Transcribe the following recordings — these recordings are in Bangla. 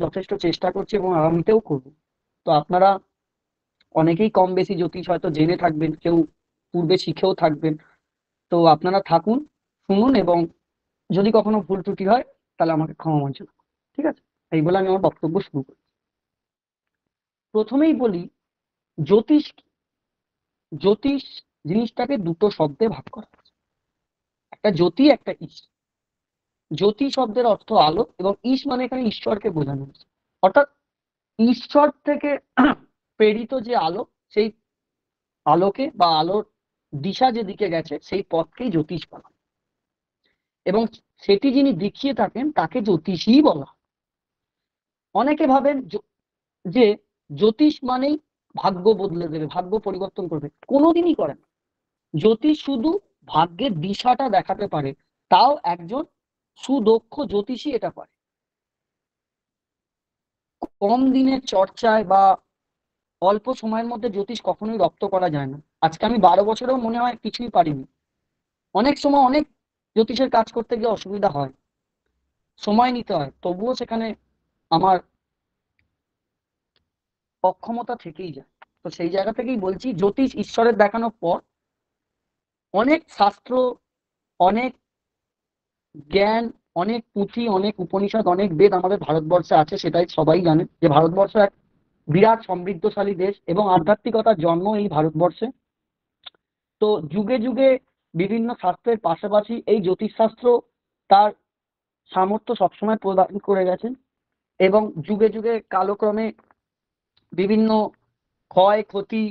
যথেষ্ট চেষ্টা করছি এবং আগামীতেও করবো। তো আপনারা অনেকেই কম বেশি জ্যোতিষ হয়তো জেনে থাকবেন, কেউ পূর্বে শিখেও থাকবেন। তো আপনারা থাকুন, শুনুন, এবং যদি কখনো ভুল ত্রুটি হয় তাহলে আমাকে ক্ষমা মার্জনা করুন। ঠিক আছে? এই বলে আমি আমার বক্তব্য শুরু করি। প্রথমেই বলি, জ্যোতিষ কি? জ্যোতিষ জিনিসটাকে দুটো শব্দে ভাগ করা হয়েছে, একটা জ্যোতি, একটা ঈশ। জ্যোতি শব্দের অর্থ আলো, এবং ঈশ মানে এখানে ঈশ্বরকে বোঝানো হয়েছে। অর্থাৎ ঈশ্বর থেকে প্রেরিত যে আলো, সেই আলোকে বা আলোর দিশা যেদিকে গেছে সেই পথকেই জ্যোতিষ বলা হয়। এবং সেটি যিনি দেখিয়ে থাকেন তাকে জ্যোতিষী বলা হয়। অনেকে ভাবেন যে জ্যোতিষ মানেই ভাগ্য বদলে দেবে, ভাগ্য পরিবর্তন করবে। কোনোদিনই করে না। জ্যোতিষ শুধু ভাগ্যের দিশাটা দেখাতে পারে, তাও একজন সুদক্ষ জ্যোতিষী এটা পারে। কম দিনের চর্চায় বা অল্প সময়ের মধ্যে জ্যোতিষ কখনোই রপ্ত করা যায় না। আজকে আমি 12 বছরেও মনে হয় কিছুই পারিনি। অনেক সময় অনেক জ্যোতিষের কাজ করতে গিয়ে অসুবিধা হয়, সময় নিতে হয়, তবুও সেখানে আমার অক্ষমতা থেকেই যায়। তো সেই জায়গা থেকেই বলছি, জ্যোতিষ ঈশ্বরের দেখানো পথ। অনেক শাস্ত্র, অনেক জ্ঞান, অনেক পুঁথি, অনেক উপনিষদ, অনেক বেদ আমাদের ভারতবর্ষে আছে, সেটাই সবাই জানে যে ভারতবর্ষ এক বিরাট সমৃদ্ধশালী দেশ এবং আধ্যাত্মিকতার জন্ম এই ভারতবর্ষে। তো যুগে যুগে বিভিন্ন শাস্ত্রের পাশাপাশি এই জ্যোতিষশাস্ত্র তার সামর্থ্য সবসময় প্রদান করে গেছেন। এবং যুগে যুগে কালক্রমে বিভিন্ন ক্ষয়ক্ষতি,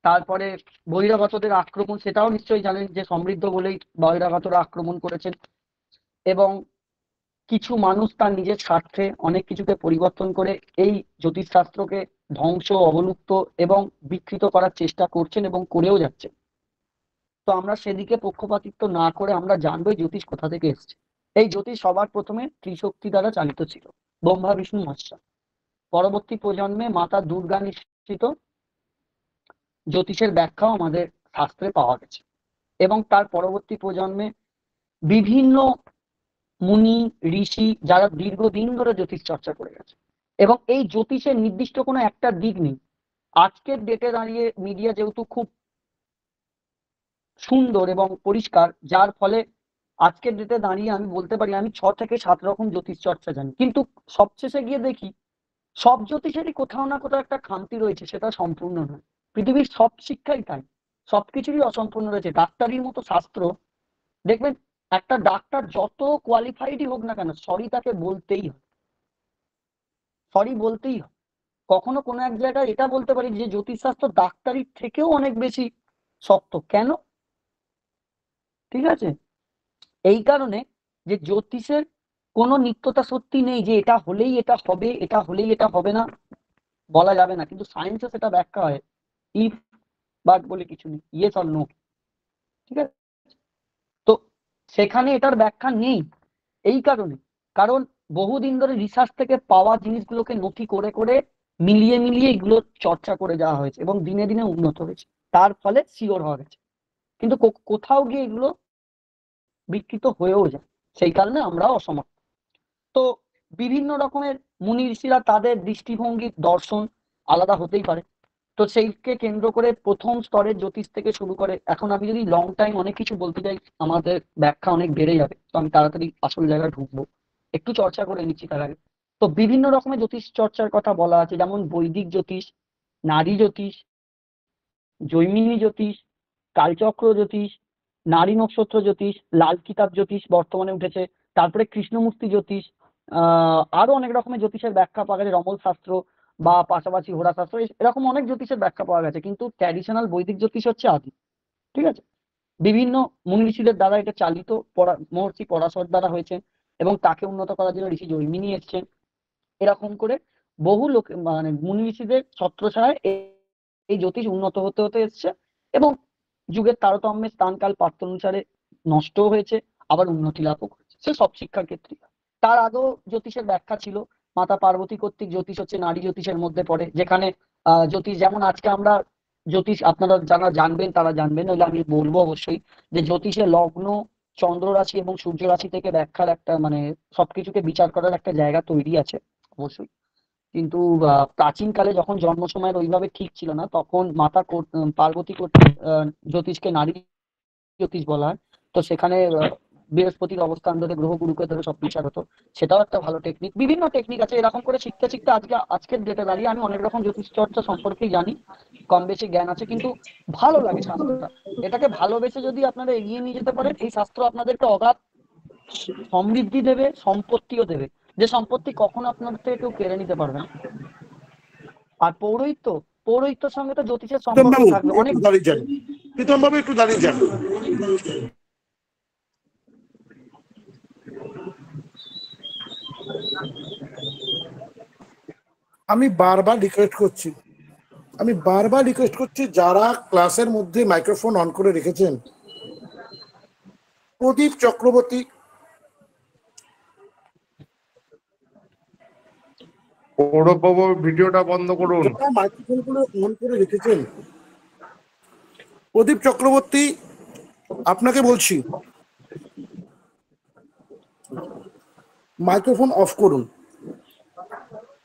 তারপরে বহিরাগতদের আক্রমণ, সেটাও নিশ্চয়ই জানেন যে সমৃদ্ধ বলেই বহিরাগতরা আক্রমণ করেছেন। এবং কিছু মানুষ তার নিজের স্বার্থে অনেক কিছুকে পরিবর্তন করে এই জ্যোতিষশাস্ত্রকে ধ্বংস, অবলুপ্ত এবং বিকৃত করার চেষ্টা করছেন এবং করেও যাচ্ছেন। তো আমরা সেদিকে পক্ষপাতিত্ব না করে আমরা জানবো এই জ্যোতিষ কোথা থেকে এসছে। এই জ্যোতিষ সবার প্রথমে ত্রিশক্তি দ্বারা চালিত ছিল, ব্রহ্মা বিষ্ণু মহেশ্বর। পরবর্তী প্রজন্মে মাতা দুর্গা নিশ্চিত জ্যোতিষের ব্যাখ্যাও আমাদের শাস্ত্রে পাওয়া গেছে। এবং তার পরবর্তী প্রজন্মে বিভিন্ন মুনি, ঋষি, যারা দীর্ঘদিন ধরে জ্যোতিষ চর্চা করে গেছে। এবং এই জ্যোতিষের নির্দিষ্ট কোনো একটা দিক নেই। আজকের ডেটে দাঁড়িয়ে মিডিয়া যেহেতু খুব সুন্দর এবং পরিষ্কার, যার ফলে আজকের ডেটে দাঁড়িয়ে আমি বলতে পারি আমি 6 থেকে 7 রকম জ্যোতিষ চর্চা জানি। কিন্তু সবশেষে গিয়ে দেখি সব জ্যোতিষেরই কোথাও না কোথাও একটা খামতি রয়েছে, সেটা সম্পূর্ণ নয়। পৃথিবীর সব শিক্ষাই তাই, সবকিছুরই অসম্পূর্ণ রয়েছে। ডাক্তারির মতো শাস্ত্র, দেখবেন একটা ডাক্তার যত কোয়ালিফাইডই হোক না কেন, সরি তাকে বলতেই হয়, সরি বলতেই হয়। কখনো কোনো এক জায়গায় এটা বলতে পারি যে জ্যোতিষশাস্ত্র ডাক্তারির থেকেও অনেক বেশি শক্ত। কেন? ঠিক আছে, এই কারণে যে জ্যোতিষের কোনো নিত্যতা সত্যি নেই যে এটা হলেই এটা হবে, এটা হলেই এটা হবে না, বলা যাবে না। কিন্তু সায়েন্সে সেটা ব্যাখ্যা হয়, ইফ বাট বলে কিছু নেই, ইয়েস অর নো। ঠিক আছে? তো সেখানে এটার ব্যাখ্যা নেই এই কারণে, কারণ বহুদিন ধরে রিসার্চ থেকে পাওয়া জিনিসগুলোকে নথি করে করে মিলিয়ে মিলিয়ে এগুলো চর্চা করে যাওয়া হয়েছে এবং দিনে দিনে উন্নত হয়েছে, তার ফলে শিওর হওয়া গেছে। কিন্তু কোথাও গিয়ে এগুলো বিকৃত হয়েও যায়, সেই কারণে আমরা অসমর্থ। তো বিভিন্ন রকমের মুনি ঋষিরা তাদের দৃষ্টিভঙ্গি, দর্শন আলাদা হতেই পারে। তো সেইকে কেন্দ্র করে প্রথম স্তরের জ্যোতিষ থেকে শুরু করে এখন আমি যদি লং টাইম অনেক কিছু বলতে যাই আমাদের ব্যাখ্যা অনেক বেড়ে যাবে। তো আমি তাড়াতাড়ি আসল জায়গায় ঢুকবো, একটু চর্চা করে নিচ্ছি তার আগে। তো বিভিন্ন রকমের জ্যোতিষ চর্চার কথা বলা আছে, যেমন বৈদিক জ্যোতিষ, নারী জ্যোতিষ, জৈমিনী জ্যোতিষ, কালচক্র জ্যোতিষ, নারী নক্ষত্র জ্যোতিষ, লাল কিতাব জ্যোতিষ বর্তমানে উঠেছে, তারপরে কৃষ্ণমূর্তি জ্যোতিষ, আরো অনেক রকমের জ্যোতিষের ব্যাখ্যা পাওয়া গেছে, রমল শাস্ত্র বা পাশাপাশি হোরা শাস্ত্র, এরকম অনেক জ্যোতিষের ব্যাখ্যা পাওয়া গেছে। কিন্তু ট্র্যাডিশনাল বৈদিক জ্যোতিষ হচ্ছে আদি। ঠিক আছে? বিভিন্ন মুনি ঋষিদের দ্বারা এটা চালিত, মহর্ষি পরাশর দ্বারা হয়েছে এবং তাকে উন্নত করার জন্য ঋষি জৈমিনী এসছেন। এরকম করে বহু লোক, মানে মুনি ঋষিদের ছত্রছায়ায় এই জ্যোতিষ উন্নত হতে হতে এসছে এবং যুগের তারতম্যে স্থান কাল পাত্র অনুসারে নষ্টও হয়েছে, আবার উন্নতি লাভও করেছে, সে সব শিক্ষার ক্ষেত্রে। তার আগেও জ্যোতিষের ব্যাখ্যা ছিল। মাতা পার্বতী কর্তৃক জ্যোতিষ হচ্ছে নারী জ্যোতিষের মধ্যে পড়ে, যেখানে জ্যোতিষ, যেমন আজকে আমরা জ্যোতিষ, আপনারা যারা জানবেন তারা জানবেন, নইলে আমি বলবো অবশ্যই, যে জ্যোতিষে লগ্ন, চন্দ্র রাশি এবং সূর্য রাশি থেকে ব্যাখ্যার একটা, মানে সবকিছুকে বিচার করার একটা জায়গা তৈরি আছে। অবশ্যই। কিন্তু প্রাচীনকালে যখন জন্ম সময়ের ওইভাবে ঠিক ছিল না, তখন মাতা পার্বতী কর্তৃক জ্যোতিষকে নারী জ্যোতিষ বলা হয়। তো সেখানে বৃহস্পতির অবস্থান ধরে, গ্রহগুরুকে ধরে সব বিচার হতো। সেটাও একটা ভালো টেকনিক। বিভিন্ন টেকনিক আছে, এরকম করে শিখতে শিখতে আজকের ডেটে দাঁড়িয়ে আমি অনেক রকম জ্যোতিষ চর্চা সম্পর্কেই জানি, কম বেশি জ্ঞান আছে। কিন্তু ভালো লাগে শাস্ত্রটা। এটাকে ভালোবেসে যদি আপনারা এগিয়ে নিয়ে যেতে পারেন, এই শাস্ত্র আপনাদেরকে অগাধ সমৃদ্ধি দেবে, সম্পত্তিও দেবে, যে সম্পত্তি কখনো আপনার থেকে কেউ কেড়ে নিতে পারবে না। আর পৌরোহিত্যর সঙ্গে তো জ্যোতিষের প্রীতম সম্পর্ক বাবু থাকবে অনেক। একটু দাঁড়িয়ে যান, প্রীতম বাবু একটু দাঁড়িয়ে যান। আমি বারবার রিকোয়েস্ট করছি, যারা ক্লাসের মধ্যে মাইক্রোফোন অন করে রেখেছেন, প্রদীপ চক্রবর্তী, সৌরভবাবু ভিডিওটা বন্ধ করুন। যারা মাইক্রোফোন গুলো অন করে রেখেছেন, প্রদীপ চক্রবর্তী আপনাকে বলছি মাইক্রোফোন অফ করুন।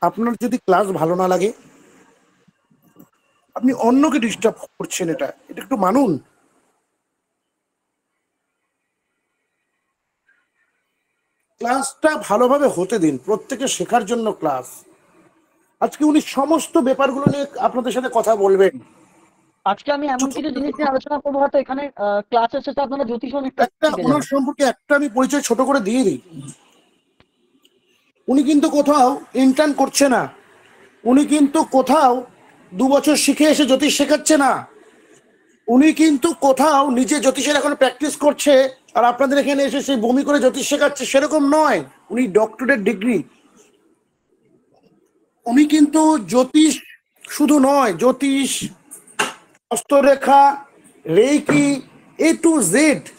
আপনার যদি ক্লাস ভালো না লাগে, আপনি অন্যকে ডিস্টার্ব করছেন, এটা একটু মানুন। ক্লাসটা ভালোভাবে হতে দিন, প্রত্যেকে শেখার জন্য ক্লাস। আজকে উনি সমস্ত ব্যাপারগুলো নিয়ে আপনাদের সাথে কথা বলবেন। আজকে আমি এমন কিছু জিনিস নিয়ে আলোচনা করবো, হয়তো এখানে ক্লাসের শেষে আপনারা জ্যোতিষ অনেকটা একটা শিখে ওনার যাবেন। সম্পর্কে একটা আমি পরিচয় ছোট করে দিয়ে দিই। উনি কিন্তু কোথাও ইন্টার্ন করছে না, উনি কিন্তু কোথাও 2 বছর শিখে এসে জ্যোতিষ শেখাচ্ছে না, উনি কিন্তু কোথাও নিজে জ্যোতিষের এখন প্র্যাকটিস করছে আর আপনাদের এখানে এসে সেই বমি করে জ্যোতিষ শেখাচ্ছে, সেরকম নয়। উনি ডক্টরেট ডিগ্রি। উনি কিন্তু জ্যোতিষ শুধু নয়, জ্যোতিষ, হস্তরেখা, রেকি, A to Z,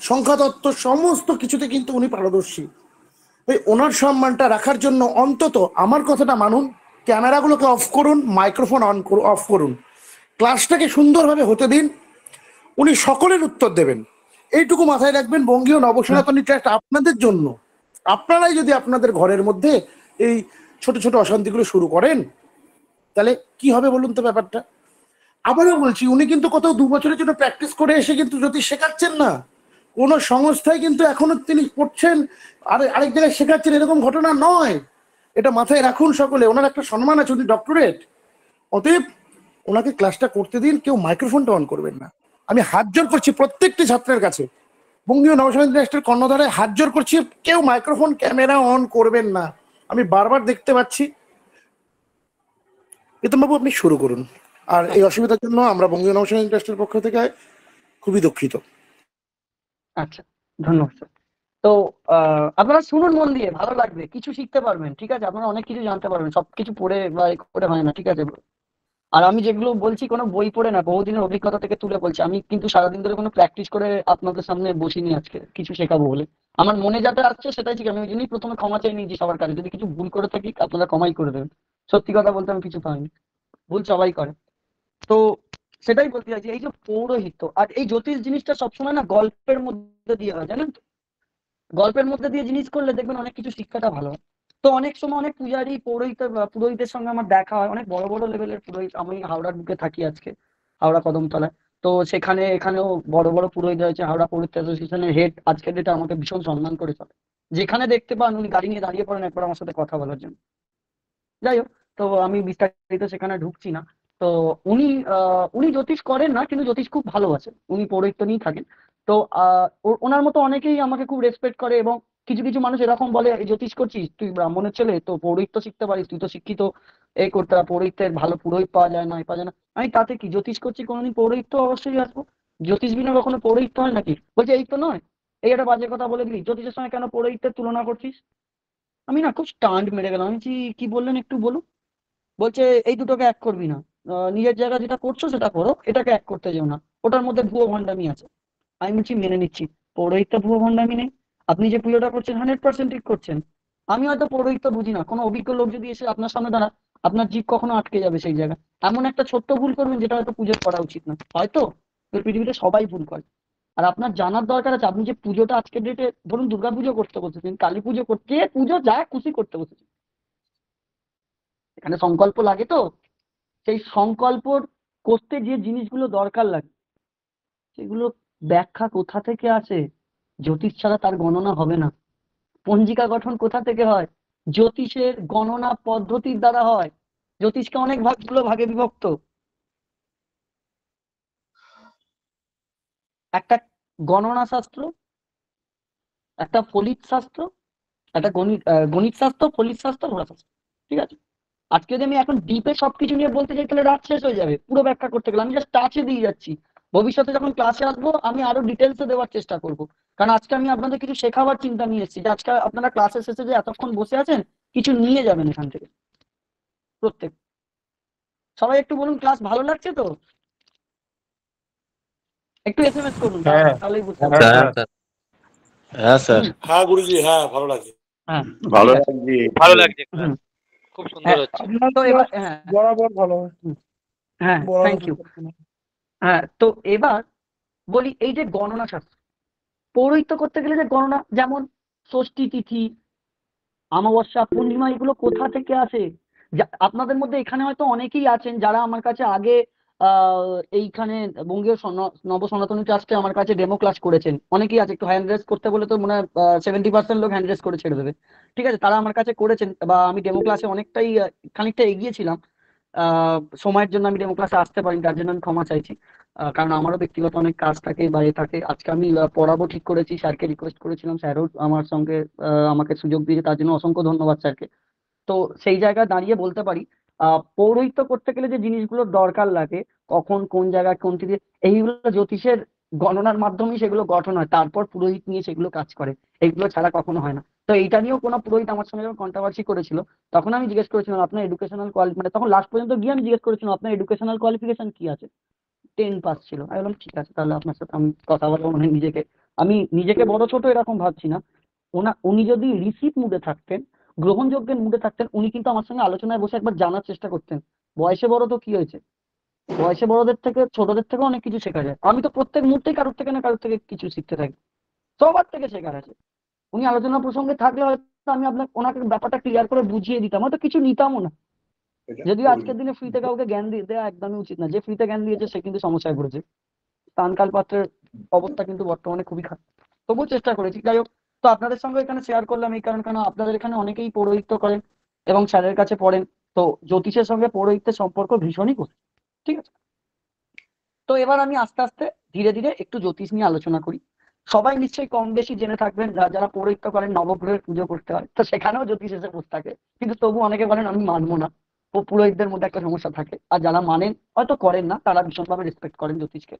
সংখ্যাতত্ত্ব, সমস্ত কিছুতে কিন্তু উনি পারদর্শী। এই ওনার সম্মানটা রাখার জন্য অন্তত আমার কথাটা মানুন, ক্যামেরাগুলোকে অফ করুন, মাইক্রোফোন অফ করুন, ক্লাসটাকে সুন্দরভাবে হতে দিন। উনি সকলের উত্তর দেবেন, এইটুকু মাথায় রাখবেন। বঙ্গীয় নবসনাতনী ট্রাস্ট আপনাদের জন্য। আপনারাই যদি আপনাদের ঘরের মধ্যে এই ছোট ছোট অশান্তিগুলো শুরু করেন, তাহলে কি হবে বলুন তো ব্যাপারটা। আবারও বলছি, উনি কিন্তু কোথাও 2 বছরের জন্য প্র্যাকটিস করে এসে কিন্তু জ্যোতিষ শেখাচ্ছেন না, কোনো সংস্থায় কিন্তু এখনো তিনি পড়ছেন আর আরেক জায়গায় শেখাচ্ছেন, এরকম ঘটনা নয়। এটা মাথায় রাখুন সকলে, ওনার একটা সম্মান আছে, উনি ডক্টরেট। অতএব ওনাকে ক্লাসটা করতে দিন, কেউ মাইক্রোফোনটা অন করবেন না। আমি হাত জোর করছি প্রত্যেকটি ছাত্রের কাছে, বঙ্গীয় নবসমাজী রাষ্ট্রের কর্ণধারে হাত জোর করছি, কেউ মাইক্রোফোন ক্যামেরা অন করবেন না। আমি বারবার দেখতে পাচ্ছি। প্রীতমবাবু আপনি শুরু করুন। আর এই অসুবিধার জন্য আমরা বঙ্গীয় নবসমাজী রাষ্ট্রের পক্ষ থেকে খুবই দুঃখিত। আচ্ছা, ধন্যবাদ স্যার। তো আপনারা শুনুন মন দিয়ে, ভালো লাগবে, কিছু শিখতে পারবেন, ঠিক আছে? আপনারা অনেক কিছু জানতে পারবেন, সবকিছু পড়ে বা এ করে হয় না, ঠিক আছে? আর আমি যেগুলো বলছি কোনো বই পড়ে না, বহুদিনের অভিজ্ঞতা থেকে তুলে বলছি। আমি কিন্তু সারাদিন ধরে কোনো প্র্যাকটিস করে আপনাদের সামনে বসিনি আজকে কিছু শেখাবো বলে। আমার মনে যাতে আসছে সেটাই ঠিক। আমি ওই জন্যই প্রথমে ক্ষমা চেয়ে নিয়েছি সবার কাছে, যদি কিছু ভুল করে থাকি আপনারা ক্ষমাই করে দেবেন। সত্যি কথা বলতে আমি কিছু পাইনি, ভুল সবাই করে। তো সেটাই বলতে চাইছি, এই যে পৌরোহিত্য আর এই জ্যোতিষ জিনিসটা সবসময় না গল্পের মধ্যে দিয়ে হয়, জানেন তো? গল্পের মধ্যে দিয়ে জিনিস করলে দেখবেন অনেক কিছু শিক্ষাটা ভালো হয়। তো অনেক সময় অনেক পূজারী পুরোহিতের সঙ্গে আমার দেখা হয়, অনেক বড় বড় লেভেলের পুরোহিত। আমি হাওড়ার বুকে থাকি আজকে, হাওড়া কদমতলায়। তো সেখানে এখানেও বড় বড় পুরোহিত হয়েছে, হাওড়া পৌরহিত্য অ্যাসোসিয়েশনের হেড আজকের ডেটে আমাকে ভীষণ সম্মান করে চলে। যেখানে দেখতে পান উনি গাড়ি নিয়ে দাঁড়িয়ে পড়েন একবার আমার সাথে কথা বলার জন্য। যাই হোক, তো আমি বিস্তারিত সেখানে ঢুকছি না। তো উনি উনি জ্যোতিষ করেন না, কিন্তু জ্যোতিষ খুব ভালোবাসেন, উনি পৌরোহিত্য নিয়েই থাকেন। তো ওনার মতো অনেকেই আমাকে খুব রেসপেক্ট করে, এবং কিছু কিছু মানুষ এরকম বলে, এই জ্যোতিষ করছিস তুই, ব্রাহ্মণের ছেলে, তো পৌরোহিত্য শিখতে পারিস, তুই তো শিক্ষিত, এই করতে পার, পৌরোহিত্যের ভালো পুরোহিত পাওয়া যায় না, পাওয়া যায় না। আমি তাতে কি, জ্যোতিষ করছি কোনোদিন পৌরোহিত্য অবশ্যই আসবো। জ্যোতিষ বিনা কখনো পৌরোহিত্য হয় নাকি? বলছে এই তো নয়, এই একটা বাজে কথা বলে দিলি, জ্যোতিষের সঙ্গে কেন পৌরোহিত্যের তুলনা করছিস? আমি না খুব স্টান্ট মেরে গেলাম, আমি বলছি, কি বললেন একটু বলুন। বলছে এই দুটোকে এক করবি না, নিজের জায়গা যেটা করছো সেটা করো, এটাকে এক করতে যেও না, ওটার মধ্যে ভুয়ো ভণ্ডামি আছে। আমি বলছি মেনে নিচ্ছি, পৌরোহিত্য ভুয়ো ভণ্ডামি নেই, আপনি যে পুজোটা করছেন 100% ঠিক করছেন। আমি হয়তো পৌরোহিত্য বুঝি না, কোনো অভিজ্ঞ লোক যদি এসে আপনার সামনে দাঁড়ায়, আপনার জিভ কখনো আটকে যাবে সেই জায়গায়। এমন একটা ছোট্ট ভুল করবেন যেটা হয়তো পুজো করা উচিত না, হয়তো পৃথিবীতে সবাই ভুল করে। আর আপনার জানার দরকার আছে, আপনি যে পুজোটা আজকের ডেটে ধরুন দুর্গা পুজো করতে বসেছেন, কালী পুজো করতে, পুজো যা খুশি করতে বসেছেন, এখানে সংকল্প লাগে তো, সেই সংকল্প করতে যে জিনিসগুলো দরকার লাগে সেগুলো ব্যাখ্যা কোথা থেকে আসে? জ্যোতিষ ছাড়া তার গণনা হবে না। পঞ্জিকা গঠন কোথা থেকে হয়? জ্যোতিষের গণনা পদ্ধতির দ্বারা হয়। জ্যোতিষকে অনেক ভাগে বিভক্ত। একটা গণনা শাস্ত্র, একটা ফলিত শাস্ত্র, একটা গণিত শাস্ত্র, ফলিত শাস্ত্র, ঘোড়া শাস্ত্র। ঠিক আছে? আজকে যদি আমি এখন ডিপে সবকিছু নিয়ে বলতে যাই তাহলে রাত শেষ হয়ে যাবে পুরো ব্যাখ্যা করতে গেলে। আমি জাস্ট টাচে দিয়ে যাচ্ছি। ভবিষ্যতে যখন ক্লাসে আসবো আমি আরো ডিটেলসে দেওয়ার চেষ্টা করব, কারণ আজকে আমি আপনাদের কিছু শেখাবার চিন্তা নিয়ে এসেছি, যে আজকে আপনারা ক্লাসের শেষে যে এতক্ষণ বসে আছেন কিছু নিয়ে যাবেন এখান থেকে প্রত্যেক। সবাই একটু বলুন ক্লাস ভালো লাগছে তো? একটু এসএমএস করুন, হ্যাঁ তাহলেই বুঝতে হ্যাঁ পারবেন। স্যার হ্যাঁ হ্যাঁ স্যার হ্যাঁ গুরুজি, হ্যাঁ ভালো লাগে। হ্যাঁ ভালো ঠিক আছে। লাগছে। ভালো লাগছে ক্লাস, হুম, খুব সুন্দর হ্যাঁ হচ্ছে। তো এবার হ্যাঁ বরাবর ভালো হয়। হুম, হ্যাঁ বরাবর থ্যাংক ইউ। হ্যাঁ তো এবার বলি, এই যে গণনা শাস্ত্র, পৌরোহিত্য করতে গেলে যে গণনা, যেমন ষষ্ঠী তিথি, অমাবস্যা, পূর্ণিমা, এগুলো কোথা থেকে আসে? আপনাদের মধ্যে এখানে হয়তো অনেকেই আছেন যারা আমার কাছে আগে এইখানে বঙ্গীয় নব সনাতনী ট্রাস্টে আমার কাছে ডেমো ক্লাস করেছেন। অনেকেই আছে, একটু হ্যান্ড রেজ করতে বলে তো মনে হয় 70% লোক হ্যান্ড রেজ করে ছেড়ে দেবে। ঠিক আছে, তারা আমার কাছে করেছেন, বা আমি ডেমো ক্লাসে অনেকটাই খানিকটা এগিয়েছিলাম। সময়ের জন্য আমি ডেমো ক্লাসে আসতে পারিনি, তার জন্য আমি ক্ষমা চাইছি। কারণ আমারও ব্যক্তিগত অনেক কাজ থাকে বা এ থাকে। আজকে আমি পড়াবো ঠিক করেছি, স্যারকে রিকোয়েস্ট করেছিলাম, স্যারও আমার সঙ্গে আমাকে সুযোগ দিয়েছে, তার জন্য অসংখ্য ধন্যবাদ স্যারকে। তো সেই জায়গায় দাঁড়িয়ে বলতে পারি, পৌরোহিত্য করতে গেলে যে জিনিসগুলোর দরকার লাগে, কখন কোন জায়গায় কোন তিথি, এইগুলো জ্যোতিষের গণনার মাধ্যমেই সেগুলো গঠন হয়, তারপর পুরোহিত নিয়ে সেগুলো কাজ করে। এইগুলো ছাড়া কখনো হয় না। তো এইটা নিয়েও কোনো পুরোহিত আমার সঙ্গে যখন কন্ট্রোভার্সি করেছিল, তখন আমি জিজ্ঞেস করেছিলাম আপনার এডুকেশনাল কোয়ালিটি, মানে তখন লাস্ট পর্যন্ত গিয়ে আমি জিজ্ঞেস করেছিলাম আপনার এডুকেশনাল কোয়ালিফিকেশন কি আছে। 10 পাস ছিল। আমি বললাম ঠিক আছে, তাহলে আপনার সাথে আমি কথা বলবো। মানে আমি নিজেকে বড় ছোট এরকম ভাবছি না। উনি যদি রিসিভ মুডে থাকতেন, গ্রহণযোগ্যের মুডে থাকতেন, উনি কিন্তু আমার সঙ্গে আলোচনায় বসে একবার জানার চেষ্টা করতেন। বয়সে বড় তো কি হয়েছে, বয়সে বড়দের থেকে ছোটদের থেকে অনেক কিছু শেখা যায়। আমি তো প্রত্যেক মুহূর্তেই কারোর থেকে না কারোর থেকে কিছু শিখতে থাকি, সবার থেকে শেখার আছে। উনি আলোচনা প্রসঙ্গে থাকলে হয়তো আমি ওনাকে ব্যাপারটা ক্লিয়ার করে বুঝিয়ে দিতাম, হয়তো কিছু নিতামও না। যদিও আজকের দিনে ফ্রিতে কাউকে জ্ঞান দেওয়া একদমই উচিত না। যে ফ্রিতে জ্ঞান দিয়েছে সে কিন্তু সমস্যায় পড়েছে। স্থানকাল পাত্রের অবস্থা কিন্তু বর্তমানে খুবই খারাপ। তবুও চেষ্টা করেছি। যাই হোক, তো আপনাদের সঙ্গে এখানে শেয়ার করলাম এই কারণ, কেন আপনাদের এখানে অনেকেই পৌরোহিত্য করেন এবং স্যারের কাছে পড়েন। তো জ্যোতিষের সঙ্গে পৌরোহিত্যের সম্পর্ক ভীষণই গভীর। ঠিক আছে, তো এবার আমি আস্তে আস্তে ধীরে ধীরে একটু জ্যোতিষ নিয়ে আলোচনা করি। সবাই নিশ্চয়ই কম বেশি জেনে থাকবেন, যারা পৌরোহিত্য করেন নবগ্রহের পুজো করতে হয়, তো সেখানেও জ্যোতিষ এসে বসে থাকে। কিন্তু তবু অনেকে বলেন আমি মানবো না, ও পুরোহিতদের মধ্যে একটা সমস্যা থাকে। আর যারা মানেন, হয়তো করেন না, তারা ভীষণভাবে রেসপেক্ট করেন জ্যোতিষকে।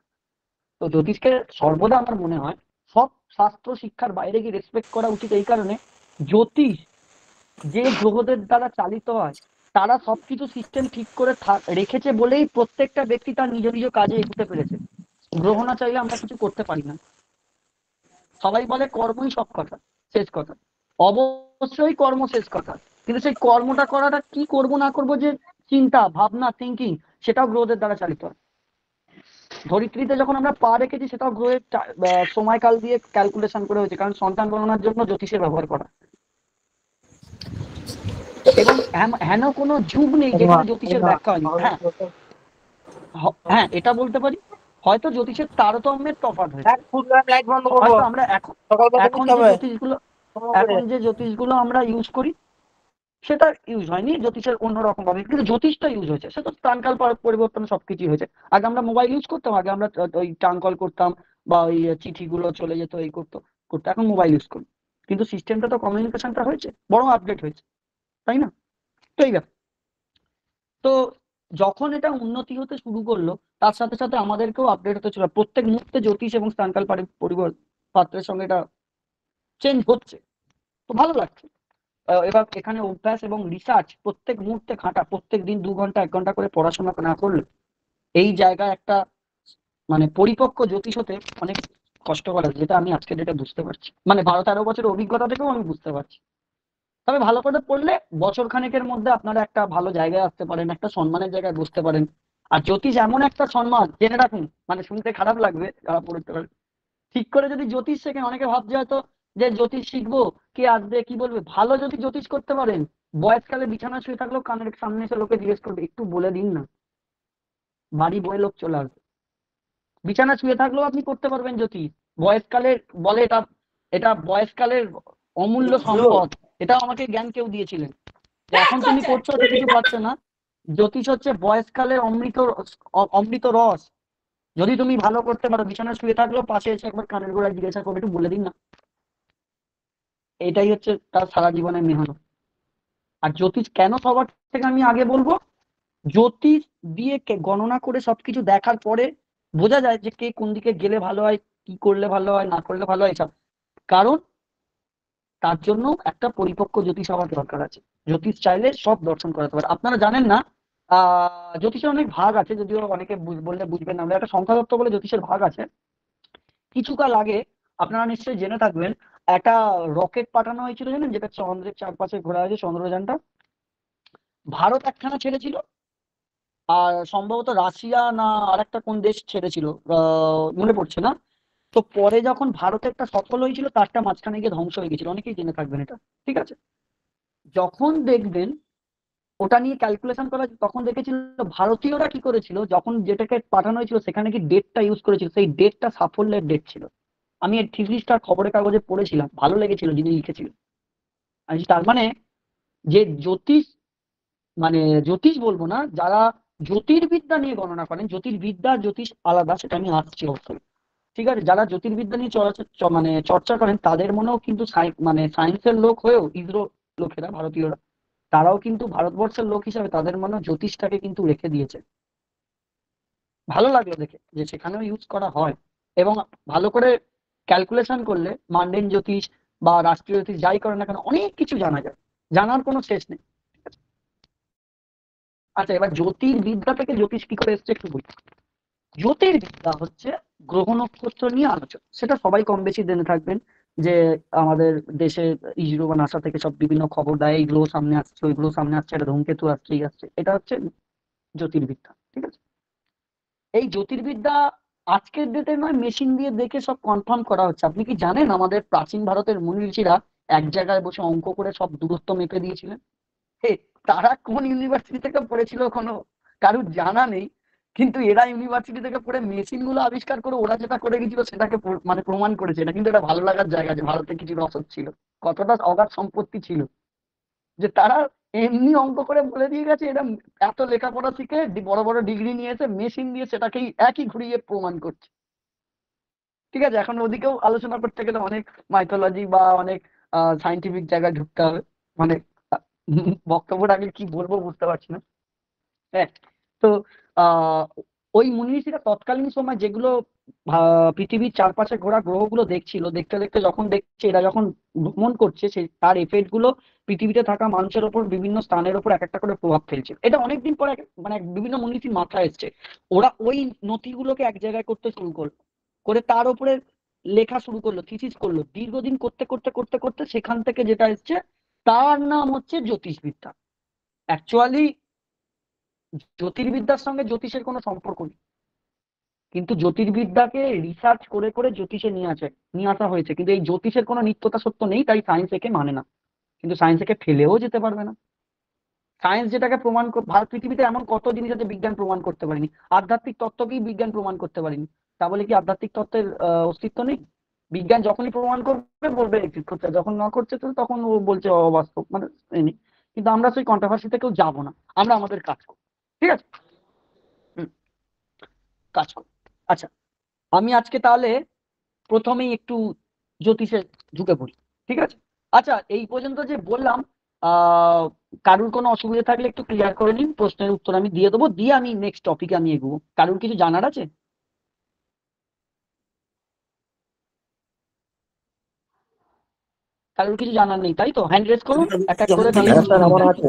তো জ্যোতিষকে সর্বদা আমার মনে হয় সব শাস্ত্র শিক্ষার বাইরে গিয়ে রেসপেক্ট করা উচিত। এই কারণে, জ্যোতিষ যে গ্রহদের দ্বারা চালিত হয়, তারা সবকিছু সিস্টেম ঠিক করে রেখেছে বলেই প্রত্যেকটা ব্যক্তি তার নিজ নিজ কাজে এগোতে পেরেছে। গ্রহ না চাইলে আমরা কিছু করতে পারি না। সবাই বলে কর্মই সব কথা, শেষ কথা। অবশ্যই কর্ম শেষ কথা, কিন্তু সেই কর্মটা করাটা কি করব না করব, যে চিন্তা ভাবনা থিঙ্কিং, সেটাও গ্রহদের দ্বারা চালিত হয়। ধরিত্রীতে যখন আমরা পা রেখেছি, সেটাও গ্রহের সময়কাল দিয়ে ক্যালকুলেশন করে হয়েছে, কারণ সন্তান গণনার জন্য জ্যোতিষের ব্যবহার করা। এবং হেন কোনো যুগ নেই যেখানে জ্যোতিষের ব্যাখ্যা হয়নি। হ্যাঁ হ্যাঁ, এটা বলতে পারি, হয়তো জ্যোতিষের তারতম্যের তফাৎ হয়েছে। হয়তো আমরা এখন যে জ্যোতিষগুলো আমরা ইউজ করি সেটা ইউজ হয়নি জ্যোতিষের অন্যরকম ভাবে, কিন্তু জ্যোতিষটা ইউজ হয়েছে। সেটা স্থানকাল পরিবর্তন সবকিছুই হয়েছে। আগে আমরা মোবাইল ইউজ করতাম, আগে আমরা ওই টাং কল করতাম, বা ওই চিঠিগুলো চলে যেত, এই করতো। এখন মোবাইল ইউজ করি, কিন্তু সিস্টেমটা তো, কমিউনিকেশনটা হয়েছে, বড় আপডেট হয়েছে, তাই না? তো এই ব্যাপার। তো যখন এটা উন্নতি হতে শুরু করলো, তার সাথে সাথে আমাদেরকেও আপডেট হতে ছিল। প্রত্যেক মুহূর্তে জ্যোতিষ এবং স্থানকাল পাত্রের সঙ্গে এটা চেঞ্জ হচ্ছে, তো ভালো লাগছে। এবার এখানে অভ্যাস এবং রিসার্চ প্রত্যেক মুহূর্তে খাটা, প্রত্যেক দিন 2 ঘন্টা 1 ঘন্টা করে পড়াশোনা না করলে এই জায়গায় একটা মানে পরিপক্ক জ্যোতিষ হতে অনেক কষ্টকর আছে, যেটা আমি আজকে ডেটে বুঝতে পারছি। মানে 12-13 বছরের অভিজ্ঞতা থেকেও আমি বুঝতে পারছি। তবে ভালো করে পড়লে বছর খানেকের মধ্যে আপনারা একটা ভালো জায়গায় আসতে পারেন, একটা সম্মানের জায়গায় বসতে পারেন। আর জ্যোতিষ এমন একটা সম্মান, জেনে রাখুন, মানে শুনতে খারাপ লাগবে যারা পড়তে পারে, ঠিক করে যদি জ্যোতিষ শেখেন, অনেকে ভাবছে হয়তো যে জ্যোতিষ শিখবো, কে আসবে কি বলবে, ভালো যদি জ্যোতিষ করতে পারেন, বয়সকালে বিছানা শুয়ে থাকলেও কানের সামনে এসে লোকে জিজ্ঞেস করবে একটু বলে দিন না, বাড়ি বয়ে লোক চলে আসবে। বিছানা শুয়ে থাকলেও আপনি করতে পারবেন জ্যোতিষ। বয়সকালের বলে এটা, এটা বয়সকালের অমূল্য সম্পদ। এটা আমাকে জ্ঞান কেউ দিয়েছিলেন, যে এখন তুমি করছো তো কিছু পাচ্ছ না, জ্যোতিষ হচ্ছে বয়সকালের অমৃত রস। যদি তুমি ভালো করতে পারো, বিছানা শুয়ে থাকলেও পাশে এসে একবার কানের গোড়ায় জিজ্ঞাসা করবে একটু বলে দিন না। এটাই হচ্ছে তার সারা জীবনের মেহনত। আর জ্যোতিষ কেন সবার থেকে আমি আগে বলবো, জ্যোতিষ দিয়ে গণনা করে সবকিছু দেখার পরে বোঝা যায় যে কে কোন দিকে গেলে ভালো হয়, কি করলে ভালো হয়, না করলে ভালো হয়, এসব। কারণ তার জন্য একটা পরিপক্ক জ্যোতিষ হওয়ার দরকার আছে। জ্যোতিষ চাইলে সব দর্শন করাতে পারে। আপনারা জানেন না, জ্যোতিষের অনেক ভাগ আছে, যদিও অনেকে বললে বুঝবেন না। একটা সংখ্যাতত্ত্ব বলে জ্যোতিষের ভাগ আছে। কিছুকাল আগে আপনারা নিশ্চয়ই জেনে থাকবেন, একটা রকেট পাঠানো হয়েছিল জানেন, যেটা চন্দ্রের চারপাশে ঘোরা হয়েছে, চন্দ্রযানটা। ভারত একখানা ছেড়েছিল, আর সম্ভবত রাশিয়া না আরেকটা কোন দেশ ছেড়েছিল, মনে পড়ছে না। তো পরে যখন ভারতেরটা সফল হয়েছিল, তারটা মাঝখানে গিয়ে ধ্বংস হয়ে গেছিল, অনেকেই জেনে থাকবেন এটা, ঠিক আছে। যখন দেখবেন ওটা নিয়ে ক্যালকুলেশন করা হয়েছে, তখন দেখেছিল ভারতীয়রা কি করেছিল, যখন যেটাকে পাঠানো হয়েছিল সেখানে কি ডেটটা ইউজ করেছিল, সেই ডেটটা সাফল্যের ডেট ছিল। আমি এর থিসিসটা খবরের কাগজে পড়েছিলাম, ভালো লেগেছিল যিনি লিখেছিল। তার মানে যে জ্যোতিষ, মানে জ্যোতিষ বলবো না, যারা জ্যোতির্বিদ্যা নিয়ে গণনা করেন, জ্যোতির্বিদ্যা জ্যোতিষ আলাদা, সেটা আমি আসছি অবশ্যই, ঠিক আছে। যারা জ্যোতির্বিদ্যা নিয়ে মানে চর্চা করেন, তাদের মনেও কিন্তু মানে সায়েন্সের লোক হয়েও, ইসরো লোকেরা, ভারতীয়রা, তারাও কিন্তু ভারতবর্ষের লোক হিসাবে তাদের মনেও জ্যোতিষটাকে কিন্তু রেখে দিয়েছে। ভালো লাগলো দেখে যে সেখানেও ইউজ করা হয়, এবং ভালো করে ক্যালকুলেশন করলে মান্ডেন জ্যোতিষ বা রাষ্ট্রীয় জ্যোতিষ যাই করেন না কেন, অনেক কিছু জানা যায়, জানার কোনো শেষ নেই। আচ্ছা, এবার জ্যোতির্বিদ্যা থেকে জ্যোতিষ কি করে এসছে একটু বলি। জ্যোতির্বিদ্যা হচ্ছে গ্রহ নক্ষত্র নিয়ে আলোচনা, সেটা সবাই কম বেশি জেনে থাকবেন, যে আমাদের দেশে ইসরো বা নাসা থেকে সব বিভিন্ন খবর দেয়, এই গ্রহ সামনে আসছে, ওই গ্রহ সামনে আসছে, এটা ধূমকেতু আসছে, এই আসছে, এটা হচ্ছে জ্যোতির্বিদ্যা, ঠিক আছে। এই জ্যোতির্বিদ্যা আজকের ডেটে নয়, মেশিন দিয়ে দেখে সব কনফার্ম করা হচ্ছে। আপনি কি জানেন আমাদের প্রাচীন ভারতের মুনি ঋষিরা এক জায়গায় বসে অঙ্ক করে সব দূরত্ব মেপে দিয়েছিলেন? তারা কোন ইউনিভার্সিটি থেকে পড়েছিল কোনো কারুর জানা নেই, কিন্তু এরা ইউনিভার্সিটি থেকে পড়ে মেশিন গুলো আবিষ্কার করে ওরা যেটা করে গেছিল সেটাকে মানে প্রমাণ করেছে। এটা কিন্তু একটা ভালো লাগার জায়গা, যে ভারতে কিছু রসদ ছিল, কতটা অগাধ সম্পত্তি ছিল, যে তারা এমনি অঙ্ক করে বলে দিয়ে গেছে। এরা এত লেখাপড়া শিখে বড় বড় ডিগ্রি নিয়ে এসে মেশিন দিয়ে সেটাকেই একই ঘুরিয়ে প্রমাণ করছে, ঠিক আছে। এখন ওদিকেও আলোচনা করতে গেলে অনেক মাইথোলজি বা অনেক সাইন্টিফিক জায়গায় ঢুকতে হবে, মানে বক্তব্যটা আগে কি বলবো বুঝতে পারছি না। হ্যাঁ, তো আহ ওই মুনি ঋষিরা তৎকালীন সময় যেগুলো পৃথিবীর চারপাশে ঘোরা গ্রহগুলো দেখছিল, দেখতে দেখতে যখন দেখছে এরা যখন ভ্রমণ করছে, সেই তার এফেক্ট গুলো পৃথিবীতে থাকা মানুষের ওপর, বিভিন্ন স্থানের ওপর এক একটা করে প্রভাব ফেলছে। এটা অনেকদিন পরে মানে বিভিন্ন মুনি ঋষির মাথায় এসছে। ওরা ওই নথিগুলোকে এক জায়গায় করতে শুরু করলো, করে তার উপরে লেখা শুরু করলো, থিসিস করলো, দীর্ঘদিন করতে করতে করতে করতে সেখান থেকে যেটা এসছে তার নাম হচ্ছে জ্যোতিষবিদ্যা। অ্যাকচুয়ালি জ্যোতির্বিদ্যার সঙ্গে জ্যোতিষের কোনো সম্পর্ক নেই, কিন্তু জ্যোতির্বিদ্যাকে রিসার্চ করে করে জ্যোতিষে নিয়ে আসা হয়েছে। কিন্তু এই জ্যোতিষের কোনো নিত্যতা সত্য নেই, তাই সায়েন্স একে মানে না, কিন্তু সায়েন্স একে ফেলেও যেতে পারবে না। সায়েন্স যেটাকে প্রমাণ ভারত পৃথিবীতে এমন কত জিনিস আছে বিজ্ঞান প্রমাণ করতে পারেনি। আধ্যাত্মিক তত্ত্বকেই বিজ্ঞান প্রমাণ করতে পারেনি, তা বলে কি আধ্যাত্মিক তত্ত্বের অস্তিত্ব নেই? বিজ্ঞান যখনই প্রমাণ করবে বলবে ঠিক করছে, যখন না করছে তো তখন ও বলছে অবাস্তব, মানে এই নেই। কিন্তু আমরা সেই কন্ট্রোভার্সিতে কেউ যাবো না, আমরা আমাদের কাজ করবো, ঠিক আছে। হুম, কাজ করবো। আচ্ছা, আমি আজকে তাহলে প্রথমেই একটু জ্যোতিষে ঢুকে পড়ি, ঠিক আছে। আচ্ছা, এই পর্যন্ত যে বললাম, কারুর কোনো অসুবিধা থাকলে একটু ক্লিয়ার করে নিন, প্রশ্নের উত্তর আমি দিয়ে দেবো, দিয়ে আমি নেক্সট টপিকে আমি এগোবো। কারুর কিছু জানার আছে? কারুর কিছু জানার নেই, তাই তো? হ্যান্ড রেজ করুন, এক এক করে দিয়ে হ্যাঁ দিন। স্যার, আমার আছে।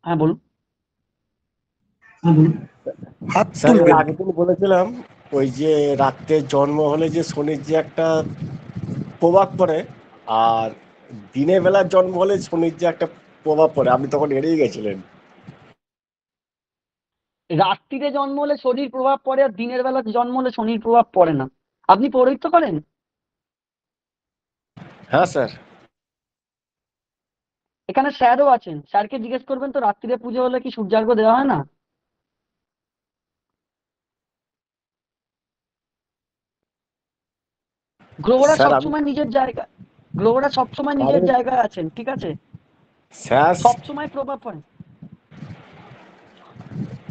হ্যাঁ বলুন। স্যার, এর আগের দিন বলেছিলাম ওই যে রাত্রে জন্ম হলে যে শনির যে একটা প্রভাব পড়ে, আর দিনের বেলার জন্ম হলে শনির যে একটা প্রভাব পড়ে, আপনি তখন এড়িয়ে গেছিলেন। রাত্রিরে জন্ম হলে শনির প্রভাব পড়ে, আর দিনের বেলা জন্ম হলে শনির প্রভাব পড়ে না। আপনি পৌরোহিত্য করেন? হ্যাঁ স্যার। এখানে স্যারও আছেন, স্যারকে জিজ্ঞেস করবেন তো রাত্রিরে পুজো হলে কি সূর্যার্ঘ দেওয়া হয় না? গ্রহরা স্যার আমি সবসময় নিজের জায়গায়, গ্রহরা সবসময় নিজের আমি জায়গায় আছেন, ঠিক আছে? স্যার সবসময় প্রভাব পড়ে,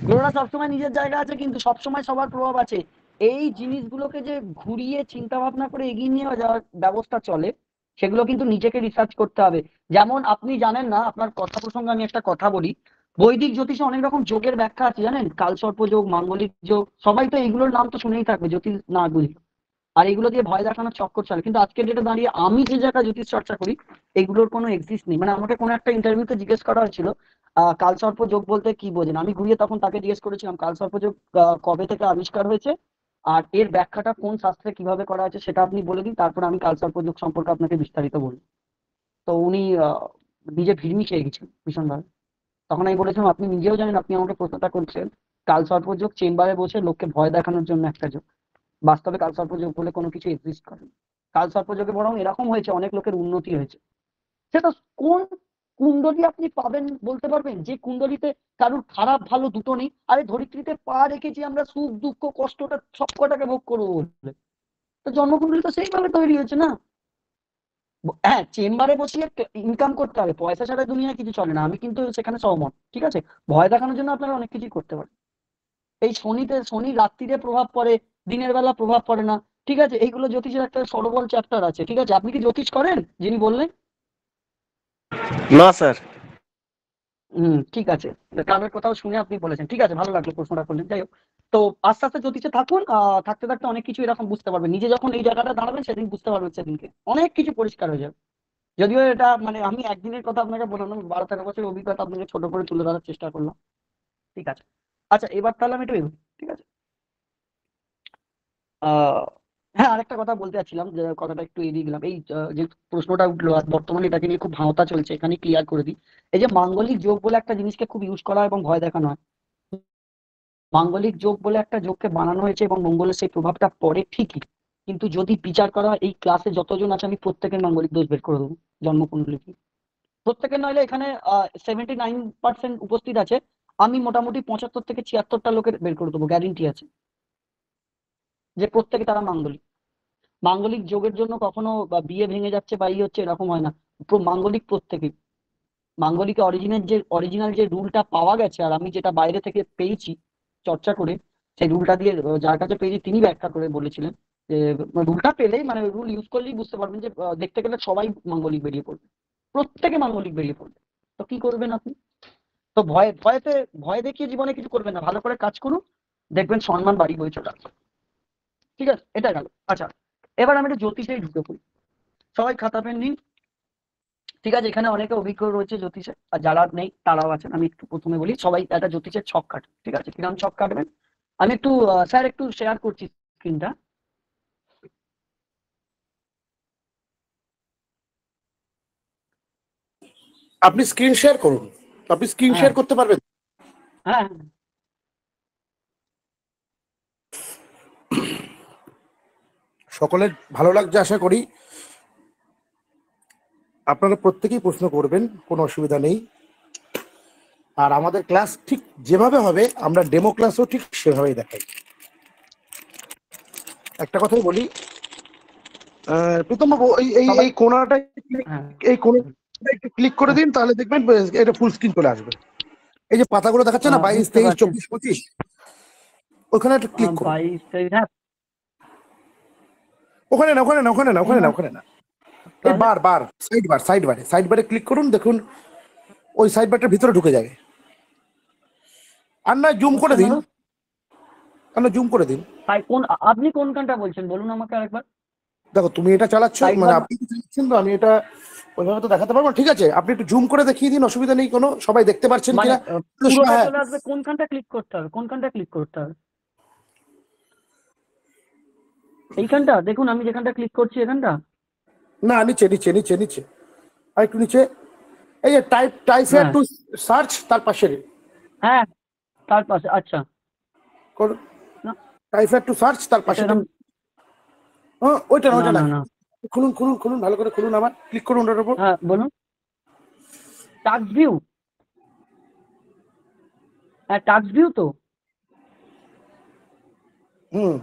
গ্রহরা সবসময় নিজের জায়গা আছে, কিন্তু সবসময় সবার প্রভাব আছে। এই জিনিসগুলোকে যে ঘুরিয়ে চিন্তা ভাবনা করে এগিয়ে নিয়ে যাওয়ার ব্যবস্থা চলে, সেগুলো কিন্তু নিজেকে রিসার্চ করতে হবে। যেমন আপনি জানেন না, আপনার কথা প্রসঙ্গে আমি একটা কথা বলি, বৈদিক জ্যোতিষে অনেক রকম যোগের ব্যাখ্যা আছে জানেন, কালসর্প যোগ, মাঙ্গলিক যোগ, সবাই তো এইগুলোর নাম তো শুনেই থাকবে জ্যোতিষ না বুঝলে। আর এগুলো দিয়ে ভয় দেখানোর চক্কর চলে, কিন্তু আজকের ডেটে দাঁড়িয়ে আমি যে জায়গায় জ্যোতিষ চর্চা করি, এগুলোর কোনো এক্সিস্ট নেই। মানে আমাকে কোনো একটা ইন্টারভিউতে জিজ্ঞেস করা হয়েছিল কালসর্প যোগ বলতে কি বোঝেন, আমি ঘুরিয়ে তখন তাকে জিজ্ঞেস করেছিলাম কালসর্প যোগ কবে থেকে আবিষ্কার হয়েছে আর এর ব্যাখ্যাটা কোন শাস্ত্রে কিভাবে করা আছে সেটা আপনি বলে দিন, তারপর আমি কালসর্প যোগ সম্পর্কে আপনাকে বিস্তারিত বলবো। তো উনি নিজে ভিড়মি খেয়ে গেছেন ভীষণভাবে। তখন আমি বলেছিলাম আপনি নিজেও জানেন, আপনি আমাকে প্রশ্নটা করছেন, কালসর্প যোগ চেম্বারে বসে লোককে ভয় দেখানোর জন্য একটা যোগ, বাস্তবে কালসর্পযোগ বলে কোনো কিছু এক্সিস্ট করে না। কালসর্পযোগে বরং এরকম হয়েছে, অনেক লোকের উন্নতি হয়েছে। সেটা কোন কুণ্ডলী আপনি পাবেন বলতে পারবেন, যে কুণ্ডলিতে কারুর খারাপ ভালো দুটো নেই? আরে ধরিত্রীতে পা রেখেছি আমরা সুখ দুঃখ কষ্টটা সব কটাকে ভোগ করবো বলে, তো জন্মকুণ্ডলী তো সেইভাবে তৈরি হয়েছে না। হ্যাঁ, চেম্বারে বসিয়ে ইনকাম করতে হবে, পয়সা ছাড়া দুনিয়ায় কিছু চলে না, আমি কিন্তু সেখানে সহমত, ঠিক আছে? ভয় দেখানোর জন্য আপনারা অনেক কিছুই করতে পারেন। এই শনি রাত্রিরে প্রভাব পড়ে, দিনের বেলা প্রভাব পড়ে না, ঠিক আছে? এইগুলো জ্যোতিষের একটা সরবল চ্যাপ্টার আছে, ঠিক আছে? আপনি কি জ্যোতিষ করেন যিনি বললেন? না স্যার। ঠিক আছে, কারোর কোথাও শুনে আপনি বলেছেন, ঠিক আছে, ভালো লাগলো প্রশ্নটা করলেন। যাই হোক, তো আস্তে আস্তে জ্যোতিষে থাকুন, থাকতে থাকতে অনেক কিছু এরকম বুঝতে পারবেন, নিজে যখন এই জায়গাটা দাঁড়াবেন সেদিন বুঝতে পারবেন, সেদিনকে অনেক কিছু পরিষ্কার হয়ে যাবে। যদিও এটা মানে আমি একদিনের কথা আপনাকে বললাম, 12-13 বছরের অভিজ্ঞতা আপনাকে ছোট করে তুলে ধরার চেষ্টা করলাম, ঠিক আছে? আচ্ছা, এবার তাহলে আমি একটু এগোই, ঠিক আছে? আহ হ্যাঁ, আরেকটা কথা বলতে চাচ্ছিলাম, যে কথাটা একটু এড়িয়ে গেলাম, এই যে প্রশ্নটা উঠলো আর বর্তমানে এটাকে নিয়ে খুব ভাঁওতা চলছে, এখানে ক্লিয়ার করে দিই। এই যে মাঙ্গলিক যোগ বলে একটা জিনিসকে খুব ইউজ করা হয় এবং ভয় দেখানো হয়, মাঙ্গলিক যোগ বলে একটা যোগকে বানানো হয়েছে এবং মঙ্গলের সেই প্রভাবটা পড়ে ঠিকই, কিন্তু যদি বিচার করা হয়, এই ক্লাসে যতজন আছে আমি প্রত্যেকের মাঙ্গলিক দোষ বের করে দেবো, জন্মকুণ্ডলী প্রত্যেকের, নইলে এখানে 79% উপস্থিত আছে, আমি মোটামুটি 75 থেকে 76টা লোকের বের করে দেবো, গ্যারেন্টি আছে যে প্রত্যেকে তারা মাঙ্গলিক। মাঙ্গলিক যোগের জন্য কখনো বিয়ে ভেঙে যাচ্ছে বা হচ্ছে এরকম হয় না, মাঙ্গলিক প্রত্যেকে, মাঙ্গলিকে অরিজিনাল যে রুলটা পাওয়া গেছে, আর আমি যেটা বাইরে থেকে পেয়েছি চর্চা করে, সেই রুলটা দিয়ে যার কাছে পেয়েছি তিনি ব্যাখ্যা করে বলেছিলেন যে রুলটা পেলেই মানে রুল ইউজ করলেই বুঝতে পারবেন যে দেখতে গেলে সবাই মাঙ্গলিক বেরিয়ে পড়বে, প্রত্যেকে মাঙ্গলিক বেরিয়ে পড়বে। তো কি করবেন আপনি? তো ভয় দেখিয়ে জীবনে কিছু করবেন না, ভালো করে কাজ করুন, দেখবেন সম্মান বাড়ি বয়ে চলে আসবে, ঠিক আছে? এটা গেল। আচ্ছা, এবার আমি একটু জ্যোতিষেই ঢুকে পড়ি, সবাই খাতা পেন নিন, ঠিক আছে? এখানে অনেকে অভিজ্ঞ রয়েছে জ্যোতিষে, আর যারা নেই তারাও আছেন। আমি একটু প্রথমে বলি, সবাই একটা জ্যোতিষের ছক কাটে, ঠিক আছে? কিরকম ছক কাটবেন আমি একটু স্যার একটু শেয়ার করছি স্ক্রিনটা। আপনি স্ক্রিন শেয়ার করুন, আপনি স্ক্রিন হ্যাঁ শেয়ার করতে পারবেন? হ্যাঁ সকলের ভালো লাগছে আশা করি। আপনারা প্রত্যেকেই প্রশ্ন করবেন, কোনো অসুবিধা নেই। আর আমাদের ক্লাস ঠিক যেভাবে হবে, আমরা ডেমো ক্লাসও ঠিক সেভাবেই দেখাই। একটা কথাই বলি, প্রথম এই এই সবাই এই কোণাটা, হ্যাঁ এই কোণাটা একটু ক্লিক করে দিন, তাহলে দেখবেন এটা ফুল স্ক্রিন চলে আসবে। এই যে পাতাগুলো দেখাচ্ছে না, 22, বুঝতে 23, পারছি। 24, 25, ওখানে একটা ক্লিক করুন। 22 তারিখ, হ্যাঁ ওখানে না, ওখানে না, ওখানে না, ওখানে না, ওখানে না, এই বার সাইড বারে ক্লিক করুন, দেখুন ওই সাইড বারটার ভিতরে ঢুকে যাবে। আর না জুম করে দিন, আর না জুম করে দিন। আপনি কোনখানটা বলছেন বলুন আমাকে আরেকবার। দেখো তুমি এটা চালাচ্ছ, Side মানে bar- আপনি চালাচ্ছেন তো, আমি এটা ওইভাবে তো দেখাতে পারবো না, ঠিক আছে? আপনি একটু জুম করে দেখিয়ে দিন, অসুবিধা নেই কোনো, সবাই দেখতে পাচ্ছেন মানে কিনা। পুরোটা হ্যাঁ, চলে আসবে, কোনখানটা ক্লিক করতে হবে, কোনখানটা ক্লিক করতে হবে? এইখানটা দেখুন, আমি যেখানটা ক্লিক করছি এখানটা। না, নিচে নিচে নিচে নিচে, আর একটু নিচে, এই যে টাইপ হেয়ার হ্যাঁ টু সার্চ, তার পাশে হ্যাঁ, তার পাশে, আচ্ছা। না, টাইপ হেয়ার টু সার্চ, তার পাশে এটা এরকম- ওইটা না না, না না, খুলুন খুলুন খুলুন, ভালো করে খুলুন, আবার ক্লিক করুন ওটার উপর। হ্যাঁ বলুন। টাক্স ভিউ, হ্যাঁ টাক্স ভিউ তো, হুম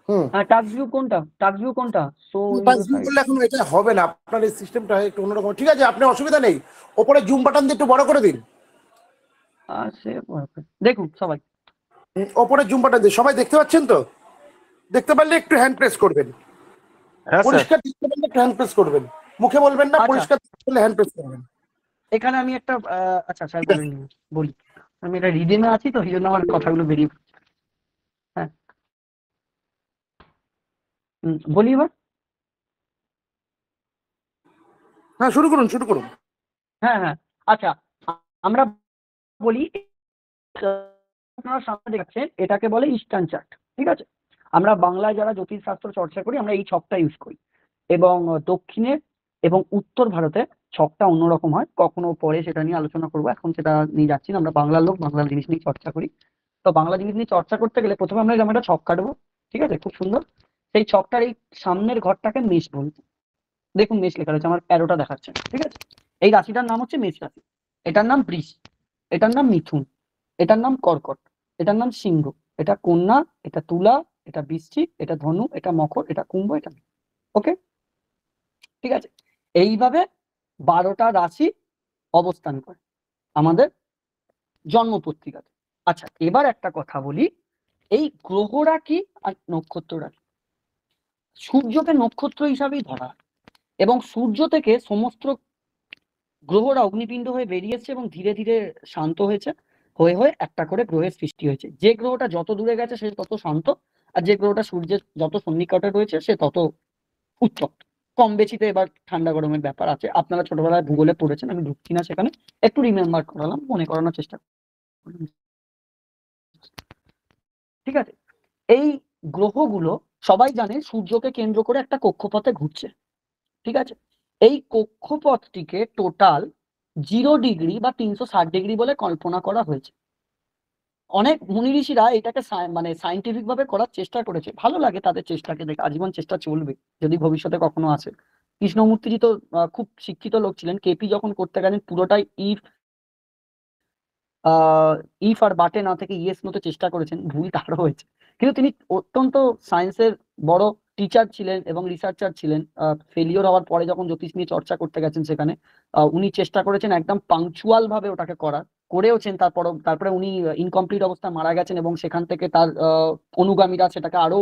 হুম। হ্যাঁ টাক্স ভিউ কোনটা, টাক্স ভিউ কোনটা? সো জুম করলে এখন এটা হবে না, আপনার এই সিস্টেমটা একটু অন্যরকম। ঠিক আছে, আপনি অসুবিধা নেই, ওপরে জুম বাটন দিয়ে একটু বড় করে দিন। দেখুন সবাই, ওপরে জুম বাটন দিয়ে সবাই দেখতে পাচ্ছেন তো? দেখতে পারলে একটু হ্যান্ড প্রেস করবেন, হ্যাঁ স্যার। পরিষ্কার দেখতে পারলে একটু হ্যান্ড প্রেস করবেন, মুখে বলবেন না, আচ্ছা। পরিষ্কার দেখতে পারলে হ্যান্ড প্রেস করবেন। এখানে আমি একটা আচ্ছা স্যার বলেন, বলি, আমি এটা রিডিমে আছি তো এই জন্য আমার কথাগুলো বেরিয়ে পড়ছে। হ্যাঁ বলি এবার। হ্যাঁ শুরু করুন, শুরু করুন। হ্যাঁ হ্যাঁ আচ্ছা, আমরা বলি, আপনারা সামনে দেখছেন এটাকে বলে ইস্টার্ন চার্ট। ঠিক আছে, আমরা বাংলায় যারা জ্যোতিষশাস্ত্র চর্চা করি আমরা এই ছকটা ইউজ করি, এবং দক্ষিণের এবং উত্তর ভারতে ছকটা অন্যরকম হয়, কখনো পরে সেটা নিয়ে আলোচনা করবো, এখন সেটা নিয়ে যাচ্ছি না। আমরা বাংলার লোক, বাংলা জিনিস নিয়ে চর্চা করি। তো বাংলা জিনিস নিয়ে চর্চা করতে গেলে প্রথমে আমরা যেমন একটা ছক কাটবো, ঠিক আছে, খুব সুন্দর। সেই ছকটার এই সামনের ঘরটাকে মেষ বলবো। দেখুন মেষ লেখা রয়েছে, আমার অ্যারোটা দেখাচ্ছে, ঠিক আছে। এই রাশিটার নাম হচ্ছে মেষ রাশি, এটার নাম বৃষ, এটার নাম মিথুন, এটার নাম কর্কট, এটার নাম সিংহ, এটা কন্যা, এটা তুলা, এটা বৃশ্চিক, এটা ধনু, এটা মকর, এটা কুম্ভ, এটা মীন। ওকে, ঠিক আছে। এইভাবে 12টা রাশি অবস্থান করে আমাদের জন্ম পত্রিকাতে। আচ্ছা এবার একটা কথা বলি, এই গ্রহরা কি আর নক্ষত্ররা কি? সূর্যকে নক্ষত্র হিসাবেই ধরা হয়, এবং সূর্য থেকে সমস্ত গ্রহরা অগ্নিপিণ্ড হয়ে বেরিয়েছে এবং ধীরে ধীরে শান্ত হয়েছে, হয়ে হয়ে একটা করে গ্রহের সৃষ্টি হয়েছে। যে গ্রহটা যত দূরে গেছে সে তত শান্ত, আর যে গ্রহটা সূর্যের যত সন্নিকটে রয়েছে সে তত উত্তপ্ত। কম বেশিতে এবার ঠান্ডা গরমের ব্যাপার আছে, আপনারা ছোটবেলায় ভূগোলে পড়েছেন, আমি ঢুকছি না সেখানে, একটু রিমেম্বার করালাম, মনে করানোর চেষ্টা করলাম। ঠিক আছে, এই গ্রহগুলো সবাই জানে সূর্যকে কেন্দ্র করে একটা কক্ষপথে ঘুরছে। ঠিক আছে, এই কক্ষপথটিকে টোটাল 0 ডিগ্রি বা 360 ডিগ্রি বলে কল্পনা করা হয়েছে। অনেক মুনি ঋষিরা এটাকে মানে সাইন্টিফিক ভাবে করার চেষ্টা করেছে, ভালো লাগে তাদের চেষ্টাকে দেখে, আজীবন চেষ্টা চলবে যদি ভবিষ্যতে কখনো আসে। কৃষ্ণমূর্তিজি তো খুব শিক্ষিত লোক ছিলেন, কেপি যখন করতে গেলেন পুরোটাই ইফ আর বাটে না থেকে ইয়েস নোতে চেষ্টা করেছেন, ভুল তারও হয়েছে, কিন্তু তিনি অত্যন্ত সায়েন্সের বড় টিচার ছিলেন এবং রিসার্চার ছিলেন। ফেলিওর হওয়ার পরে যখন জ্যোতিষ নিয়ে চর্চা করতে গেছেন সেখানে উনি চেষ্টা করেছেন একদম পাংচুয়াল ভাবে ওটাকে করার, করেওছেন। তারপরে উনি ইনকমপ্লিট অবস্থায় মারা গেছেন, এবং সেখান থেকে তার অনুগামীরা সেটাকে আরো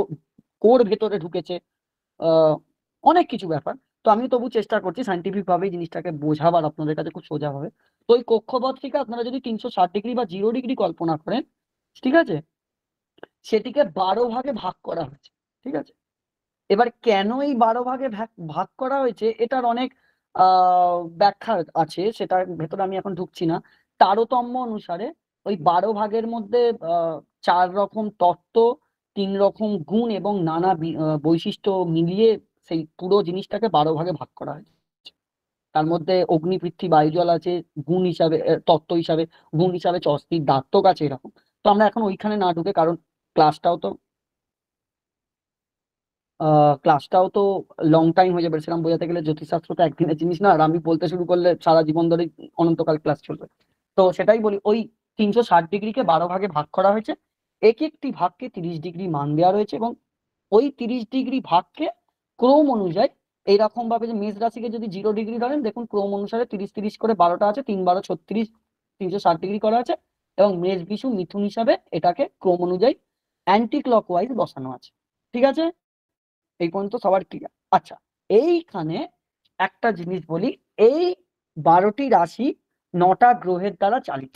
কোর ভেতরে ঢুকেছে, অনেক কিছু ব্যাপার। তো আমি তবু চেষ্টা করছি সাইন্টিফিক ভাবে জিনিসটাকে বোঝাবার আপনাদের কাছে খুব সোজা ভাবে। তো ওই কক্ষপথটিকে আপনারা যদি 360 ডিগ্রি বা 0 ডিগ্রি কল্পনা করেন, ঠিক আছে, সেটিকে 12 ভাগে ভাগ করা হয়েছে। ঠিক আছে, এবার কেন এই 12 ভাগে ভাগ করা হয়েছে এটার অনেক ব্যাখ্যা আছে, সেটার ভেতরে আমি এখন ঢুকছি না। তারতম্য অনুসারে ওই 12 ভাগের মধ্যে 4 রকম তত্ত্ব, 3 রকম গুণ এবং নানা বৈশিষ্ট্য মিলিয়ে সেই পুরো জিনিসটাকে 12 ভাগে ভাগ করা হয়েছে। তার মধ্যে অগ্নি, পৃথ্বী, বায়ুজল আছে গুণ হিসাবে, তত্ত্ব হিসাবে, গুণ হিসাবে চস্তির দাত্তক আছে, এরকম। তো আমরা এখন ওইখানে না ঢুকে, কারণ ক্লাসটাও তো ক্লাসটাও তো লং টাইম হয়ে যাবে, সেরকম বোঝাতে গেলে জ্যোতিষশাস্ত্র তো একদিনের জিনিস না, আর আমি বলতে শুরু করলে সারা জীবন ধরে অনন্তকাল ক্লাস চলবে। তো সেটাই বলি, ওই 360 ডিগ্রিকে 12 ভাগে ভাগ করা হয়েছে, এক একটি ভাগকে 30 ডিগ্রি মান দেওয়া রয়েছে, এবং ওই 30 ডিগ্রি ভাগকে ক্রম অনুযায়ী এইরকম ভাবে, যে মেষ রাশিকে যদি 0 ডিগ্রি ধরেন, দেখুন ক্রম অনুসারে 30 30 করে 12টা আছে, 3 12 36, 360 ডিগ্রি করা আছে, এবং মেষ বিষু মিথুন হিসাবে এটাকে ক্রম অনুযায়ী অ্যান্টি ক্লকওয়াইজ বসানো আছে। ঠিক আছে, এই পর্যন্ত সবার ক্লিয়ার? আচ্ছা, এইখানে একটা জিনিস বলি, এই 12টি রাশি 9টা গ্রহের দ্বারা চালিত।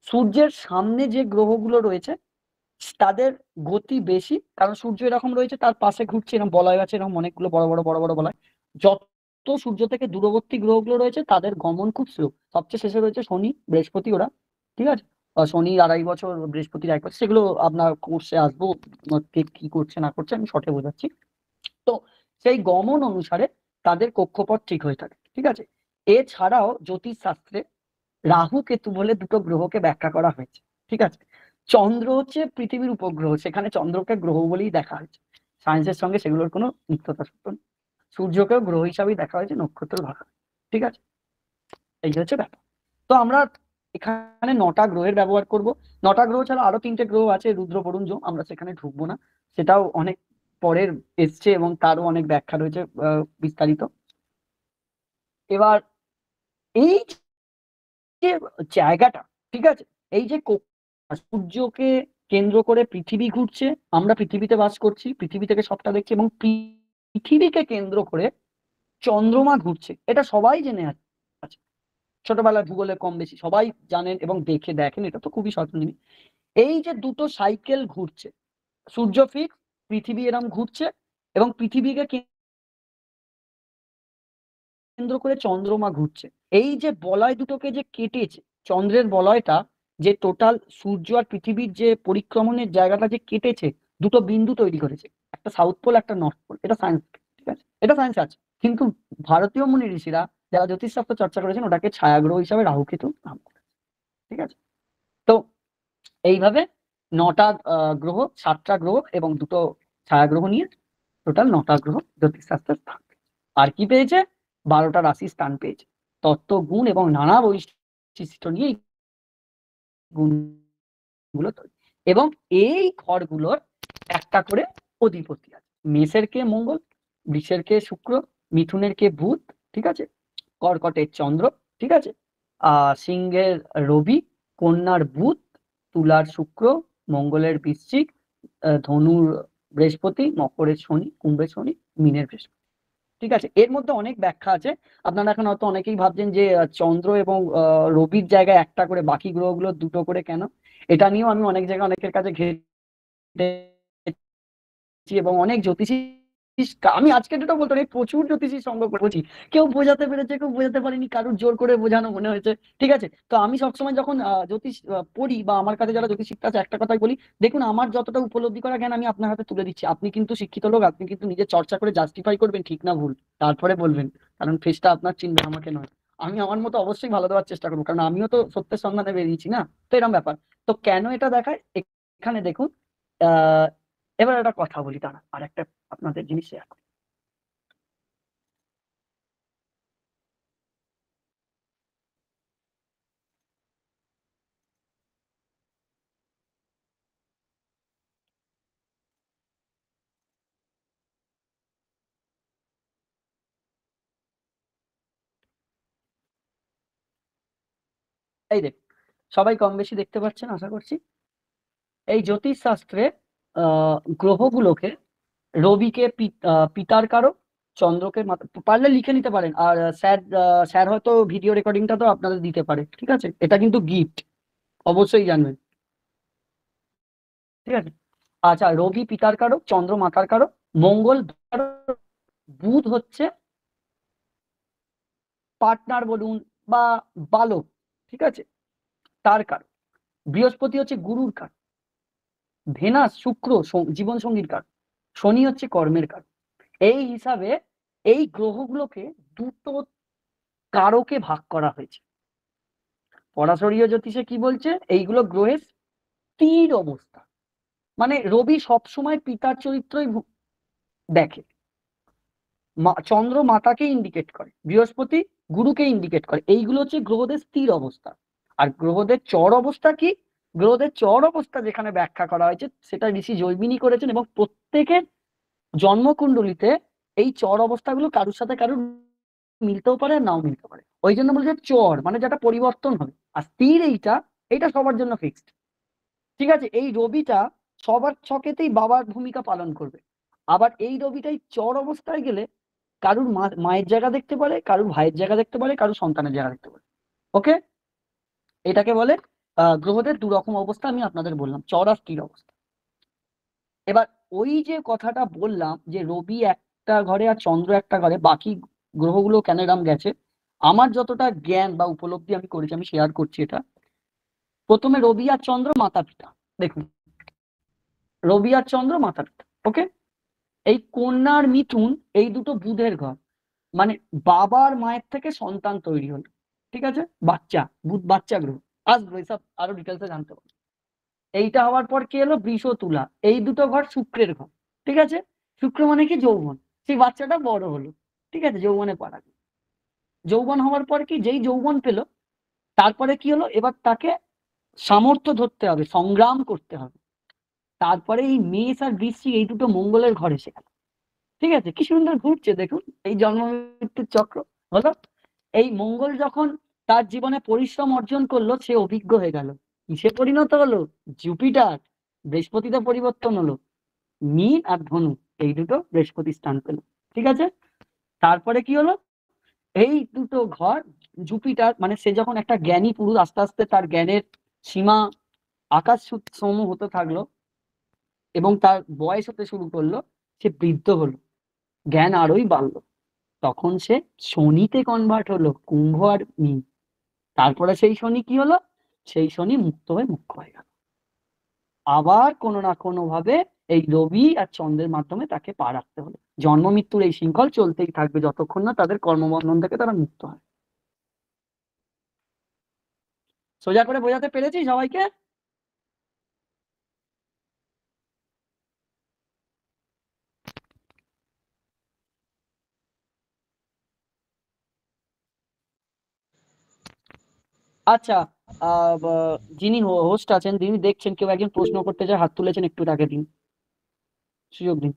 সূর্যের সামনে যে গ্রহগুলো রয়েছে তাদের গতি বেশি, কারণ সূর্য এরকম রয়েছে, তার পাশে ঘুরছে এরকম বলয় আছে, এরকম অনেকগুলো বড় বড় বড় বড় বলয়। যত সূর্য থেকে দূরবর্তী গ্রহগুলো রয়েছে তাদের গমন খুব স্লো। সবচেয়ে শেষে রয়েছে শনি, বৃহস্পতি, ওরা। ঠিক আছে, শনি 2.5 বছর, বৃহস্পতির 1 বছর, সেগুলো আপনার কোর্সে আসবো, কে কি করছে না করছে আমি শর্টে বোঝাচ্ছি। তো সেই গমন অনুসারে তাদের কক্ষপথ ঠিক হয়ে থাকে। ঠিক আছে, এছাড়াও জ্যোতিষ শাস্ত্রে রাহু কেতু বলে দুটো গ্রহকে ব্যাখ্যা করা হয়েছে। ঠিক আছে, চন্দ্র হচ্ছে পৃথিবীর উপগ্রহ, সেখানে চন্দ্রকে গ্রহ বলেই দেখা হয়েছে, সায়েন্সের সঙ্গে সেগুলোর কোনো মিথ্যতা সত্য নেই। সূর্যকেও গ্রহ হিসাবেই দেখা হয়েছে, নক্ষত্র ভাগ। ঠিক আছে, এই হচ্ছে ব্যাপার। তো আমরা এখানে 9টা গ্রহের ব্যবহার করব। 9টা গ্রহ ছাড়া আরো 3টে গ্রহ আছে, রুদ্র বরুণ যম, আমরা সেখানে ঢুকবো না, সেটাও অনেক পরের এসছে এবং তারও অনেক ব্যাখ্যা রয়েছে বিস্তারিত। এবার এই যে জায়গাটা, ঠিক আছে, এই যে সূর্যকে কেন্দ্র করে পৃথিবী ঘুরছে, আমরা পৃথিবীতে বাস করছি, পৃথিবী থেকে সবটা দেখছি, এবং পৃথিবীকে কেন্দ্র করে চন্দ্রমা ঘুরছে, এটা সবাই জেনে আছে। ছোটবেলায় ভূগোলে কম বেশি সবাই জানেন এবং দেখেন, এটা তো খুবই সচেতন। এই যে দুটো সাইকেল ঘুরছে, সূর্য ফিক্স, পৃথিবী এরম ঘুরছে, এবং পৃথিবীকে কেন্দ্র করে চন্দ্রমা ঘুরছে। এই যে বলয় দুটোকে যে কেটেছে, চন্দ্রের বলয়টা যে টোটাল সূর্য আর পৃথিবীর যে পরিক্রমণের জায়গাটা যে কেটেছে, দুটো বিন্দু তৈরি করেছে, একটা সাউথ পোল একটা নর্থ পোল। এটা সায়েন্স, ঠিক আছে, এটা সায়েন্স আছে। কিন্তু ভারতীয় মুনি ঋষিরা যারা জ্যোতিষশাস্ত্র চর্চা করেছেন ওটাকে ছায়াগ্রহ হিসাবে রাহু কেতু নাম করেছে, ঠিক আছে। তো এইভাবে 9টা গ্রহ, 7টা গ্রহ এবং 2টো ছায়াগ্রহ নিয়ে টোটাল 9টা গ্রহ জ্যোতিষশাস্ত্রের স্থান পেয়েছে। আর কি পেয়েছে? 12টা রাশি স্থান পেয়েছে। তত্ত্ব, গুণ এবং নানা বৈশিষ্ট্য নিয়ে এই গুণগুলো তৈরি। এবং এই ঘরগুলোর একটা করে অধিপতি আছে। মেষের কে মঙ্গল, বৃষের কে শুক্র, মিথুনের কে বুধ, ঠিক আছে, কর্কটের চন্দ্র, ঠিক আছে, সিংহের রবি, কন্যার বুধ, তুলার শুক্র, মঙ্গলের বৃশ্চিক, ধনুর বৃহস্পতি, মকরের শনি, কুম্ভের শনি, মীনের বৃহস্পতি, ঠিক আছে। এর মধ্যে অনেক ব্যাখ্যা আছে। আপনারা এখন হয়তো অনেকেই ভাবছেন যে চন্দ্র এবং রবির জায়গায় একটা করে, বাকি গ্রহগুলো 2টো করে কেন? এটা নিয়েও আমি অনেক জায়গায় অনেকের কাছে ঘেটেছি এবং অনেক জ্যোতিষী, আমি আজকে যেটা বলতে পারি প্রচুর জ্যোতিষীর সঙ্গ করেছি, কেউ বোঝাতে পেরেছে, কেউ বোঝাতে পারেনি, কারুর জোর করে বোঝানো মনে হয়েছে, ঠিক আছে। তো আমি সবসময় যখন জ্যোতিষ পড়ি বা আমার কাছে যারা জ্যোতিষ শিখতে আছে, একটা কথাই বলি, দেখুন আমার যতটা উপলব্ধি করা জ্ঞান আমি আপনার হাতে তুলে দিচ্ছি, আপনি কিন্তু শিক্ষিত লোক, আপনি কিন্তু নিজে চর্চা করে জাস্টিফাই করবেন ঠিক না ভুল, তারপরে বলবেন, কারণ ফেসটা আপনার চিনবে, আমাকে নয়। আমি আমার মতো অবশ্যই ভালো দেওয়ার চেষ্টা করবো, কারণ আমিও তো সত্যের সন্ধানে বেরিয়েছি না। তো এরকম ব্যাপার। তো কেন এটা দেখায় এখানে দেখুন। আহ এবার একটা কথা বলি, দাঁড়া আর একটা আপনাদের জিনিস শেয়ার করি। এই দেখ, সবাই কম বেশি দেখতে পাচ্ছেন আশা করছি। এই জ্যোতিষ শাস্ত্রে গ্রহগুলোকে, রবিকে পিতার কারক, চন্দ্রকে পারলে লিখে নিতে পারেন, আর স্যার হয়তো ভিডিও রেকর্ডিংটা তো আপনাদের দিতে পারে, ঠিক আছে, এটা কিন্তু গিফট, অবশ্যই জানবেন, ঠিক আছে। আচ্ছা, রবি পিতার কারক, চন্দ্র মাতার কারক, মঙ্গল কারক, বুধ হচ্ছে পার্টনার বলুন বা বালক, ঠিক আছে, তার কারক, বৃহস্পতি হচ্ছে গুরুর কারক, ভেনাস শুক্র জীবন সঙ্গীর কারক, শনি হচ্ছে কর্মের কারক। এই হিসাবে এই গ্রহগুলোকে 2টো কারকে ভাগ করা হয়েছে। পরাশরীয় জ্যোতিষে কি বলছে? এইগুলো গ্রহের স্থির অবস্থা, মানে রবি সবসময় পিতার চরিত্রই দেখে, চন্দ্র মাতাকে ইন্ডিকেট করে, বৃহস্পতি গুরুকে ইন্ডিকেট করে, এইগুলো হচ্ছে গ্রহদের স্থির অবস্থা। আর গ্রহদের চর অবস্থা কি? গ্রহদের চর অবস্থা যেখানে ব্যাখ্যা করা হয়েছে সেটা ঋষি জৈমিনী করেছেন, এবং প্রত্যেকের জন্মকুণ্ডলিতে এই চর অবস্থাগুলো কারুর সাথে কারুর মিলতেও পারে নাও মিলতে পারে। ওই জন্য বলছে চর মানে যেটা পরিবর্তন হবে, আর স্থির এইটা সবার জন্য ফিক্সড, ঠিক আছে। এই রবিটা সবার ছকেতেই বাবার ভূমিকা পালন করবে। আবার এই রবিটাই চর অবস্থায় গেলে কারুর মায়ের জায়গা দেখতে পারে, কারুর ভাইয়ের জায়গা দেখতে পারে, কারুর সন্তানের জায়গা দেখতে পারে। ওকে, এটাকে বলে গ্রহদের 2 রকম অবস্থা আমি আপনাদের বললাম, চর আর স্থির অবস্থা। এবার ওই যে কথাটা বললাম যে রবি একটা ঘরে আর চন্দ্র একটা ঘরে, বাকি গ্রহগুলো কেন এরম গেছে, আমার যতটা জ্ঞান বা উপলব্ধি আমি করেছি আমি শেয়ার করছি এটা। প্রথমে রবি আর চন্দ্র মাতা পিতা, দেখুন রবি আর চন্দ্র মাতা পিতা, ওকে। এই কন্যা আর মিথুন এই দুটো বুধের ঘর, মানে বাবার মায়ের থেকে সন্তান তৈরি হলো, ঠিক আছে, বাচ্চা, বুধ বাচ্চা গ্রহ। আসবো এসব আরো ডিটেলসে জানতে পারবো। এইটা হওয়ার পর কি এলো? বৃষ তুলা, এই দুটো ঘর শুক্রের ঘর, ঠিক আছে। শুক্র মানে কি? যৌবন, সেই বাচ্চাটা বড় হলো, ঠিক আছে, যৌবনে পড়া। যৌবন হওয়ার পর কি, যেই যৌবন পেলো তারপরে কি হলো, এবার তাকে সামর্থ্য ধরতে হবে, সংগ্রাম করতে হবে। তারপরে এই মেষ আর বৃশ্চিক এই দুটো মঙ্গলের ঘরে শেখা, ঠিক আছে? কি সুন্দর ঘুরছে দেখুন এই জন্ম মৃত্যুর চক্র। হলো এই মঙ্গল যখন তার জীবনে পরিশ্রম অর্জন করলো, সে অভিজ্ঞ হয়ে গেল। কিসে পরিণত হলো? জুপিটার, বৃহস্পতিতে পরিবর্তন হলো। মীন আর ধনু এই দুটো বৃহস্পতি স্থান পেল, ঠিক আছে? তারপরে কি হলো, এই দুটো ঘর, জুপিটার মানে সে যখন একটা জ্ঞানী পুরুষ, আস্তে আস্তে তার জ্ঞানের সীমা আকাশ সম হতে থাকলো এবং তার বয়স হতে শুরু করলো, সে বৃদ্ধ হলো, জ্ঞান আরোই বাড়লো। তখন সে শনিতে কনভার্ট হলো, কুম্ভ আর মীন। তারপরে সেই শনি কি হলো, সেই শনি মুক্ত হয়ে মুখ্য হয়ে গেল। আবার কোনো না কোনো ভাবে এই রবি আর চন্দ্রের মাধ্যমে তাকে পা রাখতে হলো। জন্ম মৃত্যুর এই শৃঙ্খল চলতেই থাকবে যতক্ষণ না তাদের কর্মবন্ধন থেকে তারা মুক্ত হয়। সোজা করে বোঝাতে পেরেছি সবাইকে? আচ্ছা, যিনি হোস্ট আছেন, যিনি দেখছেন, কেউ একজন প্রশ্ন করতে চায়, হাত তুলেছেন, একটু তাকে দিন, সুযোগ দিন।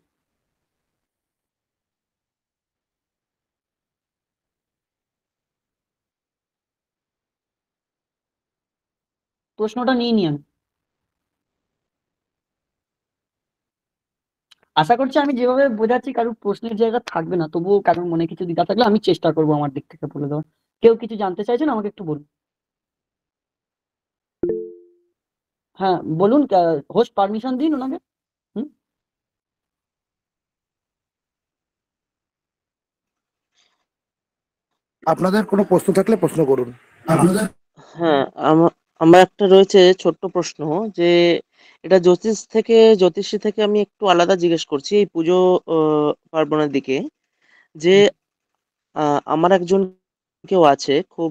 প্রশ্নটা নিয়ে নিন। আশা করছি আমি যেভাবে বোঝাচ্ছি কারোর প্রশ্নের জায়গা থাকবে না, তবুও কারোর মনে কিছু দ্বিধা থাকলে আমি চেষ্টা করবো আমার দিক থেকে বলে দেওয়ার। কেউ কিছু জানতে চাইছেন আমাকে একটু বলুন। হ্যাঁ বলুন, হোস্ট পারমিশন দিন ওনাকে। হুম। আপনাদের কোনো প্রশ্ন থাকলে প্রশ্ন করুন। হ্যাঁ, আমার একটা রয়েছে ছোট্ট প্রশ্ন, যে এটা জ্যোতিষী থেকে আমি একটু আলাদা জিজ্ঞেস করছি এই পুজো পার্বণের দিকে। যে আমার একজন কেউ আছে খুব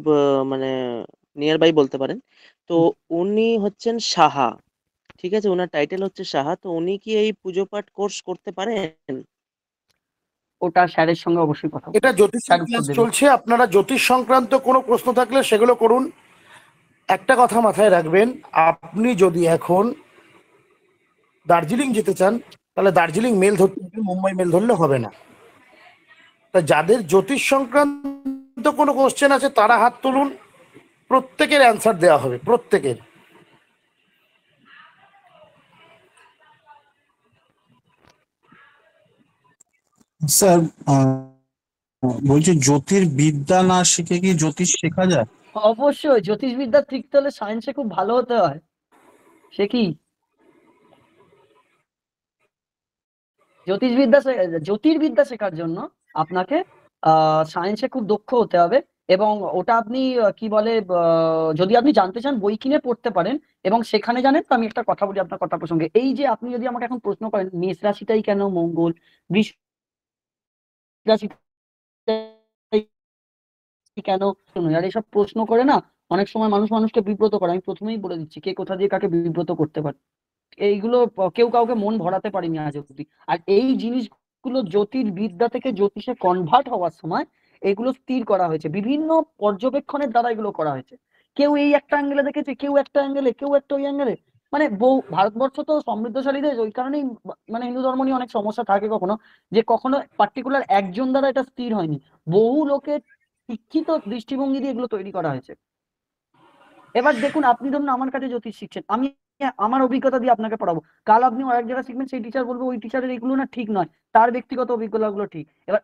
মানে নিয়ার বাই বলতে পারেন, তো উনি হচ্ছেন সাহা, ঠিক আছে, ওনার টাইটেল হচ্ছে সাহা, তো উনি কি এই পুজো পাঠ কোর্স করতে পারেন? ওটা স্যারের সঙ্গে অবশ্যই কথা বলুন, এটা জ্যোতিষ স্যার উত্তর ক্লাস দেবেন। চলছে, আপনারা জ্যোতিষ সংক্রান্ত কোনো প্রশ্ন থাকলে সেগুলো করুন। একটা কথা মাথায় রাখবেন, আপনি যদি এখন দার্জিলিং যেতে চান তাহলে দার্জিলিং মেল ধরতে হবে, মুম্বাই মেল ধরলে হবে না। তা যাদের জ্যোতিষ সংক্রান্ত কোনো কোশ্চেন আছে তারা হাত তুলুন, প্রত্যেকের অ্যান্সার দেওয়া হবে, প্রত্যেকের। স্যার, বলছি জ্যোতির্বিদ্যা না শিখে কি জ্যোতিষ শেখা যায়? অবশ্যই, জ্যোতিষবিদ্যা শিখতে হলে সায়েন্সে খুব ভালো হতে হয়। সে কি জ্যোতির্বিদ্যা শেখার জন্য আপনাকে সায়েন্সে খুব দক্ষ হতে হবে। এবং ওটা আপনি কি বলে, যদি আপনি জানতে চান বই কিনে পড়তে পারেন। এবং সেখানে জানেন তো, আমি একটা কথা বলি আপনার কথা প্রসঙ্গে, এই যে আপনি যদি আমাকে এখন প্রশ্ন করেন মেষ রাশিটাই কেন মঙ্গল, বৃষ রাশিটাই কেন, আর এসব প্রশ্ন করে না অনেক সময় মানুষ মানুষকে বিব্রত করে। আমি প্রথমেই বলে দিচ্ছি কে কোথা দিয়ে কাকে বিব্রত করতে পারে। এইগুলো কেউ কাউকে মন ভরাতে পারেনি আজ অব্দি। আর এই জিনিসগুলো জ্যোতির্বিদ্যা থেকে জ্যোতিষে কনভার্ট হওয়ার সময় এগুলো স্থির করা হয়েছে, বিভিন্ন পর্যবেক্ষণের দ্বারা এগুলো করা হয়েছে। কেউ এই একটা অ্যাঙ্গেলে দেখেছে, কেউ একটা অ্যাঙ্গেলে, কেউ একটা ওই অ্যাঙ্গেলে। মানে ভারতবর্ষ তো সমৃদ্ধশালী দেশ, ওই কারণেই মানে হিন্দু ধর্ম নিয়ে অনেক সমস্যা থাকে কখনো, যে কখনো পার্টিকুলার একজন দ্বারা এটা স্থির হয়নি। বহু লোকের শিক্ষিত দৃষ্টিভঙ্গি দিয়ে এগুলো তৈরি করা হয়েছে। এবার দেখুন, আপনি ধরুন আমার কাছে জ্যোতিষ শিখছেন, আমি আমার অভিজ্ঞতা দিয়ে আপনাকে পড়াবো। কাল আপনি আরেক জায়গায় শিখবেন, সেই টিচার বলবো ওই টিচারের এগুলো না ঠিক নয়, তার ব্যক্তিগত অভিজ্ঞতাগুলো ঠিক। এবার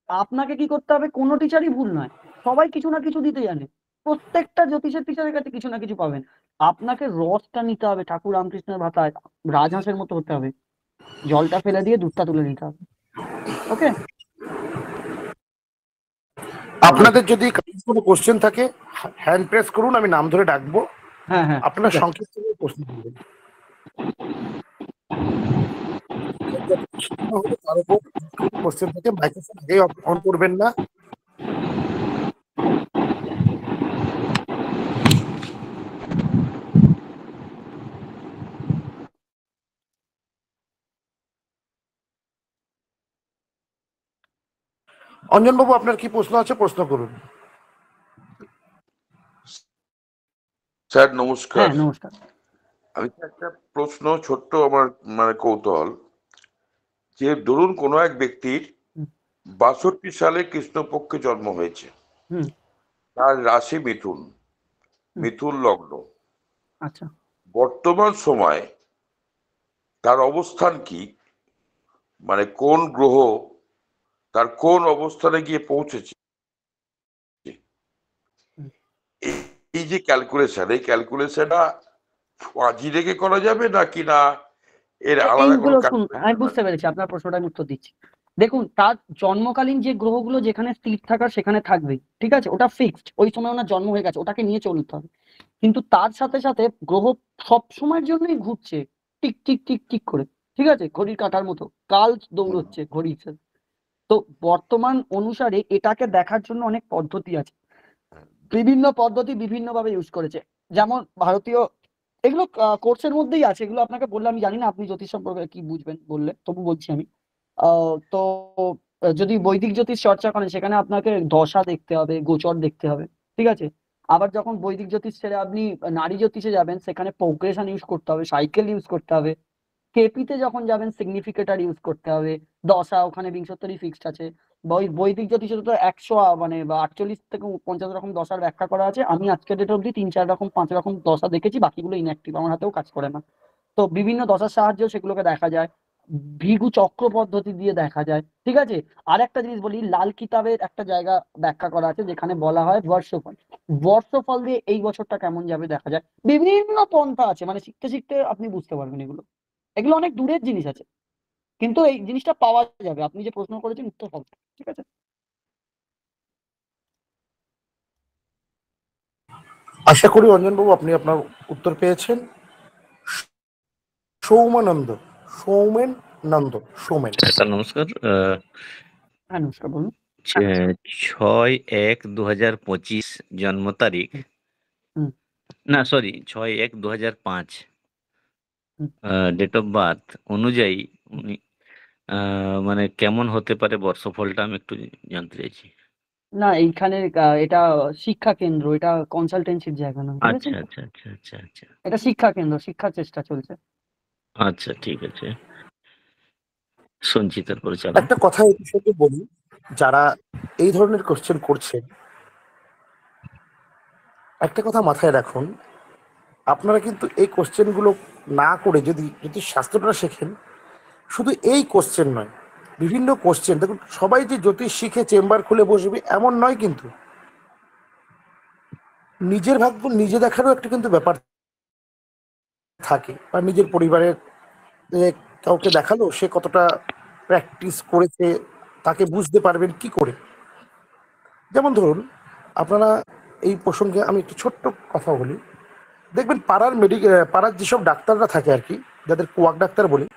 আপনাকে কি করতে হবে, কোনো টিচারই ভুল নয়, সবাই কিছু না কিছু দিতে জানে। প্রত্যেকটা জ্যোতিষের টিচারের কাছে কিছু না কিছু পাবেন। আপনাকে রসটা নিতে হবে ঠাকুর রামকৃষ্ণের ভাষায়, রাজহাঁসের মতো হতে হবে, জলটা ফেলে দিয়ে দুধটা তুলে নিতে হবে। ওকে। আপনাদের যদি কোনো কোশ্চেন থাকে হ্যান্ড প্রেস করুন, আমি নাম ধরে ডাকবো, হ্যাঁ হ্যাঁ, আপনারা ঠিক আছে। সংক্ষিপ্ত প্রশ্ন করবেন। তার উপর কোশ্চেন থাকে, মাইক্রোফোন আগে অন করবেন না। অঞ্জন বাবু, আপনার কি প্রশ্ন আছে, প্রশ্ন করুন। স্যার নমস্কার। হ্যাঁ নমস্কার। আমি একটা প্রশ্ন, ছোট্ট আমার কৌতূহল, যে ধরুন কোনো এক ব্যক্তির হুম। 62 সালে কৃষ্ণপক্ষে জন্ম হয়েছে, হুম। তার রাশি মিথুন, হুম। মিথুন লগ্ন, আচ্ছা। বর্তমান সময় তার অবস্থান কি, মানে কোন গ্রহ তার কোন অবস্থানে গিয়ে পৌঁছেছে, হুম। এই যে ক্যালকুলেশন, এই ক্যালকুলেশনটা ফাঁজি রেখে করা যাবে নাকি না এর আলাদা কোনো এইগুলো আমি ক্যালকুলেশন বুঝতে আছে? পেরেছি, আপনার প্রশ্নটা আমি উত্তর দিচ্ছি। দেখুন, তার জন্মকালীন যে গ্রহগুলো যেখানে স্থির থাকার সেখানে থাকবেই, ঠিক আছে, ওটা ফিক্সড, ওই সময় ওনার জন্ম হয়ে গেছে, ওটাকে নিয়ে চলতে হবে। কিন্তু তার সাথে সাথে গ্রহ সব সময়ের জন্যই ঘুরছে, টিক টিক টিক টিক করে, ঠিক আছে, ঘড়ির কাঁটার মতো কাল দৌড়চ্ছে ঘড়ির সাথে। তো বর্তমান অনুসারে এটাকে দেখার জন্য অনেক পদ্ধতি আছে, বিভিন্ন পদ্ধতি বিভিন্নভাবে ইউজ করেছে। যেমন ভারতীয়, এগুলো কোর্সের মধ্যেই আছে, এগুলো আপনাকে বললে আমি জানি না আপনি জ্যোতিষ সম্পর্কে কি বুঝবেন, বললে তবু বলছি আমি। তো যদি বৈদিক জ্যোতিষ চর্চা করেন সেখানে আপনাকে দশা দেখতে হবে, গোচর দেখতে হবে, ঠিক আছে। আবার যখন বৈদিক জ্যোতিষ ছেড়ে আপনি নারী জ্যোতিষে যাবেন সেখানে প্রোগ্রেশন ইউজ করতে হবে, সাইকেল ইউজ করতে হবে। কেপিতে যখন যাবেন সিগনিফিকেটর ইউজ করতে হবে, দশা ওখানে বিংশোত্তরী ফিক্সড আছে। বৈদিক জ্যোতিষে তো 100 মানে বা 48 থেকে 50 রকম দশার ব্যাখ্যা করা আছে। আমি আজকের ডেট অব্দি 3-4 রকম 5 রকম দশা দেখেছি, বাকিগুলো ইনঅ্যাক্টিভ, আমার হাতেও কাজ করে না। তো বিভিন্ন দশার সাহায্যে সেগুলোকে দেখা যায়, ভৃগু চক্র পদ্ধতি দিয়ে দেখা যায়, ঠিক আছে। আর একটা জিনিস বলি, লাল কিতাবের একটা জায়গা ব্যাখ্যা করা আছে যেখানে বলা হয় বর্ষফল, বর্ষফল দিয়ে এই বছরটা কেমন যাবে দেখা যায়। বিভিন্ন পন্থা আছে, মানে শিখতে শিখতে আপনি বুঝতে পারবেন এগুলো, এগুলো অনেক দূরের জিনিস আছে, কিন্তু এই জিনিসটা পাওয়া যাবে, আপনি যে প্রশ্ন করেছেন উত্তর হবে, ঠিক আছে। আশা করি অঞ্জনবাবু আপনি আপনার উত্তর পেয়েছেন। সৌমানন্দ, সৌমেন নন্দ, সৌমেন। স্যার নমস্কার। হ্যাঁ নমস্কার, বলুন। 6/1/2025 জন্ম তারিখ। হুম। না সরি, 6/1/2005 হুম। ডেট অফ বার্থ অনুযায়ী উনি মানে কেমন হতে পারে বর্ষফলটা আমি একটু জানতে চাইছি। না এইখানে এটা শিক্ষা কেন্দ্র, এটা কনসালটেন্সির জায়গা না, ঠিক আছে। আচ্ছা আচ্ছা আচ্ছা আচ্ছা আচ্ছা এটা শিক্ষা কেন্দ্র, শিক্ষার চেষ্টা চলছে। আচ্ছা, ঠিক আছে, শুনছি, তারপরে চালান। একটা কথা এই বিষয়ে বলি, যারা এই ধরনের কোশ্চেন করছেন একটা কথা মাথায় রাখুন, আপনারা কিন্তু এই কোশ্চেনগুলো না করে যদি শাস্ত্রটা শেখেন, শুধু এই কোশ্চেন নয়, বিভিন্ন কোশ্চেন দেখুন, সবাই যে জ্যোতিষ শিখে চেম্বার খুলে বসবে এমন নয়, কিন্তু নিজের ভাগ্য নিজে দেখারও একটা কিন্তু ব্যাপার থাকে, বা নিজের পরিবারের কাউকে দেখালো সে কতটা প্র্যাকটিস করেছে তাকে বুঝতে পারবেন কি করে। যেমন ধরুন, আপনারা এই প্রসঙ্গে আমি একটু ছোট্ট কথা বলি, দেখবেন পাড়ার যেসব ডাক্তাররা থাকে আর কি, যাদের কোয়াক ডাক্তার বলি,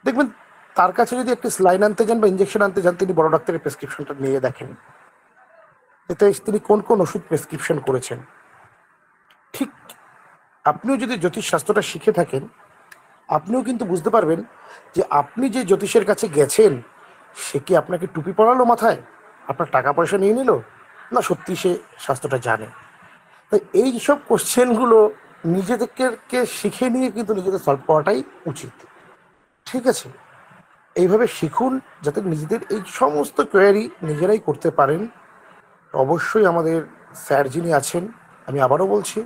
দেখবেন তার কাছে যদি একটি স্লাইন আনতে যান বা ইঞ্জেকশন আনতে যান, তিনি বড় ডাক্তারের প্রেসক্রিপশনটা নিয়ে দেখেন এতে তিনি কোন কোন ওষুধ প্রেসক্রিপশন করেছেন। ঠিক আপনিও যদি জ্যোতিষ শাস্ত্রটা শিখে থাকেন, আপনিও কিন্তু বুঝতে পারবেন যে আপনি যে জ্যোতিষের কাছে গেছেন সে কি আপনাকে টুপি পরালো মাথায়, আপনার টাকা পয়সা নিয়ে নিল, না সত্যি সে শাস্ত্রটা জানে। তাই এই সব কোশ্চেনগুলো নিজেদেরকে শিখে নিয়ে কিন্তু নিজেদের সলভ করাটাই উচিত, ঠিক আছে। এইভাবে শিখুন যাতে নিজেদের এই সমস্ত কোয়ারি নিজেরাই করতে পারেন। অবশ্যই আমাদের স্যার যিনি আছেন, আমি আবারও বলছি,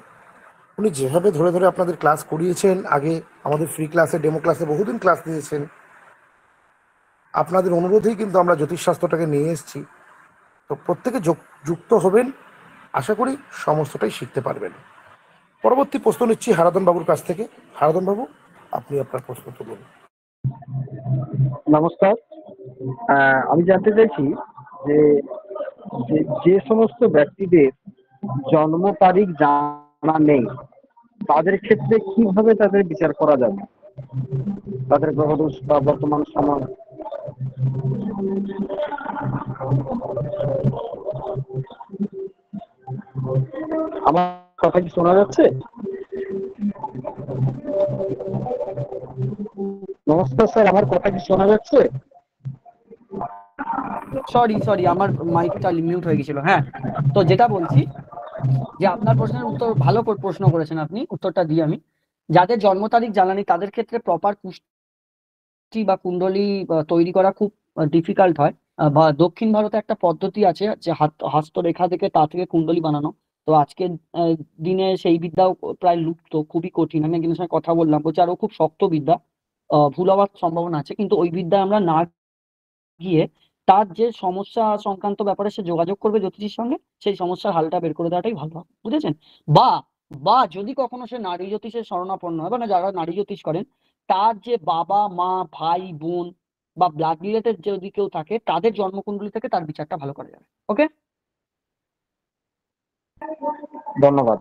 উনি যেভাবে ধরে ধরে আপনাদের ক্লাস করিয়েছেন, আগে আমাদের ফ্রি ক্লাসে ডেমো ক্লাসে বহুদিন ক্লাস দিয়েছেন, আপনাদের অনুরোধেই কিন্তু আমরা জ্যোতিষশাস্ত্রটাকে নিয়ে এসেছি। তো প্রত্যেকে যুক্ত হবেন, আশা করি সমস্তটাই শিখতে পারবেন। পরবর্তী প্রশ্ন নিচ্ছি হারাধন বাবুর কাছ থেকে। হারাধন বাবু, আপনি আপনার প্রশ্ন তুলুন। নমস্কার। আমি জানতে চাইছি যে যে সমস্ত ব্যক্তিদের জন্ম তারিখ জানা নেই তাদের ক্ষেত্রে কিভাবে তাদের বিচার করা যাবে, তাদের গ্রহদোষ বা বর্তমান সময়। আমার কথা কি শোনা যাচ্ছে? নমস্কার স্যার, আমার কথা কি শোনা যাচ্ছে? সরি আমার মাইকটা মিউট হয়ে গেছিল। হ্যাঁ, তো যেটা বলছি, যে আপনার প্রশ্নের উত্তর ভালো প্রশ্ন করেছেন আপনি, উত্তরটা দিই আমি। যাদের জন্ম তারিখ জানা নেই তাদের ক্ষেত্রে প্রপার কুষ্টি বা কুণ্ডলী তৈরি করা খুব ডিফিকাল্ট হয়। বা দক্ষিণ ভারতে একটা পদ্ধতি আছে যে হস্তরেখা থেকে তা থেকে কুণ্ডলী বানানো। তো আজকের দিনে সেই বিদ্যাও প্রায় লুপ্ত, খুবই কঠিন। আমি একজনের সঙ্গে কথা বললাম, বলছে আরো খুব শক্ত বিদ্যা, ভুল হওয়ার সম্ভাবনা আছে, কিন্তু ওই বিদ্যায় আমরা না গিয়ে তার যে সমস্যা সংক্রান্ত ব্যাপারে সে যোগাযোগ করবে জ্যোতিষীর সঙ্গে, সেই সমস্যার হালটা বের করে দেওয়াটাই ভালো হবে, বুঝেছেন? বা বা যদি কখনো সে নারী জ্যোতিষের শরণাপন্ন হয়, মানে যারা নারী জ্যোতিষ করেন, তার যে বাবা মা ভাই বোন বা ব্লাড রিলেটেড যদি কেউ থাকে, তাদের জন্মকুণ্ডলী থেকে তার বিচারটা ভালো করা যাবে। ওকে, ধন্যবাদ।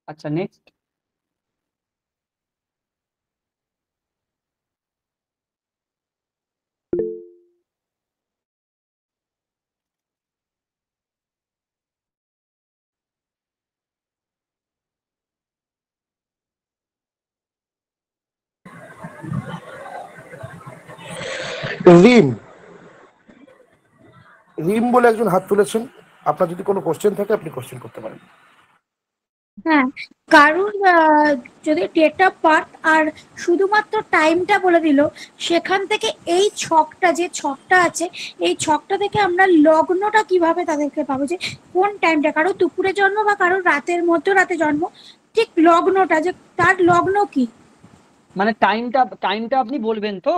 আচ্ছা, নেক্সট। রিম রিম বলে একজন হাত তুলেছেন। আপনার যদি কোনো কোশ্চেন থাকে আপনি কোশ্চেন করতে পারেন। হ্যাঁ, কারণ যদি ডেট অফ বার্থ আর শুধুমাত্র টাইমটা বলে দিল, সেখান থেকে এই ছকটা যে ছকটা আছে, এই ছকটা থেকে আমরা লগ্নটা কিভাবে তাদেরকে পাবো, যে কোন টাইমটা, কারো দুপুরে জন্ম বা কারো রাতের মধ্যে রাতে জন্ম, ঠিক লগ্নটা যে তার লগ্ন কি? মানে টাইমটা আপনি বলবেন তো?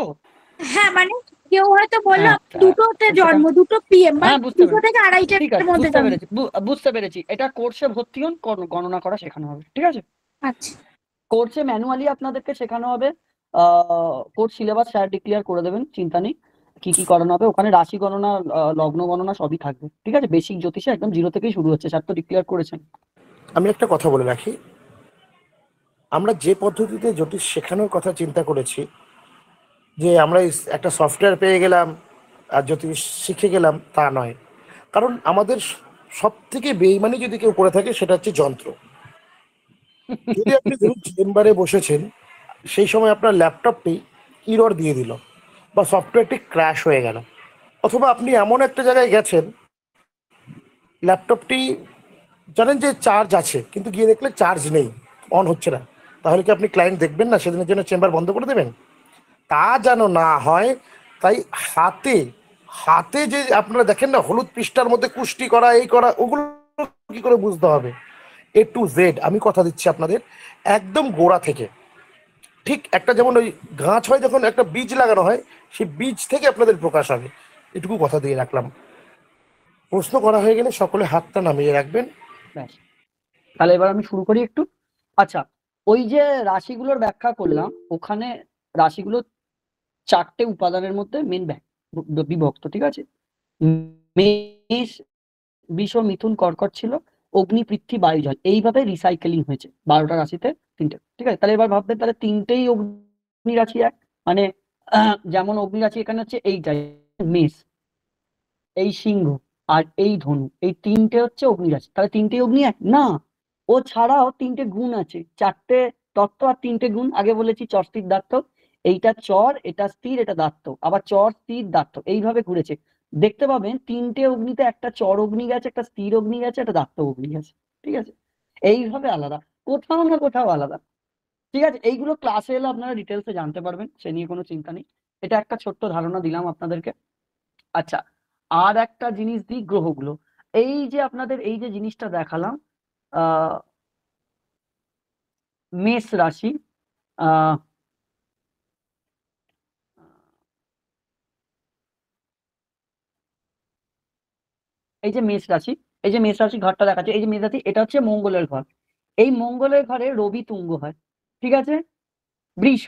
হ্যাঁ, মানে কেউ হয়তো বললো আচ্ছা, দুটোতে জন্ম, 2 PM বা হ্যাঁ, বুঝতে 2টো পেরেছি। থেকে 2:30টার ঠিক আছে, মধ্যে বুঝতে জন্ম। পেরেছি, বুঝতে পেরেছি। এটা কোর্সে ভর্তি হন, গণনা করা শেখানো হবে, ঠিক আছে? আচ্ছা, কোর্সে ম্যানুয়ালি আপনাদেরকে শেখানো হবে। কোর্স সিলেবাস স্যার ডিক্লেয়ার করে দেবেন, চিন্তা নেই। কি কি করানো হবে ওখানে, রাশি গণনা, লগ্ন গণনা সবই থাকবে, ঠিক আছে? বেসিক জ্যোতিষে একদম জিরো থেকেই শুরু হচ্ছে, স্যার তো ডিক্লেয়ার করেছেন। আমি একটা কথা বলে রাখি, আমরা যে পদ্ধতিতে জ্যোতিষ শেখানোর কথা চিন্তা করেছি, যে আমরা একটা সফটওয়্যার পেয়ে গেলাম আর জ্যোতিষ শিখে গেলাম, তা নয়। কারণ আমাদের সব থেকে বেইমানি যদি কেউ করে থাকে সেটা হচ্ছে যন্ত্র। যদি আপনি ধরুন চেম্বারে বসেছেন, সেই সময় আপনার ল্যাপটপটি ইরর দিয়ে দিল বা সফটওয়্যারটি ক্র্যাশ হয়ে গেল, অথবা আপনি এমন একটা জায়গায় গেছেন, ল্যাপটপটি জানেন যে চার্জ আছে কিন্তু গিয়ে দেখলে চার্জ নেই, অন হচ্ছে না, তাহলে কি আপনি ক্লায়েন্ট দেখবেন না? সেদিনের জন্য চেম্বার বন্ধ করে দেবেন? তা যেন না হয়, তাই হাতে হাতে যে আপনারা দেখেন না হলুদ পৃষ্ঠার মধ্যে কুষ্টি করা, এই করা, ওগুলো কি করে বুঝতে হবে? A to Z আমি কথা দিচ্ছি আপনাদের, একদম গোড়া থেকে। ঠিক একটা যেমন ওই গাছ হয়, যখন একটা বীজ লাগানো হয়, সেই বীজ থেকে আপনাদের প্রকাশ হবে। এটুকু কথা দিয়ে রাখলাম। প্রশ্ন করা হয়ে গেলে সকলে হাতটা নামিয়ে রাখবেন। ব্যাস, তাহলে এবার আমি শুরু করি একটু। আচ্ছা, ওই যে রাশিগুলোর ব্যাখ্যা করলাম, ওখানে রাশিগুলো 4টে উপাদানের মধ্যে মেন বিভক্ত, ঠিক আছে? মেষ, বৃষ, মিথুন, কর্কট ছিল, অগ্নি, পৃথ্বী, বায়ু, জল, এইভাবে রিসাইকেলিং হয়েছে 12টা রাশিতে 3টে, ঠিক আছে? তাহলে এবার ভাববেন, তাহলে 3টেই অগ্নি রাশি এক, মানে যেমন অগ্নি রাশি এখানে হচ্ছে এইটাই, মেষ, এই সিংহ আর এই ধনু, এই 3টে হচ্ছে অগ্নি রাশি। তাহলে 3টেই অগ্নি এক না, ও ছাড়াও 3টে গুণ আছে, 4টে তত্ত্ব আর 3টে গুণ। আগে বলেছি চর স্থির দাত্ত, এইটা চর, এটা স্থির, এটা দাত্ত, আবার চর স্থির দাত্ত, এইভাবে ঘুরেছে। দেখতে পাবেন 3টে অগ্নিতে একটা চর অগ্নি গেছে, একটা স্থির অগ্নি গেছে, একটা দাত্ত অগ্নি গেছে, ঠিক আছে? এইভাবে আলাদা, কোথাও না কোথাও আলাদা, ঠিক আছে? এইগুলো ক্লাসে এলে আপনারা ডিটেলসে জানতে পারবেন, সে নিয়ে কোনো চিন্তা নেই। এটা একটা ছোট্ট ধারণা দিলাম আপনাদেরকে। আচ্ছা, আর একটা জিনিস দিই, গ্রহগুলো। এই যে আপনাদের এই যে জিনিসটা দেখালাম, আহ মেষ রাশি, আহ এই যে মেষ রাশি, এই যে মেষ রাশি ঘরটা দেখাচ্ছে, এই যে মেষ রাশি, এটা হচ্ছে মঙ্গলের ঘর। এই মঙ্গলের ঘরে রবি তুঙ্গ হয়, ঠিক আছে? বৃষ,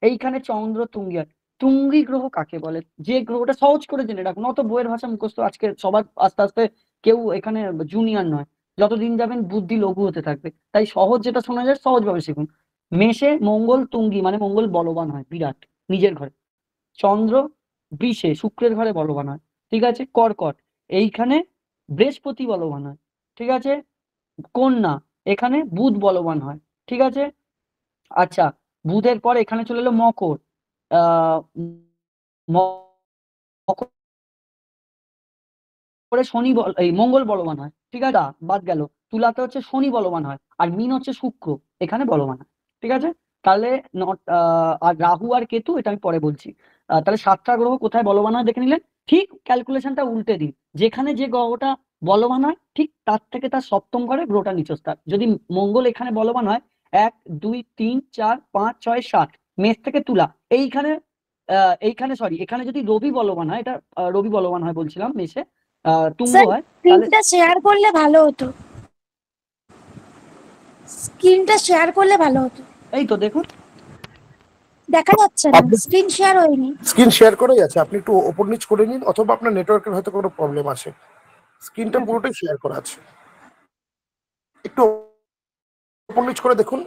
এইখানে চন্দ্র তুঙ্গি হয়। তুঙ্গি গ্রহ কাকে বলে? যে গ্রহটা, সহজ করে জেনে রাখুন, অত বইয়ের ভাষা মুখস্থ আজকে সবার আস্তে আস্তে কেউ এখানে জুনিয়র নয়, যতদিন যাবেন বুদ্ধি লঘু হতে থাকবে, তাই সহজ যেটা শোনা যায় সহজভাবে শিখুন। মেষে মঙ্গল তুঙ্গি, মানে মঙ্গল বলবান হয়, বিরাট, নিজের ঘরে। চন্দ্র বৃষে, শুক্রের ঘরে বলবান হয়। ঠিক আছে। কর্কট এইখানে বৃহস্পতি বলবান হয়, ঠিক আছে। কন্যা এখানে বুধ বলবান হয়, ঠিক আছে। আচ্ছা, বুধের পর এখানে চলে এলো মকর, আহ মকরে শনি এই মঙ্গল বলবান হয়, ঠিক আছে। বাদ গেল, তুলাতে হচ্ছে শনি বলবান হয়, আর মীন হচ্ছে শুক্র এখানে বলবান হয়, ঠিক আছে। তাহলে আর রাহু আর কেতু এটা আমি পরে বলছি। তাহলে 7টা গ্রহ কোথায় বলবান হয় দেখে নিলেন। ঠিক ক্যালকুলেশনটা উল্টে দিন, যেখানে যে গ্রহটা বলবান হয় ঠিক তার থেকে তার সপ্তম ঘরে গ্রহটা নিচস্থান। যদি মঙ্গল এখানে বলবান হয় 1 2 3 4 5 6 7, মেষ থেকে তুলা এইখানে এইখানে সরি এখানে যদি রবি বলবান হয়, এটা রবি বলবান হয় বলছিলাম, মেষে তুঙ্গ স্যার হয়, তাহলে স্ক্রিনটা শেয়ার করলে ভালো হতো, স্ক্রিনটা শেয়ার করলে ভালো হতো। এই তো দেখুন দেখা যাচ্ছে না, আপনি স্ক্রিন শেয়ার হয়নি। স্ক্রিন শেয়ার করেই আছে, আপনি একটু ওপর নিচ করে নিন, অথবা আপনার নেটওয়ার্কের হয়তো কোনো প্রবলেম আছে। স্ক্রিনটা ঠিক আছে। পুরোটাই শেয়ার করা আছে, একটু ওপর নিচ করে দেখুন।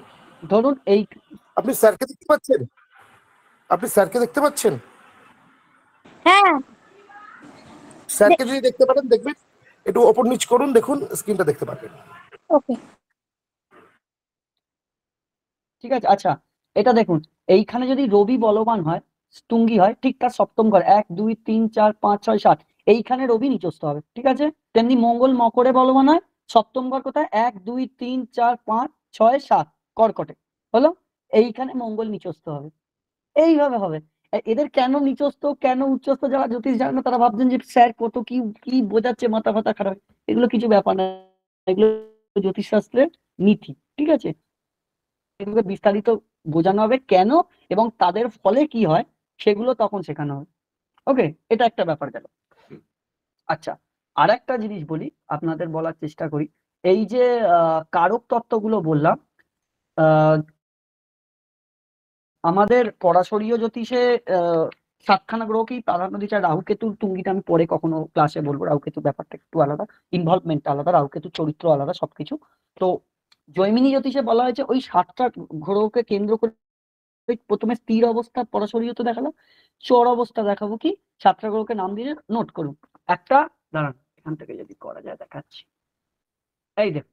ধরুন এই আপনি স্যারকে দেখতে পাচ্ছেন? আপনি স্যারকে দেখতে পাচ্ছেন? হ্যাঁ স্যারকে যদি দেখতে পারেন দেখবেন, একটু ওপর নিচ করুন, দেখুন স্ক্রিনটা দেখতে পাবেন। ওকে। ঠিক আছে। আচ্ছা, এটা দেখুন, এইখানে যদি রবি বলবান হয়, তুঙ্গি হয়, ঠিক তার সপ্তম ঘর 1 2 3 4 5 6 7, এইখানে রবি নিচস্থ হবে, ঠিক আছে। তেমনি মঙ্গল মকরে বলবান হয়, সপ্তম ঘর কোথায় 1 2 3 4 5 6 7 কর্কটে, হলো। এইখানে মঙ্গল নিচস্থ হবে, এইভাবে হবে। এদের কেন নিচস্থ কেন উচ্চস্থ যারা জ্যোতিষ জানে না তারা ভাবছেন যে স্যার কত কি কি বোঝাচ্ছে, মাথা ফাতা খারাপ। এগুলো কিছু ব্যাপার না, এগুলো জ্যোতিষ শাস্ত্রের নীতি, ঠিক আছে। এগুলো বিস্তারিত বোঝানো হবে কেন এবং তাদের ফলে কি হয় সেগুলো তখন শেখানো হবে। ওকে, এটা একটা ব্যাপার গেল। আচ্ছা, আর একটা জিনিস বলি, আপনাদের বলার চেষ্টা করি। এই যে কারক তত্ত্বগুলো বললাম, আহ আমাদের পরাশরীয় জ্যোতিষে 7খানা গ্রহকেই প্রাধান্য দিচ্ছে। আর রাহু কেতুর তুঙ্গিটা আমি পরে কখনো ক্লাসে বলবো, রাহু কেতুর ব্যাপারটা একটু আলাদা, ইনভলভমেন্ট আলাদা, রাহু কেতুর চরিত্র আলাদা, সবকিছু। তো জৈমিনী জ্যোতিষে বলা হয়েছে ওই 7টা গ্রহকে কেন্দ্র করে প্রথমে স্থির অবস্থা পরাশরীয়তে দেখালাম, চর অবস্থা দেখাবো কি, 7টা গ্রহকে নাম দিয়ে নোট করুন। একটা, দাঁড়ান এখান থেকে যদি করা যায় দেখাচ্ছি। এই দেখ,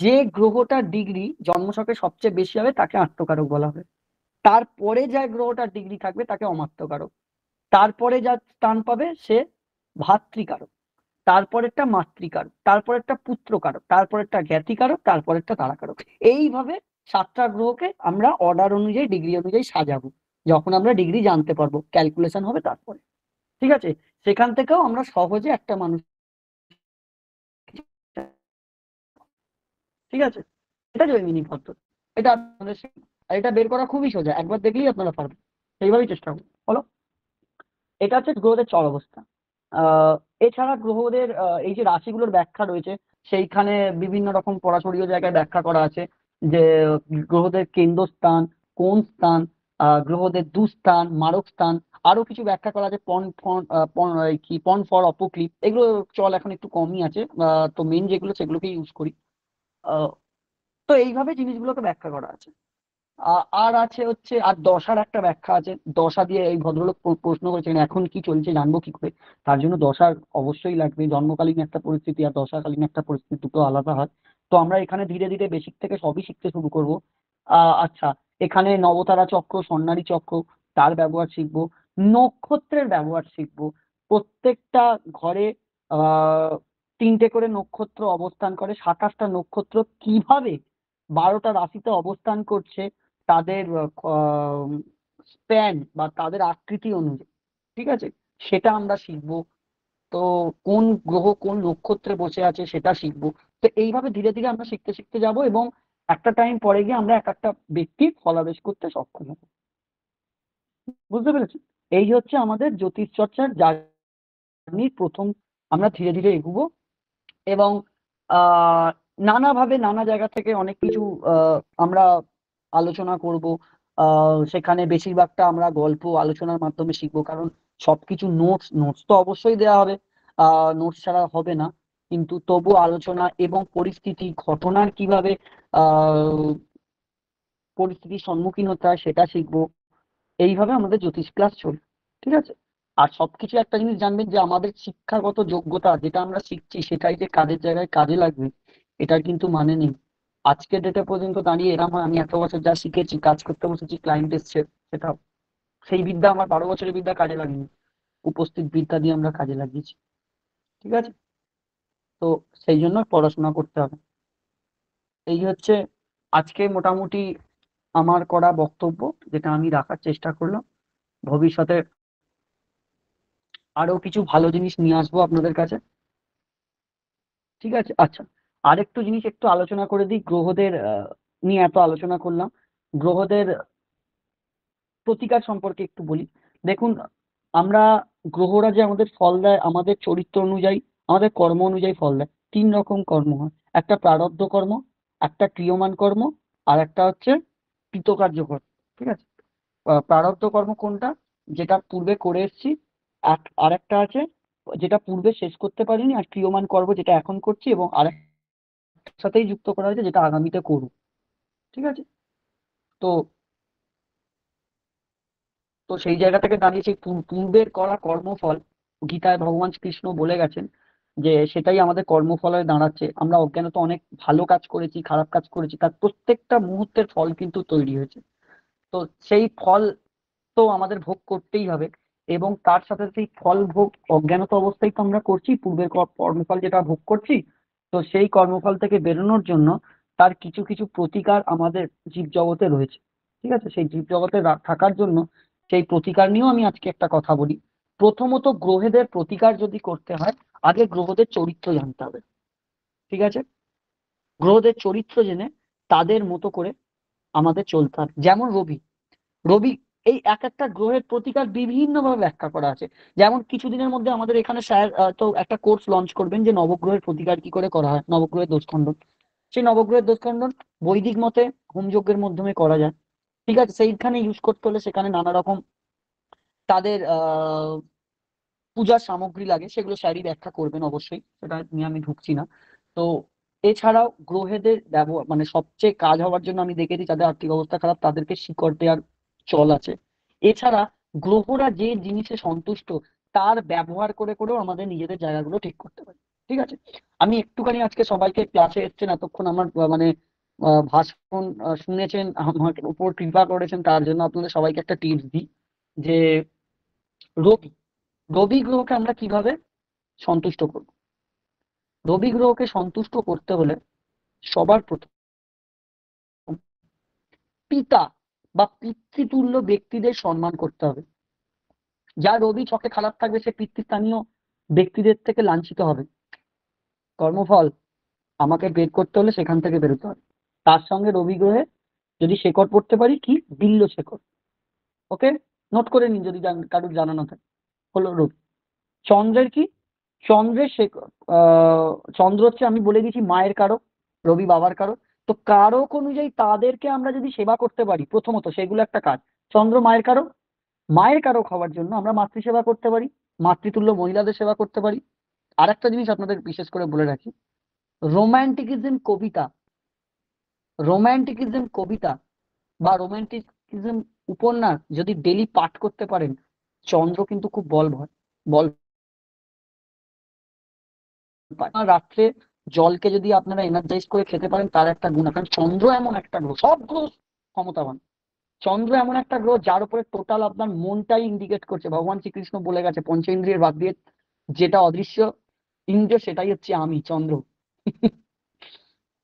যে গ্রহটার ডিগ্রি জন্মছকে সবচেয়ে বেশি হবে তাকে আত্মকারক বলা হবে। তারপরে যা গ্রহটার ডিগ্রি থাকবে তাকে অমাত্যকারক। তারপরে যা স্থান পাবে সে ভাতৃকারক, তারপরেরটা মাতৃকারক, তারপরেরটা পুত্রকারক, তারপরেরটা জ্ঞাতিকারক, তারপরেরটা তারাকারক। এইভাবে 7টা গ্রহকে আমরা অর্ডার অনুযায়ী ডিগ্রি অনুযায়ী সাজাবো, যখন আমরা ডিগ্রি জানতে পারবো ক্যালকুলেশন হবে তারপরে, ঠিক আছে। সেখান থেকেও আমরা সহজে একটা মানুষ, ঠিক আছে। এটা জৈমিনী পদ্ধতি, এটা আপনাদের আর এটা বের করা খুবই সোজা, একবার দেখলেই আপনারা পারবেন, সেইভাবেই চেষ্টা করুন। বলো, এটা হচ্ছে গ্রহদের চর অবস্থা। এছাড়া গ্রহদের এই যে রাশিগুলোর ব্যাখ্যা রয়েছে, সেইখানে বিভিন্ন রকম পরাশরীয় জায়গায় ব্যাখ্যা করা আছে যে গ্রহদের কেন্দ্রস্থান, কোন স্থান, গ্রহদের দুস্থান, মারক স্থান, আরো কিছু ব্যাখ্যা করা আছে, পন ফর অপক্লিপ, এগুলো চল এখন একটু কমই আছে। তো মেন যেগুলো সেগুলোকে ইউজ করি। তো এইভাবে জিনিসগুলোকে ব্যাখ্যা করা আছে। আর আছে হচ্ছে, আর দশার একটা ব্যাখ্যা আছে। দশা দিয়ে এই ভদ্রলোক প্রশ্ন করেছেন এখন কি চলছে জানবো কি করে, তার জন্য দশার অবশ্যই লাগবে। জন্মকালীন একটা পরিস্থিতি আর দশাকালীন একটা পরিস্থিতি, দুটো আলাদা হয়। তো আমরা এখানে ধীরে ধীরে বেসিক থেকে সবই শিখতে শুরু করব। আচ্ছা, এখানে নবতারা চক্র, স্বর্ণালী চক্র, তার ব্যবহার শিখবো, নক্ষত্রের ব্যবহার শিখবো। প্রত্যেকটা ঘরে 3টে করে নক্ষত্র অবস্থান করে, 27টা নক্ষত্র কিভাবে 12টা রাশিতে অবস্থান করছে, তাদের স্প্যান বা তাদের আকৃতি অনুযায়ী, ঠিক আছে, সেটা আমরা শিখবো। তো কোন গ্রহ কোন নক্ষত্রে বসে আছে সেটা শিখবো। তো এইভাবে ধীরে ধীরে আমরা শিখতে শিখতে যাব এবং একটা টাইম পরে গিয়ে আমরা এক একটা ব্যক্তির ফলাদেশ করতে সক্ষম হবো। বুঝতে পেরেছি? এই হচ্ছে আমাদের জ্যোতিষ চর্চার জার্নির প্রথম। আমরা ধীরে ধীরে এগোবো এবং নানাভাবে নানা জায়গা থেকে অনেক কিছু আমরা আলোচনা করব। সেখানে বেশিরভাগটা আমরা গল্প আলোচনার মাধ্যমে শিখবো, কারণ সবকিছু নোটস তো অবশ্যই দেওয়া হবে, নোটস ছাড়া হবে না। কিন্তু তবু আলোচনা এবং পরিস্থিতি ঘটনার কিভাবে পরিস্থিতির সম্মুখীন হতে হয় সেটা শিখবো। এইভাবে আমাদের জ্যোতিষ ক্লাস চলবে, ঠিক আছে। আর সবকিছু একটা জিনিস জানবেন যে আমাদের শিক্ষাগত যোগ্যতা যেটা আমরা শিখছি সেটাই যে কাজের জায়গায় কাজে লাগবে এটার কিন্তু মানে নেই। আজকের ডেটে পর্যন্ত দাঁড়িয়ে এরকম হয় আমি এত বছর যা শিখেছি, কাজ করতে বসেছি, ক্লায়েন্ট এসছে, সেটা সেই বিদ্যা আমার 12 বছরের বিদ্যা কাজে লাগেনি, উপস্থিত বিদ্যা দিয়ে আমরা কাজে লাগিয়েছি। ঠিক আছে, তো সেই জন্য পড়াশোনা করতে হবে। এই হচ্ছে আজকে মোটামুটি আমার করা বক্তব্য, যেটা আমি রাখার চেষ্টা করলাম। ভবিষ্যতে আরো কিছু ভালো জিনিস নিয়ে আসবো আপনাদের কাছে। ঠিক আছে, আচ্ছা, আরেকটু জিনিস একটু আলোচনা করে দিই। গ্রহদের নিয়ে এত আলোচনা করলাম, গ্রহদের প্রতিকার সম্পর্কে একটু বলি। দেখুন, আমরা গ্রহরা যে আমাদের ফল দেয় আমাদের চরিত্র অনুযায়ী, আমাদের কর্ম অনুযায়ী ফল দেয়। 3 রকম কর্ম হয়, একটা প্রারব্ধ কর্ম, একটা ক্রিয়মান কর্ম, আর একটা হচ্ছে কৃতকার্য কর্ম। ঠিক আছে, প্রারব্ধ কর্ম কোনটা, যেটা পূর্বে করে এসেছি, আর একটা আছে যেটা পূর্বে শেষ করতে পারিনি, আর ক্রিয়মান কর্ম যেটা এখন করছি, এবং আরেকটার সাথেই যুক্ত করা হয়েছে যেটা আগামীতে করব। ঠিক আছে, তো তো সেই জায়গা থেকে দাঁড়িয়ে সেই পূর্বের করা কর্মফল গীতায় ভগবান কৃষ্ণ বলে গেছেন যে সেটাই আমাদের কর্মফল হয়ে দাঁড়াচ্ছে। আমরা অজ্ঞানত অনেক ভালো কাজ করেছি, খারাপ কাজ করেছি, তার প্রত্যেকটা মুহূর্তের ফল কিন্তু তৈরি হয়েছে। তো সেই ফল তো আমাদের ভোগ করতেই হবে, এবং তার সাথে সেই ফল ভোগ অজ্ঞানত অবস্থায় তো আমরা করছি, পূর্বের কর্মফল যেটা ভোগ করছি। তো সেই কর্মফল থেকে বেরোনোর জন্য তার কিছু কিছু প্রতিকার আমাদের জীবজগতে রয়েছে। ঠিক আছে, সেই জীবজগতে থাকার জন্য সেই প্রতিকার নিয়েও আমি আজকে একটা কথা বলি। প্রথমত, গ্রহেদের প্রতিকার যদি করতে হয় আগে গ্রহদের চরিত্র জানতে হবে। ঠিক আছে, গ্রহদের চরিত্র জেনে তাদের মতো করে আমাদের চলতে হবে। যেমন রবি, রবি এই এক একটা গ্রহের প্রতিকার বিভিন্নভাবে ব্যাখ্যা করা আছে। যেমন কিছুদিনের মধ্যে আমাদের এখানে স্যার তো একটা কোর্স লঞ্চ করবেন যে নবগ্রহের প্রতিকার কি করে করা হয়, নবগ্রহের দোষখণ্ডন। সেই নবগ্রহের দোষখণ্ডন বৈদিক মতে হোমযজ্ঞের মাধ্যমে করা যায়। ঠিক আছে, সেইখানে ইউজ করতে হলে সেখানে নানা রকম তাদের পূজার সামগ্রী লাগে, সেগুলো স্যারই ব্যাখ্যা করবেন অবশ্যই, সেটা নিয়ে আমি ঢুকছি না। তো এছাড়াও গ্রহেদের ব্যবহার মানে সবচেয়ে কাজ হওয়ার জন্য আমি দেখেছি যাদের আর্থিক অবস্থা খারাপ তাদেরকে শিকড় দেওয়ার চল আছে। এছাড়া গ্রহরা যে জিনিসে সন্তুষ্ট তার ব্যবহার করে করেও আমাদের নিজেদের জায়গাগুলো ঠিক করতে পারি। ঠিক আছে, আমি একটুখানি আজকে সবাইকে ক্লাসে এসছেন এতক্ষণ আমার মানে ভাষণ শুনেছেন, আমার উপর কৃপা করেছেন, তার জন্য আপনাদের সবাইকে একটা টিপস দিই যে রবি রবি গ্রহকে আমরা কিভাবে সন্তুষ্ট করব। রবি গ্রহকে সন্তুষ্ট করতে হলে সবার প্রথম পিতা বা পিতৃতুল্য ব্যক্তিদের সম্মান করতে হবে। যা রবি ছকে খারাপ থাকবে সে পিতৃস্থানীয় ব্যক্তিদের থেকে লাঞ্ছিত হবে। কর্মফল আমাকে বের করতে হলে সেখান থেকে বেরোতে হবে। তার সঙ্গে রবি গ্রহে যদি শেকড় পড়তে পারি, কি বিল্ল শেকড়। ওকে, নোট করে নিন যদি কারোর জানা না থাকে। হলো রবি। চন্দ্রের কি, চন্দ্রের চন্দ্র হচ্ছে আমি বলে দিয়েছি মায়ের কারক, রবি বাবার কারক। তো কারক অনুযায়ী তাদেরকে আমরা যদি সেবা করতে পারি, প্রথমত সেগুলো একটা কাজ। চন্দ্র মায়ের কারক, মায়ের কারক হওয়ার জন্য আমরা মাতৃসেবা করতে পারি, মাতৃতুল্য মহিলাদের সেবা করতে পারি। আর একটা জিনিস আপনাদের বিশেষ করে বলে রাখি, রোম্যান্টিকিজম কবিতা, রোম্যান্টিকিজম কবিতা বা রোম্যান্টিকিজম উপন্যাস যদি ডেলি পাঠ করতে পারেন, চন্দ্র কিন্তু খুব বল পায়। রাত্রে জলকে যদি আপনারা এনার্জাইজ করে খেতে পারেন তার একটা গুণ, কারণ চন্দ্র এমন একটা গ্রহ, সব গ্রহ ক্ষমতাবান, চন্দ্র এমন একটা গ্রহ যার উপরে টোটাল আপনার মনটাই ইন্ডিকেট করছে। ভগবান শ্রীকৃষ্ণ বলে গেছে পঞ্চেন্দ্রিয়ের বাদ দিয়ে যেটা অদৃশ্য ইন্দ্রিয় সেটাই হচ্ছে আমি, চন্দ্র।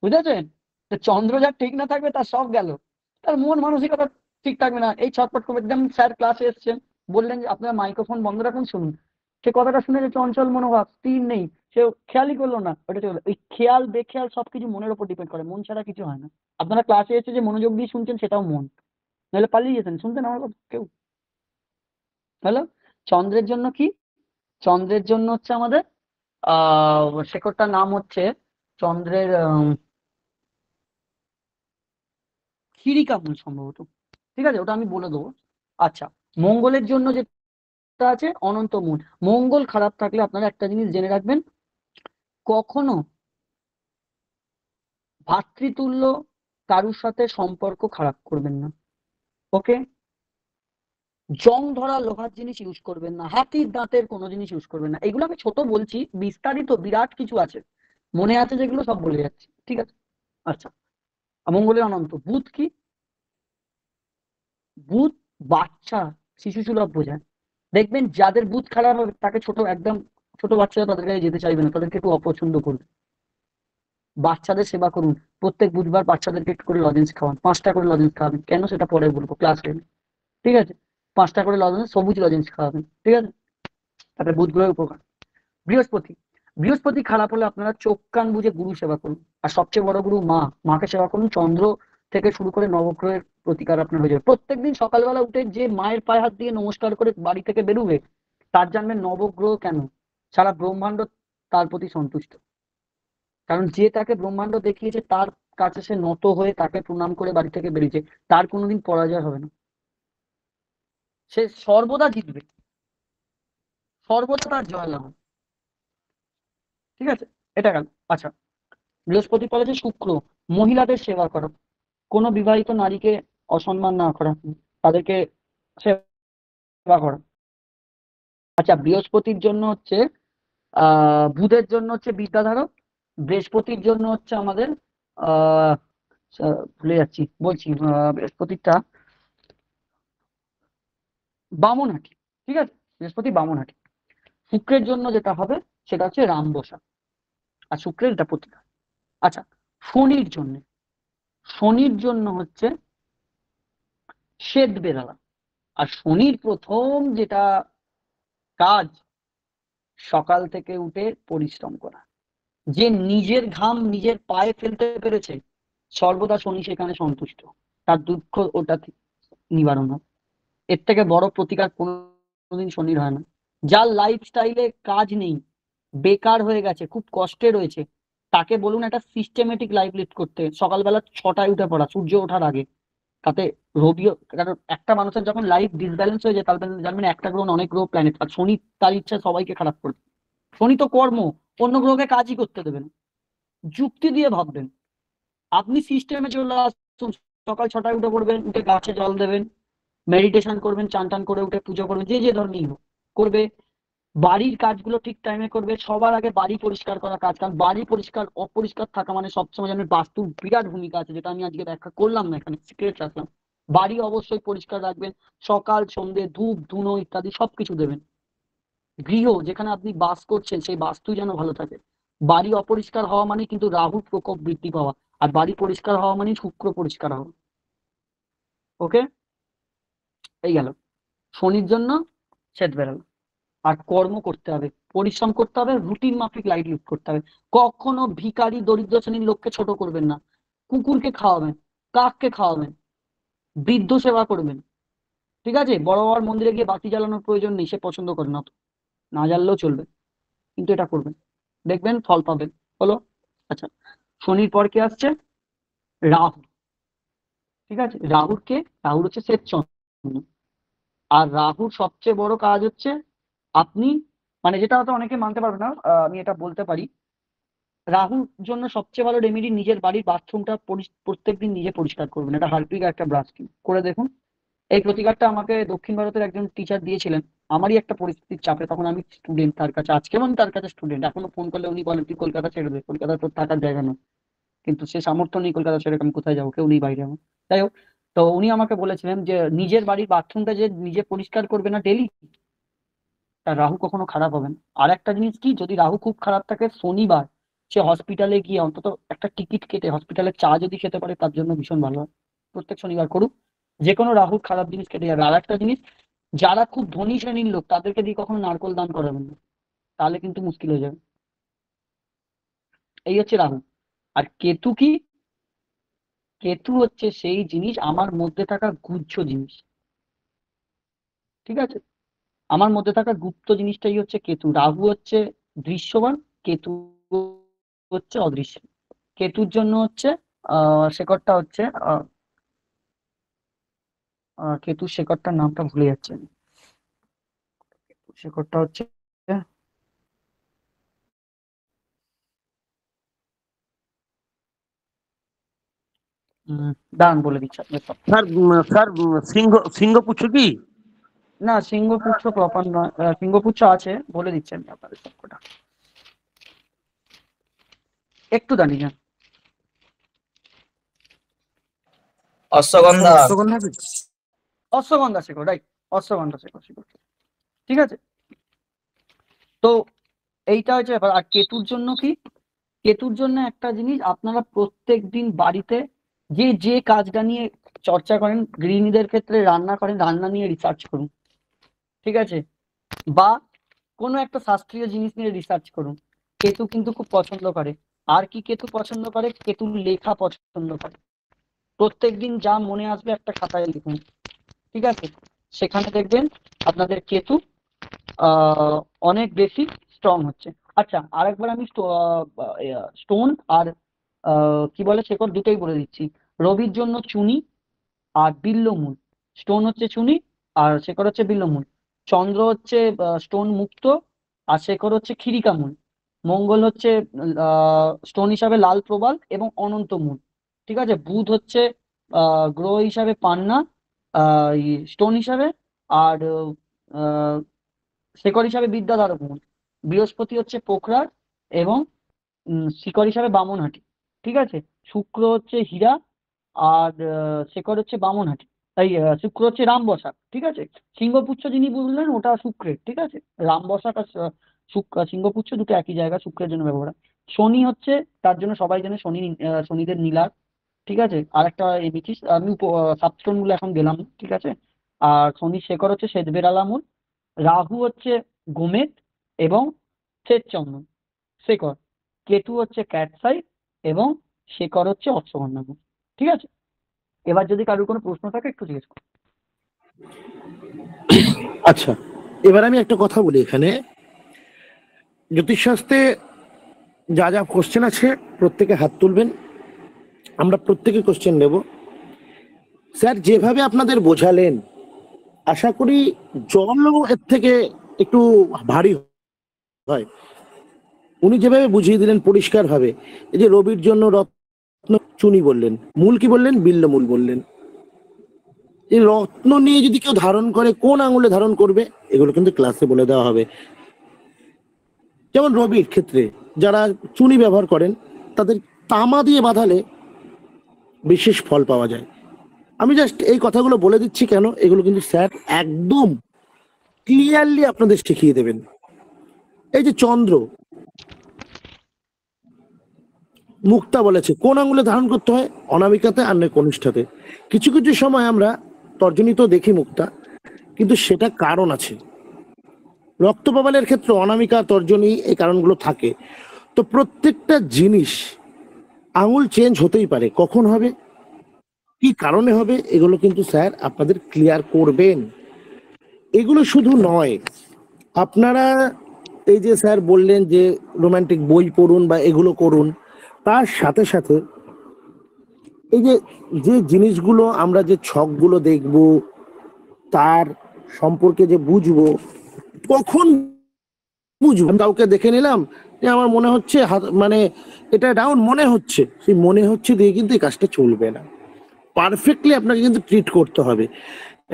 বুঝেছেন? তো চন্দ্র যার ঠিক না থাকবে তার সব গেল, তার মন মানসিকতা ঠিক থাকবে না। এই ছটপট করবে। যেমন স্যার ক্লাসে এসছেন, বললেন যে আপনারা মাইক্রোফোন বন্ধ রাখুন, শুনুন। সে কথাটা শুনে যে চঞ্চল মনোভাব, স্থির নেই, সে খেয়ালই করলো না, ওটা চলে। ওই খেয়াল বেখেয়াল সবকিছু মনের উপর ডিপেন্ড করে, মন ছাড়া কিছু হয় না। আপনারা ক্লাসে এসে যে মনোযোগ দিয়ে শুনছেন সেটাও মন, নাহলে পালিয়ে যেতেন, শুনতেন আমার কথা কেউ। হ্যালো, চন্দ্রের জন্য কি, চন্দ্রের জন্য হচ্ছে আমাদের শেকড়টার নাম হচ্ছে চন্দ্রের ক্ষীরিকা মূল সম্ভবত। ঠিক আছে, ওটা আমি বলে দেবো। আচ্ছা, মঙ্গলের জন্য যেটা আছে অনন্ত মূল। মঙ্গল খারাপ থাকলে আপনারা একটা জিনিস জেনে রাখবেন, কখনো ভাতৃতুল্য কারুর সাথে সম্পর্ক খারাপ করবেন না। ওকে, জং ধরা লোহার জিনিস ইউজ করবেন না, হাতির দাঁতের কোনো জিনিস ইউজ করবেন না। এগুলো আমি ছোট বলছি, বিস্তারিত বিরাট কিছু আছে, মনে আছে যেগুলো সব বলে যাচ্ছি, ঠিক আছে? আচ্ছা, অমঙ্গলের অনন্ত। বুধ কি? বুধ বাচ্চা, শিশু সুলভ বোঝায়। দেখবেন যাদের বুধ খারাপ হবে তাকে ছোট, একদম ছোট বাচ্চারা তাদের কাছে যেতে চাইবে না, তাদেরকে একটু অপছন্দ করবে। বাচ্চাদের সেবা করুন, প্রত্যেক বুধবার বাচ্চাদেরকে একটু করে লজেন্স খাওয়ান, 5টা করে লজেন্স খাওয়াবেন। কেন সেটা পরে বলবো ক্লাস 10, ঠিক আছে? 5টা করে লজেন্স, সবুজ লজেন্স খাওয়াবেন, ঠিক আছে? তাতে বুধ গ্রহের উপকার। বৃহস্পতি, বৃহস্পতি খারাপ হলে আপনারা চোখ কান বুঝে গুরু সেবা করুন, আর সবচেয়ে বড় গুরু মা, মাকে সেবা করুন। চন্দ্র থেকে শুরু করে নবগ্রহের প্রতিকার আপনার হয়ে যাবে। প্রত্যেকদিন সকালবেলা উঠে যে মায়ের পায়ে হাত দিয়ে নমস্কার করে বাড়ি থেকে বেরোবে, তার জানবেন নবগ্রহ কেন, সারা ব্রহ্মাণ্ড তার প্রতি সন্তুষ্ট। কারণ যে তাকে ব্রহ্মাণ্ড দেখিয়েছে তার কাছে সে নত হয়ে তাকে প্রণাম করে বাড়ি থেকে বেরিয়েছে, তার কোনোদিন পরাজয় হবে না, সে সর্বদা জিতবে, সর্বদা তার জয় লাভ হবে, ঠিক আছে? এটা গেল। আচ্ছা, বৃহস্পতি পরে যে শুক্র, মহিলাদের সেবা করা, কোনো বিবাহিত নারীকে অসম্মান না করা, তাদেরকে সেবা করা। আচ্ছা, বৃহস্পতির জন্য হচ্ছে বুধের জন্য হচ্ছে বিদ্যাধারক, বৃহস্পতির জন্য হচ্ছে আমাদের আহ ভুলে যাচ্ছি, বলছি বৃহস্পতিটা বামনহাটি, ঠিক আছে? বৃহস্পতি বামনহাটি। শুক্রের জন্য যেটা হবে সেটা হচ্ছে রামবসা, আর শুক্রের এটা প্রতিকার। আচ্ছা, শনির জন্য, শনির জন্য হচ্ছে শ্বেত বেলালা। আর শনির প্রথম যেটা কাজ, সকাল থেকে উঠে পরিশ্রম করা। যে নিজের ঘাম নিজের পায়ে ফেলতে পেরেছে, সর্বদা শনি সেখানে সন্তুষ্ট, তার দুঃখ ওটা নিবারণ হয়। এর থেকে বড় প্রতিকার কোনোদিন শনির হয় না। যার লাইফস্টাইলে কাজ নেই, বেকার হয়ে গেছে, খুব কষ্টে রয়েছে, তাকে বলুন একটা সিস্টেমেটিক লাইফ লিড করতে, সকালবেলা 6টায় উঠে পড়া, সূর্য ওঠার আগে। তাতে রবিও, কারণ একটা মানুষের যখন লাইফ ডিসব্যালেন্স হয়ে যায় তাহলে জানবেন একটা গ্রহ না, অনেক গ্রহ প্ল্যানেট, আর শনি তার ইচ্ছা সবাইকে খারাপ করবে। শনি তো কর্ম, অন্য গ্রহকে কাজই করতে দেবেন। যুক্তি দিয়ে ভাববেন, আপনি সিস্টেমে চলে আসুন, সকাল 6টায় উঠে পড়বেন, উঠে গাছে জল দেবেন, মেডিটেশন করবেন, চান টান করে উঠে পুজো করবেন, যে যে ধর্মই হোক করবে, বাড়ির কাজগুলো ঠিক টাইমে করবে। সবার আগে বাড়ি পরিষ্কার করা কাজ, কারণ বাড়ি পরিষ্কার অপরিষ্কার থাকা মানে সবসময় জানেন বাস্তুর বিরাট ভূমিকা আছে, যেটা আমি আজকে ব্যাখ্যা করলাম না, এখানে সিক্রেট রাখলাম। বাড়ি অবশ্যই পরিষ্কার রাখবেন, সকাল সন্ধ্যে ধূপ ধুনো ইত্যাদি সবকিছু দেবেন। গৃহ যেখানে আপনি বাস করছেন সেই বাস্তু যেন ভালো থাকে। বাড়ি অপরিষ্কার হওয়া মানে কিন্তু রাহুর প্রকোপ বৃদ্ধি পাওয়া, আর বাড়ি পরিষ্কার হওয়া মানে শুক্র পরিষ্কার হওয়া। ওকে, এই গেল শনির জন্য শ্বেত বেরোলো। আর কর্ম করতে হবে, পরিশ্রম করতে হবে, রুটিন মাফিক লাইফ লিড করতে হবে। কখনো ভিখারি দরিদ্র শ্রেণীর লোককে ছোট করবেন না। কুকুরকে খাওয়াবেন, কাককে খাওয়াবেন, বৃদ্ধ সেবা করবেন, ঠিক আছে? বড় বাবার মন্দিরে গিয়ে বাতি জ্বালানোর প্রয়োজন নেই, সে পছন্দ করে না, না জ্বাললেও চলবে, কিন্তু এটা করবেন, দেখবেন ফল পাবেন। হলো? আচ্ছা, শনির পর কে আসছে? রাহু, ঠিক আছে? রাহুর কে? রাহুর হচ্ছে শ্বেত চন্দ্র। আর রাহুর সবচেয়ে বড় কাজ হচ্ছে, আপনি মানে যেটা হয়তো অনেকে মানতে পারবে না, আমি এটা বলতে পারি, রাহুর জন্য সবচেয়ে ভালো রেমেডি নিজের বাড়ির বাথরুমটা প্রত্যেকদিন নিজে পরিষ্কার করবেন। এটা হার্পিক একটা ব্রাশ করে দেখুন। এই প্রতিকারটা আমাকে দক্ষিণ ভারতের একজন টিচার দিয়েছিলেন, আমারই একটা পরিস্থিতির চাপে, তখন আমি স্টুডেন্ট তার কাছে, আজকেও আমি তার কাছে স্টুডেন্ট, এখনো ফোন করলে উনি বলেন তুই কলকাতা ছেড়ে দে, কলকাতা তোর থাকার জায়গা নয়। কিন্তু সে সামর্থ্য নেই, কলকাতা ছেড়ে আমি কোথায় যাবো, কেউ নেই বাইরে আমার। যাই হোক, তো উনি আমাকে বলেছিলেন যে নিজের বাড়ির বাথরুমটা যে নিজে পরিষ্কার করবে না ডেলি, তার রাহু কখনো খারাপ হবে না। আর একটা জিনিস কি, যদি রাহু খুব খারাপ থাকে, শনিবার সে হসপিটালে গিয়ে অন্তত একটা টিকিট কেটে হসপিটালের চা যদি খেতে পারে তার জন্য ভীষণ ভালো হয়। প্রত্যেক শনিবার করুক, যে কোনো রাহুর খারাপ জিনিস কেটে যাবে। আর একটা জিনিস, যারা খুব ধনী শ্রেণীর লোক তাদেরকে দিয়ে কখনো নারকোল দান করাবেন না, তাহলে কিন্তু মুশকিল হয়ে যাবে। এই হচ্ছে রাহু। আর কেতু কি? কেতু হচ্ছে সেই জিনিস, আমার মধ্যে থাকা গুহ্য জিনিস, ঠিক আছে? আমার মধ্যে থাকা গুপ্ত জিনিসটাই হচ্ছে কেতু। রাহু হচ্ছে দৃশ্যমান, কেতু হচ্ছে অদৃশ্য। কেতুর জন্য হচ্ছে শেকড়টা হচ্ছে কেতুর শেকড়টার নামটা ভুলে যাচ্ছে আমি। শেকড়টা হচ্ছে দাঁড়ান বলে দিচ্ছি আপনাকে। স্যার, সিংহ সিংহ পুচ্ছ কি? না, সিংহপুচ্ছ প্রপার নয়, সিংহপুচ্ছ আছে, বলে দিচ্ছি আমি আপনাদের সবকটা। একটু দাঁড়িয়ে যান। অশ্বগন্ধা। অশ্বগন্ধা কি? অশ্বগন্ধা শেখো, রাইট, অশ্বগন্ধা শেখো শেখো, ঠিক আছে। তো এইটা হচ্ছে ব্যাপার। আর কেতুর জন্য কি, কেতুর জন্য একটা জিনিস, আপনারা প্রত্যেক দিন বাড়িতে যে যে কাজটা নিয়ে চর্চা করেন, গৃহিণীদের ক্ষেত্রে রান্না করেন, রান্না নিয়ে রিসার্চ করুন, ঠিক আছে, বা কোনো একটা শাস্ত্রীয় জিনিস নিয়ে রিসার্চ করুন। কেতু কিন্তু খুব পছন্দ করে। আর কি কেতু পছন্দ করে? কেতু লেখা পছন্দ করে। প্রত্যেকদিন যা মনে আসবে একটা খাতায় লিখুন, ঠিক আছে, সেখানে দেখবেন আপনাদের কেতু অনেক বেশি স্ট্রং হচ্ছে। আচ্ছা, আরেকবার আমি স্টোন আর কি বলে শেকড় দুটোই বলে দিচ্ছি। রবির জন্য চুনি আর বিল্বমূল। স্টোন হচ্ছে চুনি আর শেকড় হচ্ছে বিল্বমূল। চন্দ্র হচ্ছে স্টোন মুক্ত আর শেকড় হচ্ছে খিরিকামূল। মঙ্গল হচ্ছে স্টোন হিসাবে লাল প্রবাল এবং অনন্তমূল, ঠিক আছে। বুধ হচ্ছে গ্রহ হিসাবে পান্না স্টোন হিসাবে, আর শেকড় হিসাবে বিদ্যাধারক মূল। বৃহস্পতি হচ্ছে পোখরার এবং শিকড় হিসাবে বামনহাটি, ঠিক আছে। শুক্র হচ্ছে হীরা আর শেকড় হচ্ছে বামনহাটি, তাই শুক্র হচ্ছে রাম বসাক, ঠিক আছে। সিংহপুচ্ছ যিনি বুঝলেন ওটা শুক্রের, ঠিক আছে। রাম বসাক আর সিংহপুচ্ছ দুটো একই জায়গা, শুক্রের জন্য ব্যবহার হয়। শনি হচ্ছে, তার জন্য সবাই জানে শনি, শনিদের নীলার, ঠিক আছে। আর একটা এবিচিস, আমি সাবস্টোন গুলো এখন গেলাম, ঠিক আছে। আর শনি শেকড় হচ্ছে শ্বেতবেরালামূল। রাহু হচ্ছে গোমেদ এবং শ্বেতচন্দন শেকড়। কেতু হচ্ছে ক্যাটসাই এবং শেকড় হচ্ছে অশ্বগন্ধা মূল, ঠিক আছে। এবার যদি কারোর কোনো প্রশ্ন থাকে একটু জিজ্ঞেস করুন। আচ্ছা, এবার আমি একটা কথা বলি। এখানে জ্যোতিষশাস্ত্রে যা যা কোশ্চেন আছে প্রত্যেকে হাত তুলবেন, আমরা প্রত্যেকে কোশ্চেন নেব। স্যার যেভাবে আপনাদের বোঝালেন, আশা করি জলও এর থেকে একটু ভারী হয়। উনি যেভাবে বুঝিয়ে দিলেন পরিষ্কার ভাবে, এই যে রবির জন্য রত্ন চুনি বললেন, মূল কি বললেন? বিল্বমূল বললেন। এই রত্ন নিয়ে যদি কেউ ধারণ করে, কোন আঙুলে ধারণ করবে, এগুলো কিন্তু ক্লাসে বলে দেওয়া হবে। যেমন রবির ক্ষেত্রে যারা চুনি ব্যবহার করেন, তাদের তামা দিয়ে বাঁধালে বিশেষ ফল পাওয়া যায়। আমি জাস্ট এই কথাগুলো বলে দিচ্ছি কেন, এগুলো কিন্তু স্যার একদম ক্লিয়ারলি আপনাদের শিখিয়ে দেবেন। এই যে চন্দ্র, মুক্তা বলেছে কোন আঙুলে ধারণ করতে হয়? অনামিকাতে আর নয় কনিষ্ঠাতে। কিছু কিছু সময় আমরা তর্জনীত দেখি মুক্তা, কিন্তু সেটা কারণ আছে। রক্তপ্রবালের ক্ষেত্রে অনামিকা, তর্জনী, এই কারণগুলো থাকে। তো প্রত্যেকটা জিনিস আঙুল চেঞ্জ হতেই পারে, কখন হবে, কি কারণে হবে, এগুলো কিন্তু স্যার আপনাদের ক্লিয়ার করবেন। এগুলো শুধু নয়, আপনারা এই যে স্যার বললেন যে রোমান্টিক বই পড়ুন বা এগুলো করুন, তার সাথে সাথে এই যে যে জিনিসগুলো আমরা যে ছকগুলো দেখব, তার সম্পর্কে যে বুঝবো, কখন বুঝবো? আমি কাউকে দেখে নিলাম যে আমার মনে হচ্ছে মানে এটা ডাউন মনে হচ্ছে, সেই মনে হচ্ছে দিয়ে কিন্তু এই কাজটা চলবে না। পারফেক্টলি আপনাকে কিন্তু ট্রিট করতে হবে।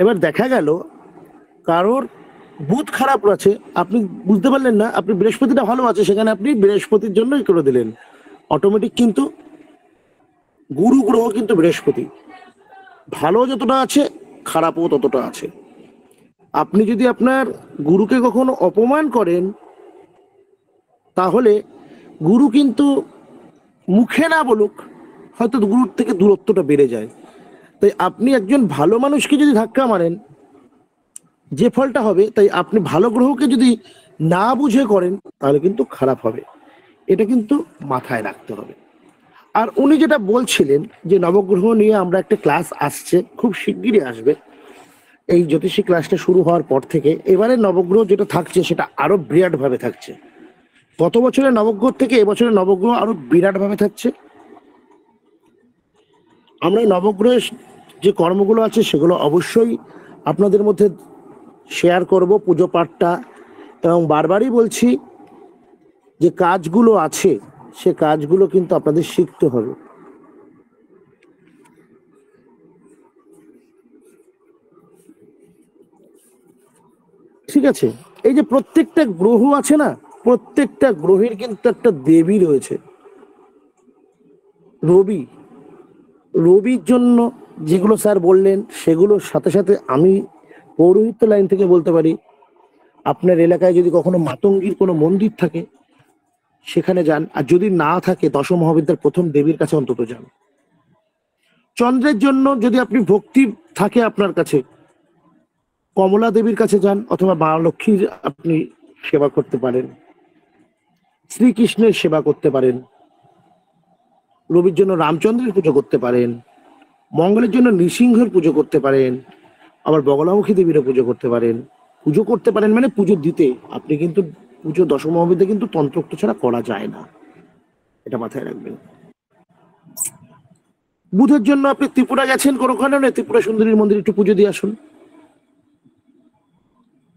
এবার দেখা গেল কারোর বুধ খারাপ আছে, আপনি বুঝতে পারলেন না, আপনি বৃহস্পতিটা ভালো আছে, সেখানে আপনি বৃহস্পতির জন্যই করে দিলেন। অটোমেটিক কিন্তু গুরু গ্রহ কিন্তু বৃহস্পতি ভালো যতটা আছে, খারাপও ততটা আছে। আপনি যদি আপনার গুরুকে কখনো অপমান করেন, তাহলে গুরু কিন্তু মুখে না বলুক, হয়তো গুরুর থেকে দূরত্বটা বেড়ে যায়। তাই আপনি একজন ভালো মানুষকে যদি ধাক্কা মারেন, যে ফলটা হবে, তাই আপনি ভালো গ্রহকে যদি না বুঝে করেন, তাহলে কিন্তু খারাপ হবে। এটা কিন্তু মাথায় রাখতে হবে। আর উনি যেটা বলছিলেন যে নবগ্রহ নিয়ে আমরা একটা ক্লাস আসছে, খুব শিগগিরই আসবে। এই জ্যোতিষী ক্লাসটা শুরু হওয়ার পর থেকে এবারে নবগ্রহ যেটা থাকছে সেটা আরো বিরাট ভাবে থাকছে। গত বছরের নবগ্রহ থেকে এবছরের নবগ্রহ আরো বিরাট ভাবে থাকছে। আমরা নবগ্রহের যে কর্মগুলো আছে সেগুলো অবশ্যই আপনাদের মধ্যে শেয়ার করব, পুজো পাঠটা। এবং বারবারই বলছি যে কাজগুলো আছে সে কাজগুলো কিন্তু আপনাদের শিখতে হবে। ঠিক আছে? এই যে প্রত্যেকটা গ্রহ আছে না, প্রত্যেকটা গ্রহের কিন্তু একটা দেবী রয়েছে। রবি, রবির জন্য যেগুলো স্যার বললেন সেগুলোর সাথে সাথে আমি পৌরোহিত্য লাইন থেকে বলতে পারি, আপনার এলাকায় যদি কখনো মাতঙ্গীর কোনো মন্দির থাকে সেখানে যান, আর যদি না থাকে দশ মহাবিদ্যার প্রথম দেবীর কাছে অন্তত যান। চন্দ্রের জন্য যদি আপনি ভক্তি থাকে আপনার কাছে, কমলা দেবীর কাছে যান, অথবা মা লক্ষ্মীর আপনি সেবা করতে পারেন, শ্রীকৃষ্ণের সেবা করতে পারেন, রবির জন্য রামচন্দ্রের পুজো করতে পারেন, মঙ্গলের জন্য নৃসিংহের পুজো করতে পারেন, আবার বগলামুখী দেবীরও পুজো করতে পারেন। পুজো করতে পারেন মানে পুজো দিতে, আপনি কিন্তু পুজো দশমহাবিদ্যা কিন্তু তন্ত্রোক্ত ছাড়া করা যায় না, এটা মাথায় রাখবেন। বুধের জন্য আপনি ত্রিপুরা গেছেন কোনো কারণে, ত্রিপুরা সুন্দরীর মন্দিরে একটু পুজো দিয়ে আসুন।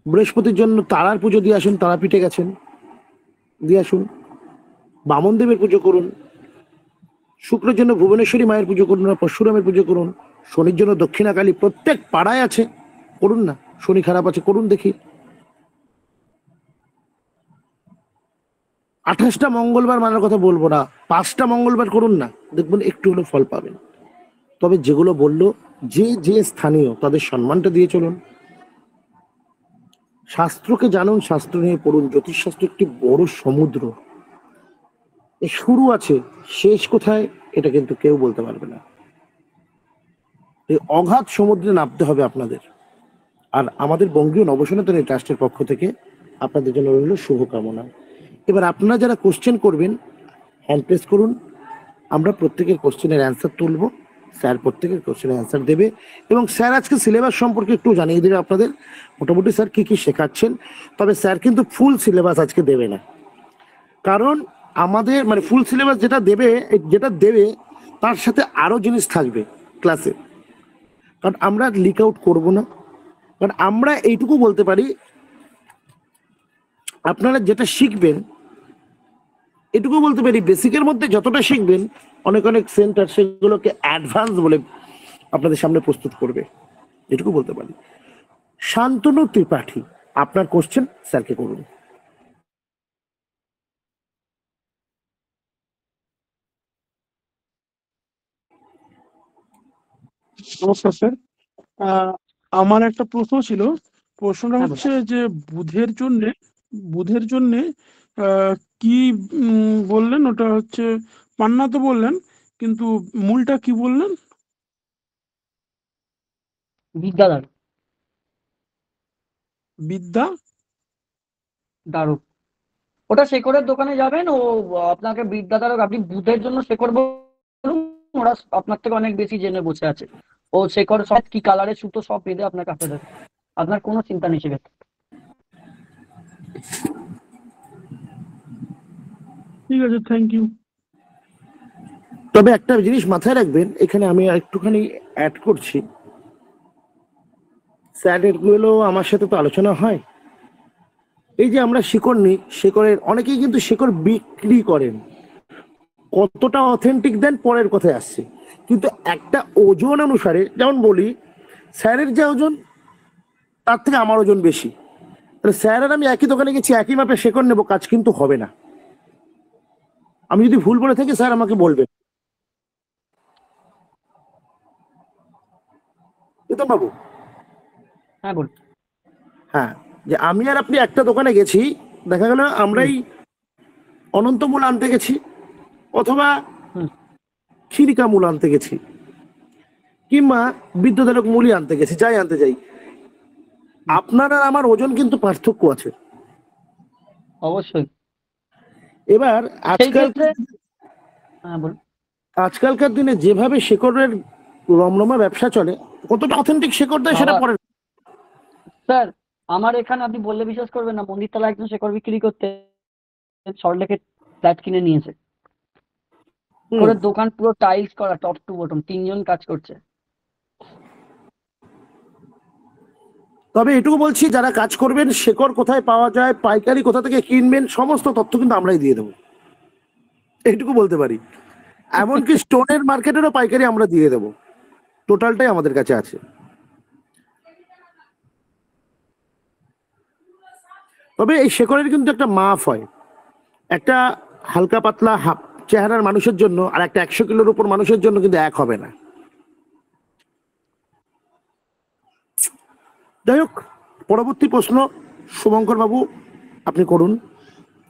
বৃহস্পতির জন্য তারার পুজো দিয়ে আসুন, তারাপীঠে গেছেন দিয়ে আসুন, বামন দেবের পুজো করুন। শুক্রের জন্য ভুবনেশ্বরী মায়ের পুজো করুন, পরশুরামের পুজো করুন। শনির জন্য দক্ষিণাকালী প্রত্যেক পাড়ায় আছে, করুন না। শনি খারাপ আছে, করুন দেখি। 28টা মঙ্গলবার মানার কথা বলবো না, 5টা মঙ্গলবার করুন না, দেখবেন একটু হলেও ফল পাবেন। তবে যেগুলো বললো, যে যে স্থানীয় তাদের সম্মানটা দিয়ে চলুন। শাস্ত্রকে জানুন, শাস্ত্র নিয়ে পড়ুন। জ্যোতিষশাস্ত্র একটি বড় সমুদ্র, এর শুরু আছে, শেষ কোথায় এটা কিন্তু কেউ বলতে পারবে না। এই অগাধ সমুদ্রে নামতে হবে আপনাদের। আর আমাদের বঙ্গীয় নবসনাতনী ট্রাস্টের পক্ষ থেকে আপনাদের জন্য রইল শুভকামনা। এবার আপনারা যারা কোশ্চেন করবেন হ্যান্ড প্রেস করুন, আমরা প্রত্যেকের কোশ্চেনের অ্যান্সার তুলব, স্যার প্রত্যেকের কোশ্চেনের অ্যান্সার দেবে, এবং স্যার আজকে সিলেবাস সম্পর্কে একটু জানিয়ে দেবে আপনাদের মোটামুটি স্যার কি কি শেখাচ্ছেন। তবে স্যার কিন্তু ফুল সিলেবাস আজকে দেবে না, কারণ আমাদের মানে ফুল সিলেবাস যেটা দেবে তার সাথে আরো জিনিস থাকবে ক্লাসে, কারণ আমরা লিক আউট করবো না। কারণ আমরা এইটুকু বলতে পারি, আপনারা যেটা শিখবেন এটুকু বলতে পারি, বেসিকের মধ্যে যতটা শিখবেন অনেক অনেক সেন্টার সেগুলোকে অ্যাডভান্স বলে আপনাদের সামনে প্রস্তুত করবে, এটুকু বলতে পারি। শান্তনু ত্রিপাঠী, আপনার কোশ্চেন স্যারকে করুন। নমস্কার স্যার। আমার একটা প্রশ্ন ছিল। প্রশ্নটা হ্যাঁ, হচ্ছে যে বুধের জন্য কি বললেন? ওটা হচ্ছে পান্না তো বললেন, কিন্তু মূলটা কি বললেন? বিদ্যাধর বিদ্যা দ্বারক, ওটা শেখরের দোকানে যাবেন, ও আপনাকে বিদ্যাধারক, আপনি বুধের জন্য শেখর বলুন, ওরা আপনার থেকে অনেক বেশি জেনে বসে আছে। ও শেখর সব কি কালারের সুতো সব বেঁধে আপনার কাছে দেবে, আপনার কোনো চিন্তা নেই সেক্ষেত্রে। ঠিক আছে, থ্যাংক ইউ। তবে একটা জিনিস মাথায় রাখবেন, এখানে আমি একটুখানি অ্যাড করছি, স্যার এগুলো আমার সাথে তো আলোচনা হয়। এই যে আমরা শিকড় নিই, শিকড়ের অনেকেই কিন্তু শিকড় বিক্রি করেন, কতটা অথেন্টিক দেন পরের কথায় আসছে, কিন্তু একটা ওজন অনুসারে, যেমন বলি স্যারের যে ওজন তার থেকে আমার ওজন বেশি, তাহলে স্যার আর আমি একই দোকানে গেছি, একই মাপে শিকড় নেবো, কাজ কিন্তু হবে না। আমি যদি ভুল বলে থাকি স্যার আমাকে বলবেন। প্রীতম বাবু, হ্যাঁ বলুন। হ্যাঁ, যে আমি আর আপনি একটা দোকানে গেছি, দেখা গেল আমরাই অনন্ত মূল আনতে গেছি, অথবা ক্ষীরিকা মূল আনতে গেছি, কিংবা বিদ্যুদারক মূলই আনতে গেছি, যাই আনতে যাই, আপনার আর আমার ওজন কিন্তু পার্থক্য আছে অবশ্যই। এবার আজকালকার দিনে যেভাবে শেকড়ের রমরমা ব্যবসা চলে, কতটা অথেন্টিক শেকড় দেয় সেটা পরে। স্যার আমার এখানে আপনি বললে বিশ্বাস করবেন না, মন্দিরতলা একজন শেকড় বিক্রি করতে সল্টলেকে ফ্ল্যাট কিনে নিয়েছে, পুরো দোকান পুরো টাইলস করা, টপ টু বটম, 3 জন কাজ করছে। তবে এটুকু বলছি, যারা কাজ করবেন শেকড় কোথায় পাওয়া যায়, পাইকারি কোথা থেকে কিনবেন, সমস্ত তথ্য কিন্তু আমরাই দিয়ে দেবো, এইটুকু বলতে পারি। এমনকি স্টোনের মার্কেটেরও পাইকারি আমরা দিয়ে দেবো, টোটালটাই আমাদের কাছে আছে। তবে এই শেকড়ের কিন্তু একটা মাপ হয়, একটা হালকা পাতলা চেহারার মানুষের জন্য আর একটা 100 কিলোর উপর মানুষের জন্য কিন্তু এক হবে না। যাই হোক, পরবর্তী প্রশ্ন শুভঙ্কর বাবু আপনি করুন,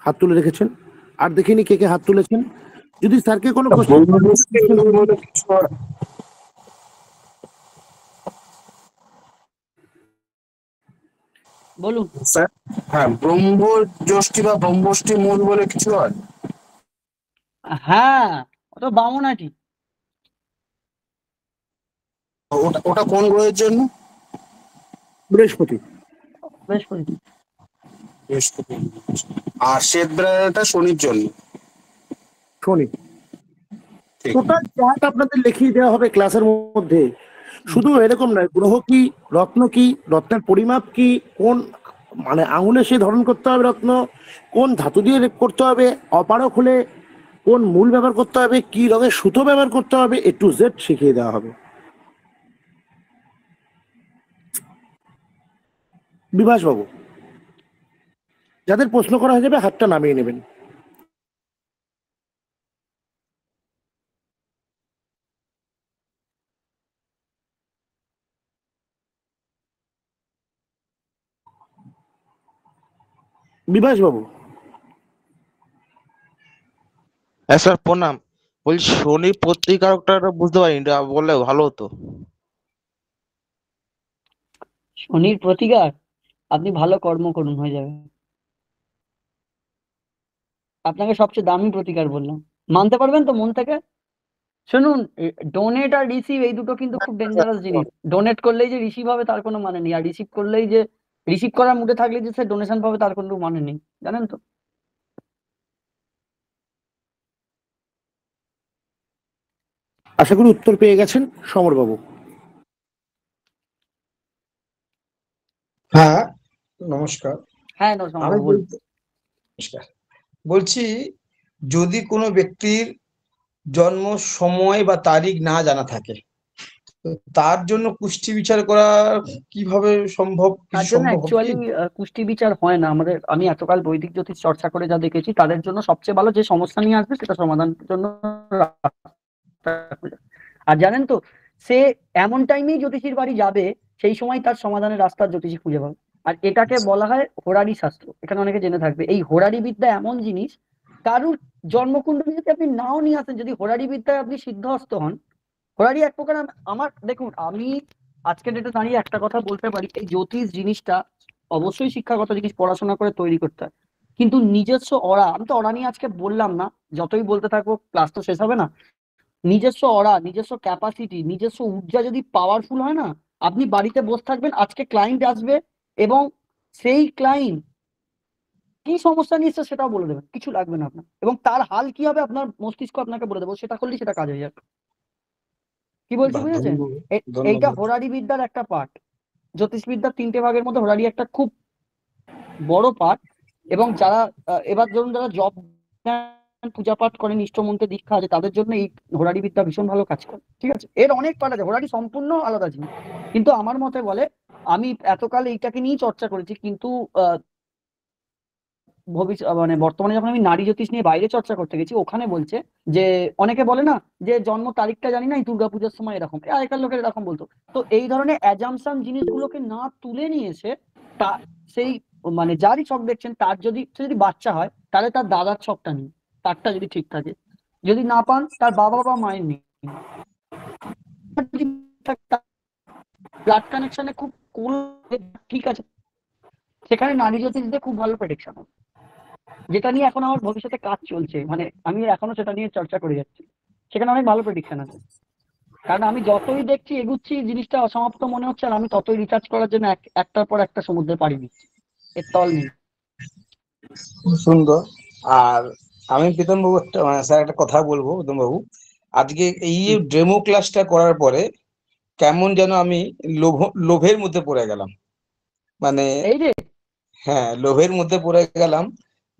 হাত তুলে রেখেছেন। আর দেখিনি কে কে হাত তুলেছেন। যদি স্যারকে কোনো বলুন স্যার। হ্যাঁ, ব্রহ্মযষ্টি বা ব্রহ্মষ্টি মূল বলে কিছু হয়? হ্যাঁ, ওটা বামনাটি। ওটা ওটা কোন গ্রহের জন্য? বৃহস্পতি। বৃহস্পতি। বৃহস্পতি। আর শ্বেত বেড়াটা শনির জন্য। শনি। টোটাল চার্ট আপনাদের লিখিয়ে দেওয়া হবে ক্লাসের মধ্যে। শুধু এরকম নয়, গ্রহ কি, রত্ন কি, রত্নের পরিমাপ কি, কোন মানে আঙুলে সে ধারণ করতে হবে রত্ন, কোন ধাতু দিয়ে করতে হবে, অপারক হলে কোন মূল ব্যবহার করতে হবে, কি রঙের সুতো ব্যবহার করতে হবে, A to Z শিখিয়ে দেওয়া হবে। বিভাস বাবু, যাদের প্রশ্ন করা হয়ে যাবে হাতটা নামিয়ে নেবেন। বিভাস বাবু। হ্যাঁ স্যার প্রণাম। বলছি শনি প্রতিকারকটা বুঝতে পারিনি, এটা বললে ভালো হতো। শনির প্রতিকার, আপনি ভালো কর্ম করুন, হয়ে যাবে। আপনাকে সবচেয়ে দামি প্রতিকার বললাম, মানতে পারবেন তো মন থেকে? শুনুন, ডোনেট আর রিসিভ এই দুটো কিন্তু খুব ডেঞ্জারাস জিনিস। ডোনেট করলেই যে রিসিভ হবে তার কোনো মানে নেই, আর রিসিভ করলেই যে রিসিভ করার মুডে থাকলে যে সে ডোনেশন পাবে তার কোনো মানে নেই, জানেন তো? আশা করি উত্তর পেয়ে গেছেন সমর বাবু। হ্যাঁ নমস্কার। হ্যাঁ আমি নমস্কার বলছি, যদি কোনো ব্যক্তির জন্ম সময় বা তারিখ না জানা থাকে, তো তার জন্য কুষ্টি বিচার করা কিভাবে সম্ভব? তার জন্য অ্যাকচুয়ালি কুষ্টি বিচার হয় না আমাদের। আমি এতকাল বৈদিক জ্যোতিষ চর্চা করে যা দেখেছি, তাদের জন্য সবচেয়ে ভালো যে সমস্যা নিয়ে আসবে সেটা সমাধানের জন্য আর জানেন তো, সে এমন টাইমেই জ্যোতিষীর বাড়ি যাবে সেই সময় তার সমাধানের রাস্তা জ্যোতিষী খুঁজে পাবে। আর এটাকে বলা হয় হোরারি শাস্ত্র। এখানে অনেকে জেনে থাকবে, এই হোরারি বিদ্যা এমন জিনিস, কারুর জন্মকুণ্ডলী যদি আপনি নাও নিয়ে আসেন, যদি হোরারি বিদ্যায় আপনি সিদ্ধহস্ত হন, হোরারি এক প্রকার আমার দেখুন, আমি আজকের ডেটে দাঁড়িয়ে একটা কথা বলতে পারি, এই জ্যোতিষ জিনিসটা অবশ্যই শিক্ষাগত জিনিস, পড়াশোনা করে তৈরি করতে হয়, কিন্তু নিজস্ব অরা, আমি তো অরা নিয়ে আজকে বললাম না, যতই বলতে থাকবো ক্লাস তো শেষ হবে না। নিজস্ব অরা, নিজস্ব ক্যাপাসিটি, নিজস্ব ঊর্জা যদি পাওয়ারফুল হয় না, আপনি বাড়িতে বসে থাকবেন, আজকে ক্লায়েন্ট আসবে এবং সেই ক্লায়েন্ট কি সমস্যা নিচ্ছে সেটাও বলে দেবেন, কিছু লাগবে না আপনার, এবং তার হাল কি হবে আপনার মস্তিষ্ক আপনাকে বলে দেবো, সেটা করলেই সেটা কাজ হয়ে যাবে। কি বলছি বুঝেছেন? এইটা হোরারি বিদ্যার একটা পার্ট। জ্যোতিষবিদ্যার 3টে ভাগের মধ্যে হোরারি একটা খুব বড় পার্ট। এবং যারা এবার ধরুন যারা জব পূজা পাঠ করেন, ইষ্টমন্ত্রে দীক্ষা আছে, তাদের জন্য এই হোরারি বিদ্যা ভীষণ ভালো কাজ করে। ঠিক আছে, এর অনেক পার্ট আছে, হোরারি সম্পূর্ণ আলাদা জিনিস। কিন্তু আমার মতে বলে, আমি এতকাল এইটাকে নিয়েই চর্চা করেছি, কিন্তু মানে বর্তমানে যখন আমি নারী জ্যোতিষ নিয়ে বাইরে চর্চা করতে গেছি, ওখানে বলছে যে অনেকে বলে না যে জন্ম তারিখটা জানি না, এই দুর্গাপূজার সময় এরকম, আগেকার লোকের এরকম বলতো। তো এই ধরনের অ্যাজাম্পশন জিনিসগুলোকে না তুলে নিয়ে এসে, তা সেই মানে যারই ছক দেখছেন তার যদি বাচ্চা হয়, তাহলে তার দাদার ছকটা নিন, তারটা যদি ঠিক থাকে, যদি না পান তার বাবা বা মায়ের নিন। ব্লাড কানেকশনে খুব ঠিক আছে, সেখানে নারী জ্যোতিষদের খুব ভালো প্রেডিকশন হবে, যেটা নিয়ে এখন আমার ভবিষ্যতে কাজ চলছে, মানে আমি এখনো সেটা নিয়ে চর্চা করে যাচ্ছি। সেখানে অনেক ভালো প্রেডিকশন আছে, কারণ আমি যতই দেখছি এগুচ্ছি জিনিসটা অসমাপ্ত মনে হচ্ছে, আর আমি ততই রিচার্জ করার জন্য একটার পর একটা সমুদ্রে পাড়ি দিচ্ছি, এর তল নেই। সুন্দর। আর আমি প্রীতম বাবু স্যার একটা কথা বলবো। প্রীতম বাবু, আজকে এই ডেমো ক্লাসটা করার পরে কেমন যেন আমি লোভের মধ্যে পড়ে গেলাম, মানে হ্যাঁ লোভের মধ্যে পড়ে গেলাম।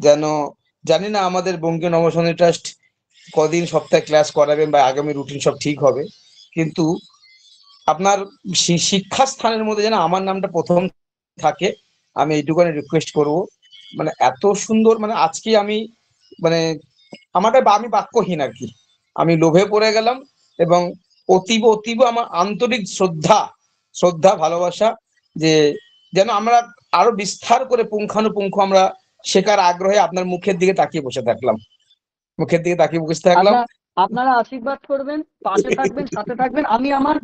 যেন জানি না আমাদের বঙ্গীয় নবসন্ধি ট্রাস্ট কদিন সপ্তাহে ক্লাস করাবেন বা আগামী রুটিন সব ঠিক হবে, কিন্তু আপনার শিক্ষাস্থানের মধ্যে যেন আমার নামটা প্রথম থাকে, আমি এইটুখানি রিকোয়েস্ট করব। মানে এত সুন্দর, মানে আজকে আমি মানে আমি বাক্যহীন আর কি। আমি লোভে পড়ে গেলাম এবং অতীব অতীব আমার আন্তরিক শ্রদ্ধা ভালোবাসা, যে যেন আমরা আরো বিস্তার করে পুঙ্খানুপুঙ্খ আমরা শেখার আগ্রহে আপনার মুখের দিকে তাকিয়ে বসে থাকলাম, আপনারা আশীর্বাদ করবেন, পাশে থাকবেন, সাথে থাকবেন। আমি আমার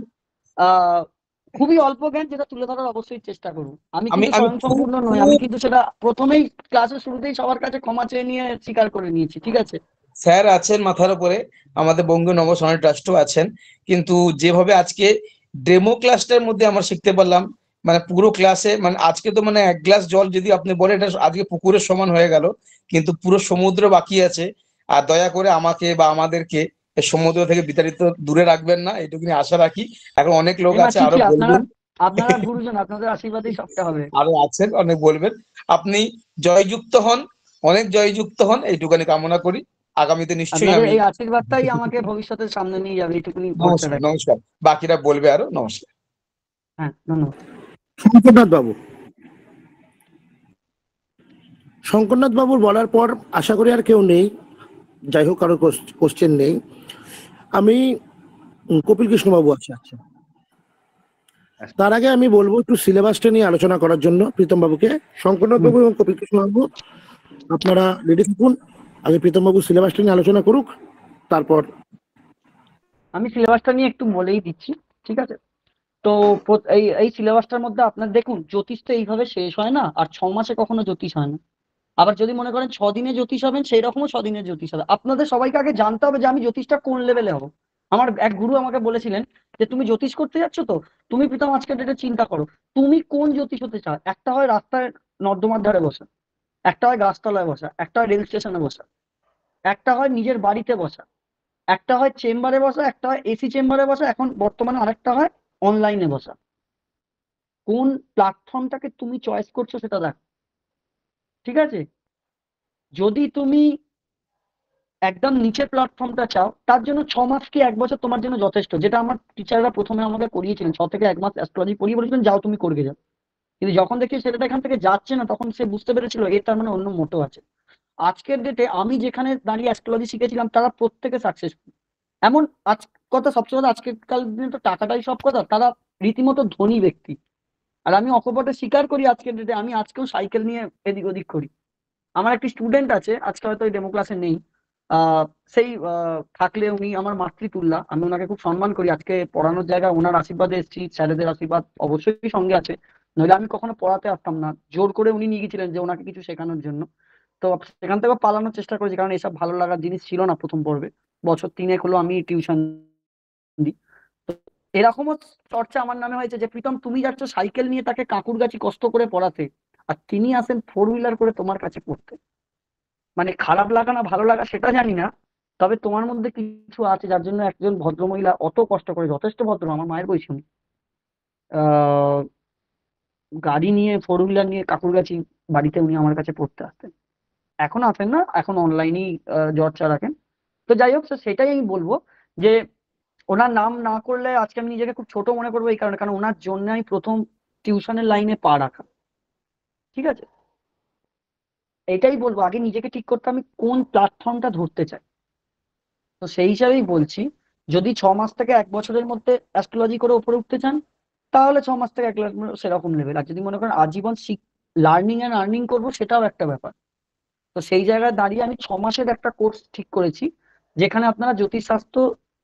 খুবই অল্প জ্ঞান যেটা তুলে ধরার অবশ্যই চেষ্টা করব। আমি কিন্তু স্বয়ংসম্পূর্ণ নই, আমি কিন্তু সেটা প্রথমেই ক্লাসের শুরুতেই সবার কাছে ক্ষমা চেয়ে নিয়ে স্বীকার করে নিয়েছি, ঠিক আছে? স্যার আছেন মাথার উপরে, আমাদের বঙ্গীয় নব সমাজ ট্রাস্টও আছেন, কিন্তু যেভাবে আজকে ডেমো ক্লাসটার মধ্যে আমরা শিখতে পারলাম, মানে পুরো ক্লাসে, মানে আজকে তো মানে এক গ্লাস জল যদি আপনি বলেন এটা আজকে পুকুরের সমান হয়ে গেল, কিন্তু পুরো সমুদ্র বাকি আছে। আর দয়া করে আমাকে বা আমাদেরকে সমুদ্র থেকে বিতাড়িত দূরে রাখবেন না, এটুকুনি আশা রাখি। এখন অনেক লোক আছে আরো বলবেন, আপনারা গুরুজন, আপনাদের আশীর্বাদেই সবটা হবে। আরো আছেন অনেক বলবেন। আপনি জয়যুক্ত হন, অনেক জয়যুক্ত হন, এইটুকানি কামনা করি। আগামীতে নিশ্চয়ই আমি এই আশীর্বাদটাই আমাকে ভবিষ্যতের সামনে নিয়ে যাবে, এইটুকুনি। নমস্কার, বাকিরা বলবে আরো। নমস্কার। হ্যাঁ, ধন্যবাদ। শঙ্করনাথ বাবুর বলার পর আশা করি আর কেউ নেই, যাই হোক কারো কোশ্চেন নেই। আমি কপিল কৃষ্ণ বাবু আচ্ছা, তার আগে আমি বলবো একটু সিলেবাসটা নিয়ে আলোচনা করার জন্য প্রীতম বাবুকে। শঙ্করনাথ বাবু এবং কপিল কৃষ্ণ বাবু আপনারা রেডি থাকুন, আগে প্রীতম বাবু সিলেবাসটা নিয়ে আলোচনা করুক, তারপর আমি সিলেবাসটা নিয়ে একটু বলেই দিচ্ছি, ঠিক আছে? তো এই সিলেবাসটার মধ্যে আপনার দেখুন, জ্যোতিষ তো এইভাবে শেষ হয় না, আর 6 মাসে কখনো জ্যোতিষ হয় না। আবার যদি মনে করেন 6 দিনে জ্যোতিষ হবেন, সেই রকমও 6 দিনের জ্যোতিষ হবে। আপনাদের সবাইকে আগে জানতে হবে যে আমি জ্যোতিষটা কোন লেভেলে হবো। আমার এক গুরু আমাকে বলেছিলেন যে তুমি জ্যোতিষ করতে যাচ্ছ, তো তুমি প্রীতম আজকের ডেটে চিন্তা করো তুমি কোন জ্যোতিষ হতে চাও। একটা হয় রাস্তায় নর্দমার ধারে বসা, একটা হয় গাছতলায় বসা, একটা হয় রেল স্টেশনে বসা, একটা হয় নিজের বাড়িতে বসা, একটা হয় চেম্বারে বসা, একটা হয় এসি চেম্বারে বসা, এখন বর্তমানে আরেকটা হয় অনলাইনে বসা। কোন প্ল্যাটফর্মটাকে তুমি চয়েস করছো সেটা দেখো, ঠিক আছে? যদি তুমি একদম নিচের প্ল্যাটফর্মটা চাও, তার জন্য 6 মাস কি 1 বছর তোমার জন্য যথেষ্ট। যেটা আমার টিচাররা প্রথমে আমাকে করিয়েছিলেন, 6 থেকে 1 মাস অ্যাস্ট্রোলজি পড়িয়ে বলেছিলেন যাও তুমি করবে যাও। কিন্তু যখন দেখি সেটা এখান থেকে যাচ্ছে না, তখন সে বুঝতে পেরেছিল এর তার মানে অন্য মোটো আছে। আজকের ডেটে আমি যেখানে দাঁড়িয়ে অ্যাস্ট্রোলজি শিখেছিলাম তারা প্রত্যেকে সাকসেসফুল। এমন কথা সবচেয়ে কথা, আজকের দিনে তো টাকাটাই সব কথা, তারা রীতিমতো ধনী ব্যক্তি। আর আমি অকপটে স্বীকার করি আজকের ডেটে আমি আজকেও সাইকেল নিয়ে এদিক ওদিক করি। আমার একটি স্টুডেন্ট আছে, আজকে হয়তো ওই ডেমো ক্লাসে নেই, সেই থাকলে উনি আমার মাতৃতুল্য, আমি ওনাকে খুব সম্মান করি। আজকে পড়ানোর জায়গায় ওনার আশীর্বাদে এসেছি, স্যারেদের আশীর্বাদ অবশ্যই সঙ্গে আছে, নইলে আমি কখনো পড়াতে আসতাম না। জোর করে উনি নিয়ে গেছিলেন যে ওনাকে কিছু শেখানোর জন্য, তো সেখান থেকে পালানোর চেষ্টা করেছি, কারণ এসব ভালো লাগার জিনিস ছিল না প্রথম পর্বে। বছর 3 হলো আমি টিউশন দিই। তো এরকমও চর্চা আমার নামে হয়েছে যে প্রীতম তুমি যাচ্ছ সাইকেল নিয়ে তাকে কাকুরগাছি কষ্ট করে পড়াতে, আর তিনি আসেন 4 হুইলার করে তোমার কাছে পড়তে। মানে খারাপ লাগা না ভালো লাগা সেটা জানি না, তবে তোমার মধ্যে কিছু আছে যার জন্য একজন ভদ্রমহিলা অত কষ্ট করে, যথেষ্ট ভদ্র, আমার মায়ের বয়সী উনি, গাড়ি নিয়ে 4 হুইলার নিয়ে কাকুরগাছি বাড়িতে উনি আমার কাছে পড়তে আসতেন। এখন আসেন না, এখন অনলাইনেই চর্চা রাখেন। তো যাই হোক, সেটাই আমি বলবো যে ওনার নাম না করলে আজকে আমি নিজেকে খুব ছোট মনে করবো, এই কারণে কারণ ওনার জন্য আমি প্রথম টিউশনের লাইনে পা রাখা, ঠিক আছে? এটাই বলবো, আগে নিজেকে ঠিক করতে আমি কোন প্ল্যাটফর্মটা ধরতে চাই। তো সেই হিসাবেই বলছি, যদি 6 মাস থেকে 1 বছরের মধ্যে অ্যাস্ট্রোলজি করে উপরে উঠতে চান, তাহলে 6 মাস থেকে 1 লাখ সেরকম লেভেল। আর যদি মনে করেন আজীবন লার্নিং অ্যান্ড আর্নিং করবো, সেটাও একটা ব্যাপার। তো সেই জায়গায় দাঁড়িয়ে আমি 6 মাসের একটা কোর্স ঠিক করেছি, যেখানে আপনারা জ্যোতিষশাস্ত্র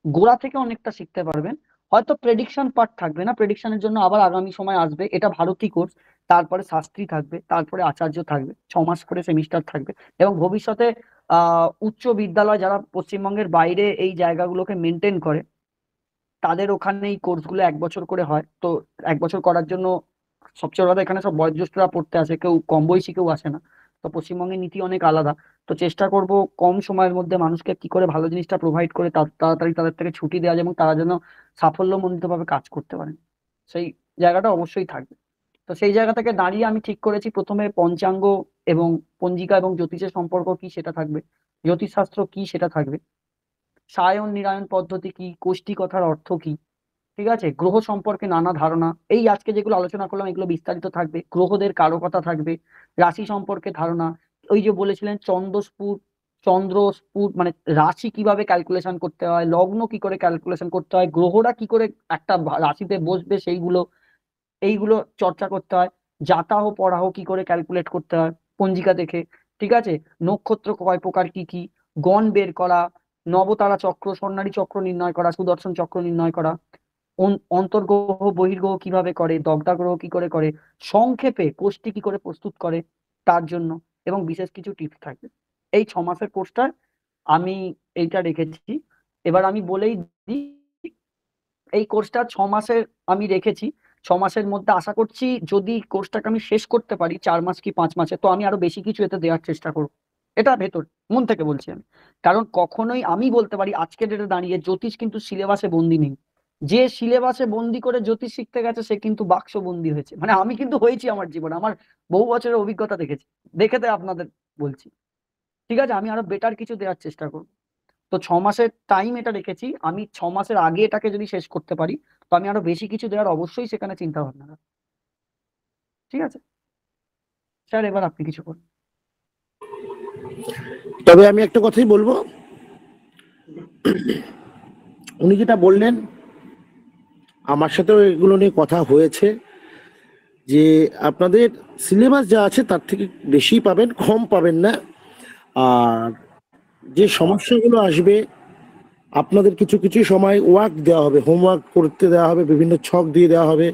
গোড়া থেকে অনেকটা শিখতে পারবেন। হয়তো প্রেডিকশন পার্ট থাকবে না, প্রেডিকশনের জন্য আবার আগামী সময় আসবে, এটা ভারতী কোর্স। তারপরে শাস্ত্রী থাকবে, তারপরে আচার্য থাকবে, 6 মাস করে সেমিস্টার থাকবে। এবং ভবিষ্যতে উচ্চ বিদ্যালয় যারা পশ্চিমবঙ্গের বাইরে এই জায়গাগুলোকে মেনটেন করে, তাদের ওখানে এই কোর্সগুলো 1 বছর করে হয়। তো 1 বছর করার জন্য সবচেয়ে বড় কথা, এখানে সব বয়োজ্যেষ্ঠরা পড়তে আসে, কেউ কম বয়সী কেউ আসে না। তো পশ্চিমবঙ্গের নীতি অনেক আলাদা। তো চেষ্টা করব কম সময়ের মধ্যে মানুষকে কি করে ভালো জিনিসটা প্রোভাইড করে তাড়াতাড়ি তাদের থেকে ছুটি দেওয়া যায় এবং তারা যেন সাফল্যমণ্ডিতভাবে কাজ করতে পারেন, সেই জায়গাটা অবশ্যই থাকবে। তো সেই জায়গা থেকে দাঁড়িয়ে আমি ঠিক করেছি প্রথমে পঞ্চাঙ্গ এবং পঞ্জিকা এবং জ্যোতিষের সম্পর্ক কি সেটা থাকবে, জ্যোতিষশাস্ত্র কি সেটা থাকবে, সায়ন নিরায়ণ পদ্ধতি কি, কোষ্ঠী কথার অর্থ কি, ঠিক আছে, গ্রহ সম্পর্কে নানা ধারণা, এই আজকে যেগুলো আলোচনা করলাম এগুলো বিস্তারিত থাকবে, গ্রহদের কারকতা থাকবে, রাশি সম্পর্কে ধারণা, ওই যে বলেছিলেন চন্দ্রস্ফুট মানে রাশি কিভাবে ক্যালকুলেশন করতে হয়, লগ্ন কি করে ক্যালকুলেশন করতে হয়, গ্রহরা কি করে একটা রাশিতে বসবে এইগুলো চর্চা করতে হয়, জাতাহ পড়াহ কি করে ক্যালকুলেট করতে হয় পঞ্জিকা দেখে, ঠিক আছে, নক্ষত্র কয় প্রকার কি কি, গণ বের করা, নবতারা চক্র, স্বর্ণালী চক্র নির্ণয় করা, সুদর্শন চক্র নির্ণয় করা, অন্তর্গ্রহ বহির্গ্রহ কিভাবে করে, দগ্ধা গ্রহ কি করে করে, সংক্ষেপে কোষ্ঠী কি করে প্রস্তুত করে তার জন্য, এবং বিশেষ কিছু টিপস থাকবে। এই 6 মাসের কোর্সটা আমি এইটা রেখেছি। এবার আমি বলেই দিই, এই কোর্সটা 6 মাসের আমি রেখেছি। 6 মাসের মধ্যে আশা করছি যদি কোর্সটাকে আমি শেষ করতে পারি 4 মাস কি 5 মাসে, তো আমি আরো বেশি কিছু এতে দেওয়ার চেষ্টা করবো। এটা ভেতর মন থেকে বলছি আমি, কারণ কখনোই আমি বলতে পারি আজকের ডেটে দাঁড়িয়ে জ্যোতিষ কিন্তু সিলেবাসে বন্দি নেই। যে সিলেবাসে বন্দি করে জ্যোতিষ শিখতে গেছে সে কিন্তু বাক্স বন্দি হয়েছে, মানে আমি কিন্তু হয়েছি আমার জীবনে, আমার বহু বছরের অভিজ্ঞতা দেখেছি, দেখে আপনাদের বলছি। ঠিক আছে, আমি আরো বেটার কিছু দেওয়ার চেষ্টা করবো। তো 6 মাসের টাইম এটা রেখেছি, আমি 6 মাসের আগে এটাকে যদি শেষ করতে পারি তো আমি আরো বেশি কিছু দেওয়ার অবশ্যই সেখানে চিন্তা ভাবনা রাখবো। ঠিক আছে স্যার, এবার আপনি কিছু করুন। তবে আমি একটা কথাই বলবো, উনি যেটা বললেন আমার সাথেও এগুলো নিয়ে কথা হয়েছে, যে আপনাদের সিলেবাস যা আছে তার থেকে বেশি পাবেন, কম পাবেন না। আর যে সমস্যাগুলো আসবে আপনাদের কিছু কিছু সময় ওয়ার্ক দেওয়া হবে, হোমওয়ার্ক করতে দেওয়া হবে, বিভিন্ন ছক দিয়ে দেওয়া হবে,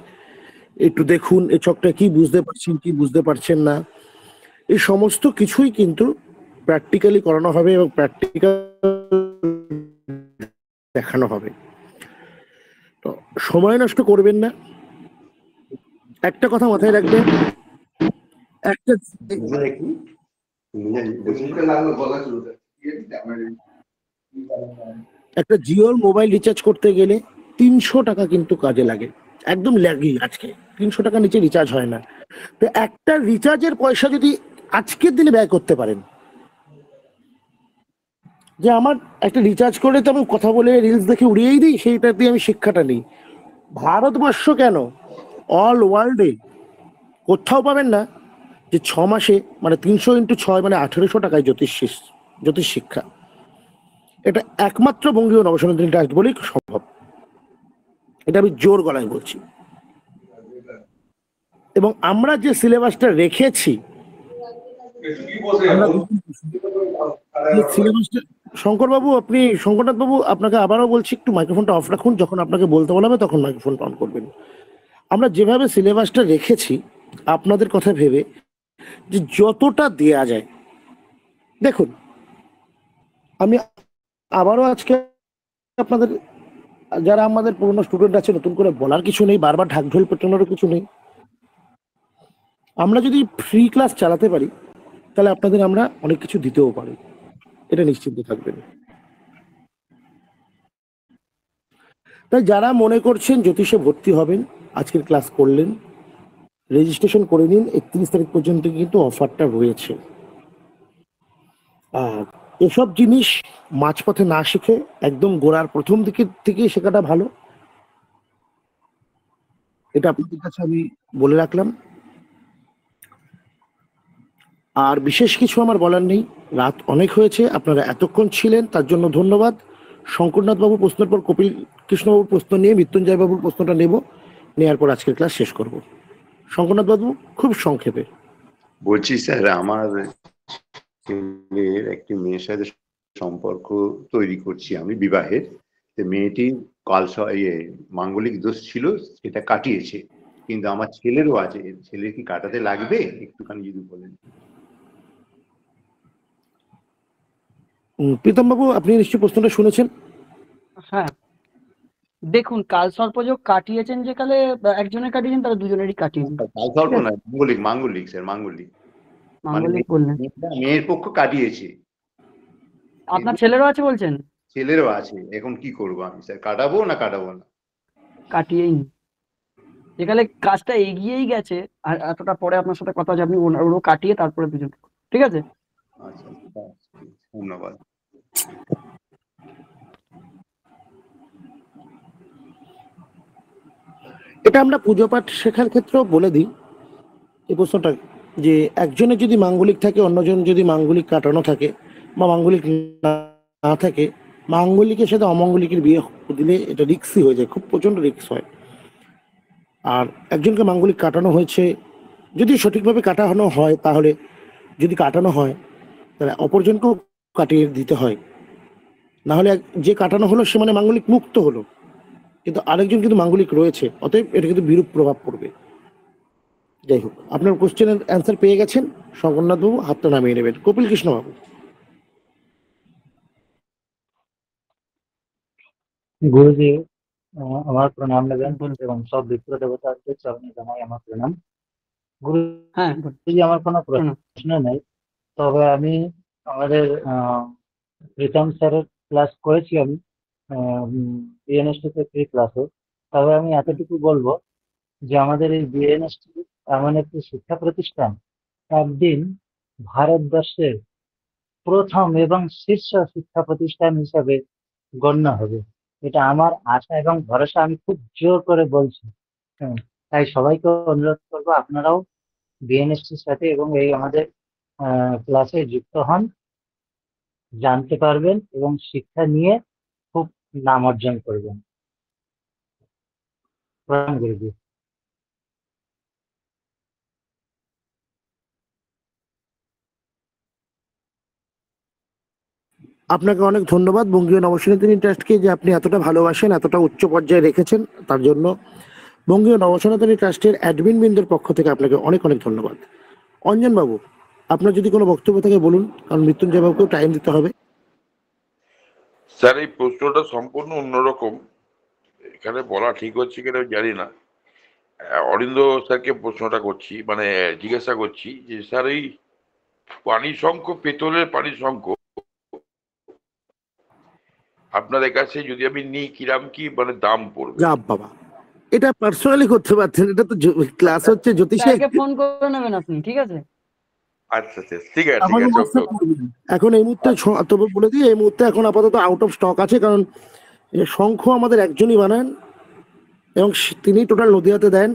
একটু দেখুন এই ছকটা কি বুঝতে পারছেন কি বুঝতে পারছেন না, এই সমস্ত কিছুই কিন্তু প্র্যাকটিক্যালি করানো হবে এবং প্র্যাকটিক্যাল দেখানো হবে। তো সময় নষ্ট করবেন না। একটা কথা মাথায় রাখবেন, একটা জিওর মোবাইল রিচার্জ করতে গেলে 300 টাকা কিন্তু কাজে লাগে, একদম লাগে। আজকে 300 টাকা নিচে রিচার্জ হয় না। তো একটা রিচার্জের পয়সা যদি আজকের দিনে ব্যয় করতে পারেন, যে আমার একটা রিচার্জ করে তো আমি কথা বলে রিলস দেখে উড়িয়েই দিই, সেইটা দিয়ে আমি শিক্ষাটা নিই। ভারতবর্ষ কেন, অল ওয়ার্ল্ডে কোথাও পাবেন না যে 6 মাসে মানে 300 × 6 মানে 1800 টাকায় জ্যোতিষ শিক্ষা। এটা একমাত্র বঙ্গীয় নবসনাতনী ট্রাস্ট বলেই সম্ভব, এটা আমি জোর গলায় বলছি। এবং আমরা যে সিলেবাসটা রেখেছি, শঙ্করবাবু, আপনি শঙ্করনাথ বাবু, আপনাকে আবারও বলছি একটু মাইক্রোফোনটা অফ রাখুন, যখন আপনাকে বলতে বলা হবে তখন মাইক্রোফোনটা অন করবেন। আমরা যেভাবে সিলেবাসটা রেখেছি আপনাদের কথা ভেবে, যে যতটা দেয়া যায়, দেখুন আমি আবারও আজকে আপনাদের যারা আমাদের পুরনো স্টুডেন্ট আছে নতুন করে বলার কিছু নেই, বারবার ঢাকঢোল পেটানোরও কিছু নেই। আমরা যদি ফ্রি ক্লাস চালাতে পারি তাহলে আপনাদের আমরা অনেক কিছু দিতেও পারি, এটা নিশ্চিন্ত থাকবেন। তাই যারা মনে করছেন জ্যোতিষে ভর্তি হবেন, আজকের ক্লাস করলেন, রেজিস্ট্রেশন করে নিন। 31 তারিখ পর্যন্ত কিন্তু অফারটা রয়েছে। আর এসব জিনিস মাঝপথে না শিখে একদম গোড়ার প্রথম দিকে থেকে শেখাটা ভালো, এটা আপনাদের কাছে আমি বলে রাখলাম। আর বিশেষ কিছু আমার বলার নেই, রাত অনেক হয়েছে, আপনারা এতক্ষণ ছিলেন তার জন্য ধন্যবাদ। শঙ্করনাথ বাবু প্রশ্নের পর কপিল কৃষ্ণবাবুর প্রশ্ন নিয়ে মৃত্যুঞ্জয় বাবুর প্রশ্নটা নেব, নেওয়ার পর আজকের ক্লাস শেষ করব। শঙ্করনাথ বাবু খুব সংক্ষেপে বলছি। স্যার, আমার ছেলের একটি মেয়ের সাথে সম্পর্ক তৈরি করছি আমি বিবাহের। মেয়েটি মাঙ্গলিক দোষ ছিল, সেটা কাটিয়েছে, কিন্তু আমার ছেলেরও আছে। ছেলের কি কাটাতে লাগবে একটুখানি যদি বলেন। প্রীতম বাবু, আপনি নিশ্চয়ই প্রশ্নটা শুনেছেন। হ্যাঁ, দেখুন কাল সর্পযোগ কাটিয়েছেন, যে কালে একজনের কাটিয়েছেন তারা দুজনেরই কাটিয়েছেন। কাল সর্প নয়, মাঙ্গলিক স্যার, মাঙ্গলিক। মানে বললেন মেয়ের পক্ষ কাটিয়েছে। আপনার ছেলেরও আছে বলছেন? ছেলেরও আছে। এখন কি করবো আমি স্যার, কাটাবো না কাটাবো না? কাটিয়েই নি, যেখানে কাজটা এগিয়েই গেছে। আর এতটা পরে আপনার সাথে কথা হচ্ছে, আপনি ওরও কাটিয়ে তারপরে দুজন, ঠিক আছে? আচ্ছা, ধন্যবাদ। এটা আমরা পুজো পাঠ শেখার ক্ষেত্রেও বলে দিই এই প্রশ্নটা, যে একজনের যদি মাঙ্গলিক থাকে, অন্যজন যদি মাঙ্গলিক কাটানো থাকে বা মাঙ্গলিক না থাকে, মাঙ্গলিকের সাথে অমাঙ্গলিকের বিয়ে দিলে এটা রিস্কই হয়ে যায়, খুব প্রচন্ড রিস্ক হয়। আর একজনকে মাঙ্গলিক কাটানো হয়েছে, যদি সঠিকভাবে কাটানো হয়, তাহলে যদি কাটানো হয় তাহলে অপরজনকেও কাটিয়ে দিতে হয়, না হলে যে কাটানো হলো সে মানে মাঙ্গলিক মুক্ত হলো, কিন্তু আরেকজন কিন্তু মাঙ্গলিক রয়েছে, অতএব এটা কিন্তু বিরূপ প্রভাব পড়বে। যাই হোক, আপনার কোশ্চেনের অ্যান্সার পেয়ে গেছেন। শঙ্করনাথ বাবু হাতটা নামিয়ে নেবেন। কপিল কৃষ্ণ বাবু। গুরুজি, আমার প্রণাম নেবেন এবং সব বিপ্র দেবতাকে চরণে জানাই আমার প্রণাম। গুরুজি, আমার কোনো প্রশ্ন নেই, তবে আমি আমাদের প্রীতম স্যারের ক্লাস করেছি, আমি বিএনএসটিতে ফ্রি ক্লাসে। তবে আমি এতটুকু বলবো যে আমাদের এই বিএনএসটি এমন একটি শিক্ষা প্রতিষ্ঠান, একদিন ভারতবর্ষের প্রথম এবং শীর্ষ শিক্ষা প্রতিষ্ঠান হিসাবে গণ্য হবে। এটা আমার আশা এবং ভরসা, আমি খুব জোর করে বলছি। তাই সবাইকে অনুরোধ করবো আপনারাও বিএনএসটির সাথে এবং এই আমাদের ক্লাসে যুক্ত হন, জানতে পারবেন এবং শিক্ষা নিয়ে খুব নাম অর্জন করবেন। প্রণাম গুরুজি। আপনাকে অনেক ধন্যবাদ বঙ্গীয় নবসনাতনী ট্রাস্টকে, যে আপনি এতটা ভালোবাসেন, এতটা উচ্চ পর্যায়ে রেখেছেন, তার জন্য বঙ্গীয় নবসনাতনী ট্রাস্টের অ্যাডমিন বৃন্দের পক্ষ থেকে আপনাকে অনেক অনেক ধন্যবাদ। অঞ্জন বাবু, আপনার যদি কোনো বক্তব্য থাকে বলুন, কারণ মৃত্যুঞ্জয় বাবুকেও টাইম দিতে হবে। স্যার, এই প্রশ্নটা সম্পূর্ণ অন্যরকম, এখানে বলা ঠিক হচ্ছে কিনা জানি না। অরিন্দ স্যারকে প্রশ্নটা করছি, মানে জিজ্ঞাসা করছি যে স্যার, এই পানি শঙ্খ, পেতলের পানি শঙ্খ আপনাদের কাছে যদি আমি নিই, কিরাম কি মানে দাম পড়বে? যা বাবা, এটা পার্সোনালি করতে পারছেন, এটা তো ক্লাস হচ্ছে জ্যোতিষে। ফোন করে নেবেন আপনি, ঠিক আছে? আচ্ছা আচ্ছা, ঠিক আছে ঠিক আছে। এখন এই মুহূর্তে তবে বলে দিই, এই মুহূর্তে এখন আপাতত আউট অফ স্টক আছে, কারণ শঙ্খ আমাদের একজনই বানান এবং তিনি টোটাল নদীয়াতে দেন।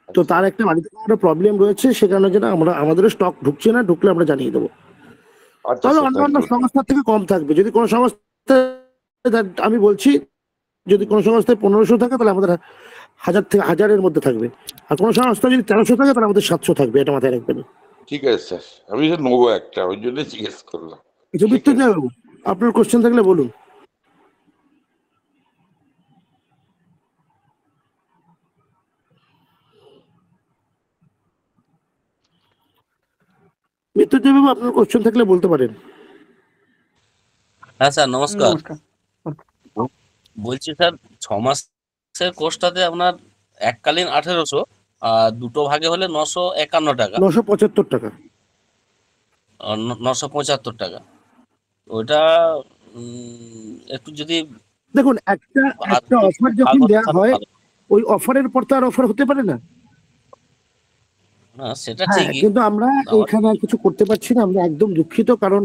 তো তার একটা বাড়িতে একটা প্রবলেম রয়েছে, সে কারণে যেন আমরা আমাদেরও স্টক ঢুকছে না, ঢুকলে আমরা জানিয়ে দেবো। তবে অন্যান্য সংস্থার থেকে কম থাকবে। যদি কোনো সংস্থা, আমি বলছি, যদি কোনো সংস্থায় 1500 থাকে তাহলে আমাদের 1000 থেকে 1000-এর মধ্যে থাকবে, আর কোনো সংস্থা যদি 1300 থাকে তাহলে আমাদের 700 থাকবে, এটা মাথায় রাখবেন। ঠিক আছে স্যার, আমি নেবো একটা, ওই জন্য জিজ্ঞেস করলাম। মৃত্যুঞ্জয় বাবু, আপনার কোশ্চেন থাকলে বলুন। মৃত্যুঞ্জয় বাবু, আপনার কোশ্চেন থাকলে বলতে পারেন। হ্যাঁ স্যার, নমস্কার। বলছি স্যার, 6 মাসের কোর্সটাতে আপনার এককালীন 1800, আর দুটো ভাগে হলে 951 টাকা, 975 টাকা, 975 টাকা। ওইটা একটু যদি দেখুন, একটা অফার যখন দেওয়া হয়, ওই অফারের পর তো আর অফার হতে পারে না। সেটা হ্যাঁ, ঠিকই, কিন্তু আমরা এখানে আর কিছু করতে পারছি না, আমরা একদম দুঃখিত, কারণ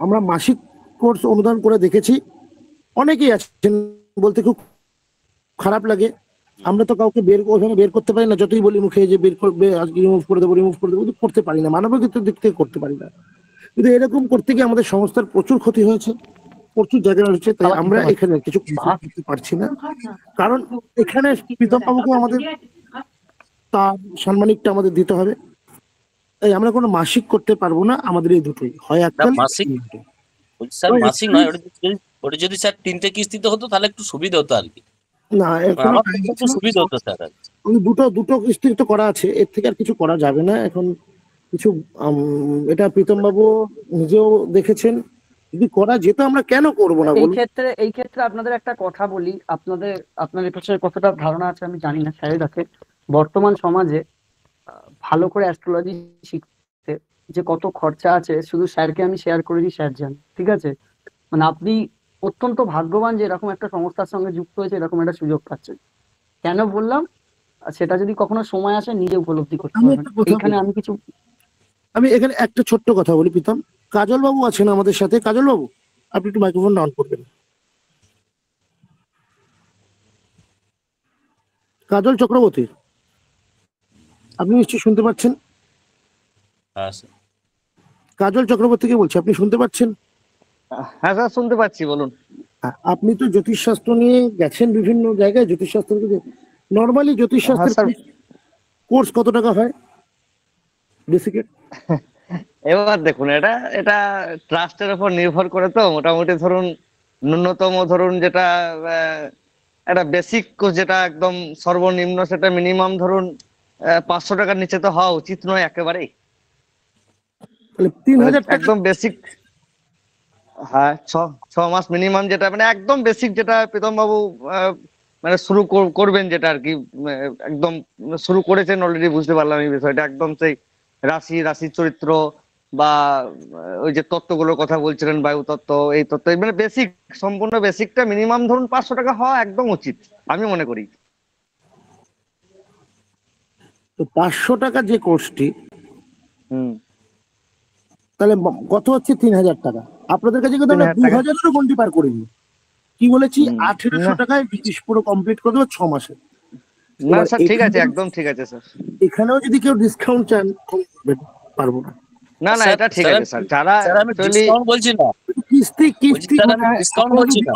আমরা মাসিক কোর্স অনুদান করে দেখেছি, অনেকেই আছেন, বলতে খুব খারাপ লাগে, আমরা তো কাউকে বের করতে পারি না, যতই বলি মুখে যে বের করবে, আজকে রিমুভ করে দেবো, কিন্তু করতে পারি না, মানবিকতার দিক থেকে করতে পারি না। কিন্তু এরকম করতে গিয়ে আমাদের সংস্থার প্রচুর ক্ষতি হয়েছে, প্রচুর জায়গায় হচ্ছে, তাই আমরা এখানে কিছু করতে পারছি না, কারণ এখানে প্রীতম বাবুকে আমাদের তার সম্মানিকটা আমাদের দিতে হবে, তাই আমরা কোনো মাসিক করতে পারবো না, আমাদের এই দুটোই হয় একটা মাসিক। স্যার মাসিক নয়, ওটা যদি স্যার 3টে কিস্তিতে হতো তাহলে একটু সুবিধা হতো আর কি। না, এখন একটু সুবিধা হতো স্যার। দুটো কিস্তি তো করা আছে, এর থেকে আর কিছু করা যাবে না এখন কিছু। এটা প্রীতম বাবু নিজেও দেখেছেন, যদি করা যেত আমরা কেন করবো না? এই ক্ষেত্রে আপনাদের একটা কথা বলি, আপনাদের পেছনে কতটা ধারণা আছে আমি জানি না স্যারের কাছে। বর্তমান সমাজে ভালো করে অ্যাস্ট্রোলজি শিখতে যে কত খরচা আছে, শুধু স্যারকে আমি শেয়ার করে দিই, স্যার জান, ঠিক আছে? মানে আপনি অত্যন্ত ভাগ্যবান যে এরকম একটা সংস্থার সঙ্গে যুক্ত হয়েছে, এরকম একটা সুযোগ পাচ্ছেন। কেন বললাম সেটা, যদি কখনো সময় আসে নিজে উপলব্ধি করতে পারবেন। এখানে আমি এখানে একটা ছোট্ট কথা বলি প্রীতম, কাজল বাবু আছেন আমাদের সাথে, কাজল বাবু আপনি একটু মাইক্রোফোনটা অন করবেন। কাজল চক্রবর্তী, আপনি নিশ্চয়ই শুনতে পাচ্ছেন? হ্যাঁ স্যার। কাজল চক্রবর্তীকে বলছি, আপনি শুনতে পাচ্ছেন? হ্যাঁ স্যার, শুনতে পাচ্ছি, বলুন। আপনি তো জ্যোতিষশাস্ত্র নিয়ে গেছেন বিভিন্ন জায়গায়, জ্যোতিষশাস্ত্র নর্মালি হ্যাঁ জ্যোতিষশাস্ত্রের স্যার, কোর্স কত টাকা হয় বেসিকে? এবার দেখুন, এটা এটা ট্রাস্টের উপর নির্ভর করে। তো মোটামুটি ধরুন ন্যূনতম ধরুন যেটা একটা বেসিক কোর্স, যেটা একদম সর্বনিম্ন, সেটা মিনিমাম ধরুন 500 টাকার নিচে তো হওয়া উচিত নয় একেবারেই। তাহলে 3000 টাকা একদম বেসিক। হ্যাঁ, ছ মাস মিনিমাম, যেটা মানে একদম বেসিক, যেটা প্রীতম বাবু মানে শুরু করবেন, যেটা আর কি একদম শুরু করেছেন অলরেডি, বুঝতে পারলাম এই বিষয়টা। একদম সেই রাশির চরিত্র বা ওই যে তত্ত্বগুলোর কথা বলছিলেন, বায়ু তত্ত্ব, এই তত্ত্ব, মানে বেসিক, সম্পূর্ণ বেসিকটা মিনিমাম ধরুন 500 টাকা হওয়া একদম উচিত, আমি মনে করি। তো 500 টাকা যে কোর্সটি, হুম, তাহলে কত হচ্ছে? 3000 টাকা। আপনাদের কাছে কিন্তু আমরা 2000 গন্ডি পার করিনি। কি বলেছি? 1800 টাকায় ব্রিটিশ পুরো কমপ্লিট করে দেবো 6 মাসে। না স্যার, ঠিক আছে, একদম ঠিক আছে স্যার। এখানেও যদি কেউ ডিসকাউন্ট চান, পারবো না। না না, এটা ঠিক আছে স্যার। যারা আমি ডিসকাউন্ট বলছি না, কিস্তি ডিসকাউন্ট বলছি না।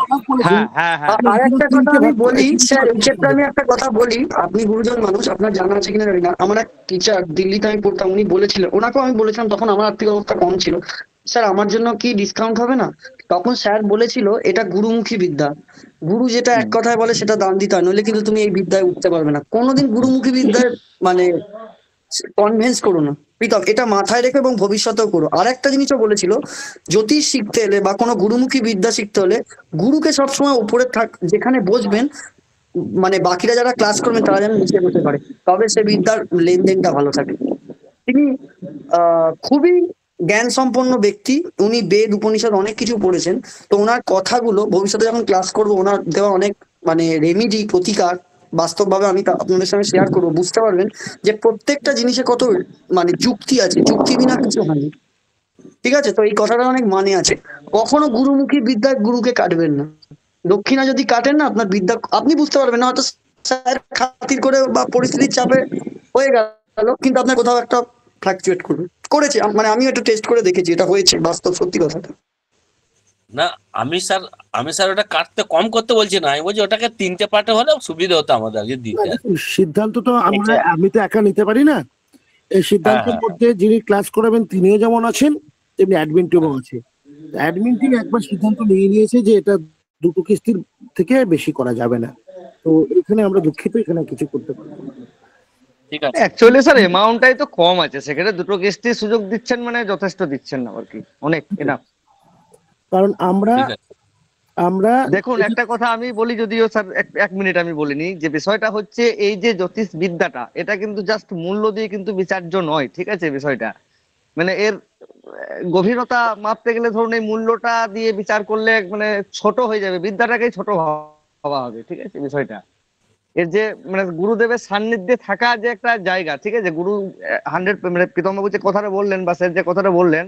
হ্যাঁ, আর একটা কথা আমি বলি স্যার, এই ক্ষেত্রে আমি একটা কথা বলি। আপনি গুরুজন মানুষ, আপনার জানা আছে কিনা জানি না, আমার এক টিচার দিল্লিতে আমি পড়তাম, উনি বলেছিলেন, ওনাকেও আমি বলেছিলাম, তখন আমার আর্থিক অবস্থা কম ছিল, স্যার আমার জন্য কি ডিসকাউন্ট হবে না? তখন স্যার বলেছিল, এটা গুরুমুখী বিদ্যা, গুরু যেটা এক কথায় বলে সেটা দান দিতে হয়, নইলে কিন্তু তুমি এই বিদ্যায় উঠতে পারবে না। কোনোদিন গুরুমুখী বিদ্যায় মানে কনভিন্স করো না প্রীতম, এটা মাথায় রেখে এবং ভবিষ্যতেও করো। আর একটা জিনিসও বলেছিল, জ্যোতিষ শিখতে হলে বা কোনো গুরুমুখী বিদ্যা শিখতে হলে গুরুকে সবসময় উপরে যেখানে বসবেন, মানে বাকিরা যারা ক্লাস করবেন তারা যেন নিচে বসে পারে, তবে সে বিদ্যার লেনদেনটা ভালো থাকে। তিনি খুবই জ্ঞান সম্পন্ন ব্যক্তি, উনি বেদ উপনিষদ অনেক কিছু পড়েছেন। তো ওনার কথাগুলো ভবিষ্যতে যখন ক্লাস করবো, ওনার দেওয়া অনেক মানে রেমিডি, প্রতিকার বাস্তবভাবে আমি আপনাদের সঙ্গে শেয়ার করবো, বুঝতে পারবেন যে প্রত্যেকটা জিনিসে কত মানে যুক্তি আছে, যুক্তি বিনা কিছু হয়নি। ঠিক আছে, তো এই কথাটা অনেক মানে আছে। কখনো গুরুমুখী বিদ্যায় গুরুকে কাটবেন না। দক্ষিণা যদি কাটেন না, আপনার বিদ্যা আপনি বুঝতে পারবেন না, হয়তো স্যার খাতির করে বা পরিস্থিতির চাপে হয়ে গেল, কিন্তু আপনার কোথাও একটা ফ্লাকচুয়েট করেছে। মানে আমি এটা টেস্ট করে দেখেছি, এটা হয়েছে, বাস্তব সত্যি কথাটা। না, আমি স্যার ওটা কাটতে কম করতে বলছি না, আমি বলছি ওটাকে 3টে পার্টে হলে সুবিধা হতো আমাদের আগে দিতে। সিদ্ধান্ত তো আমি তো একা নিতে পারি না। এই সিদ্ধান্তের মধ্যে যিনি ক্লাস করাবেন তিনিও যেমন আছেন, তেমনি অ্যাডমিন টিমও আছে। অ্যাডমিন টিম একবার সিদ্ধান্ত নিয়ে নিয়েছে যে এটা দুটো কিস্তির থেকে বেশি করা যাবে না। তো এখানে আমরা দুঃখিত, এখানে কিছু করতে পারবো না। ঠিক আছে, অ্যাকচুয়ালি স্যার অ্যামাউন্টটাই তো কম আছে, সেখানে দুটো কিস্তির সুযোগ দিচ্ছেন মানে যথেষ্ট দিচ্ছেন না আর কি, অনেক এনাফ। কারণ আমরা দেখুন, একটা কথা আমি বলি, যদিও স্যার 1 মিনিট আমি বলিনি, যে বিষয়টা হচ্ছে এই যে জ্যোতিষ বিদ্যাটা, এটা কিন্তু জাস্ট মূল্য দিয়ে কিন্তু বিচার্য নয়, ঠিক আছে? বিষয়টা মানে এর গভীরতা মাপতে গেলে ধরুন এই মূল্যটা দিয়ে বিচার করলে মানে ছোট হয়ে যাবে, বিদ্যাটাকেই ছোট ভাবা হবে, ঠিক আছে? বিষয়টা এর যে মানে গুরুদেবের সান্নিধ্যে থাকা যে একটা জায়গা, ঠিক আছে? গুরু 100 মানে প্রীতমবাবু যে কথাটা বললেন বা স্যার যে কথাটা বললেন,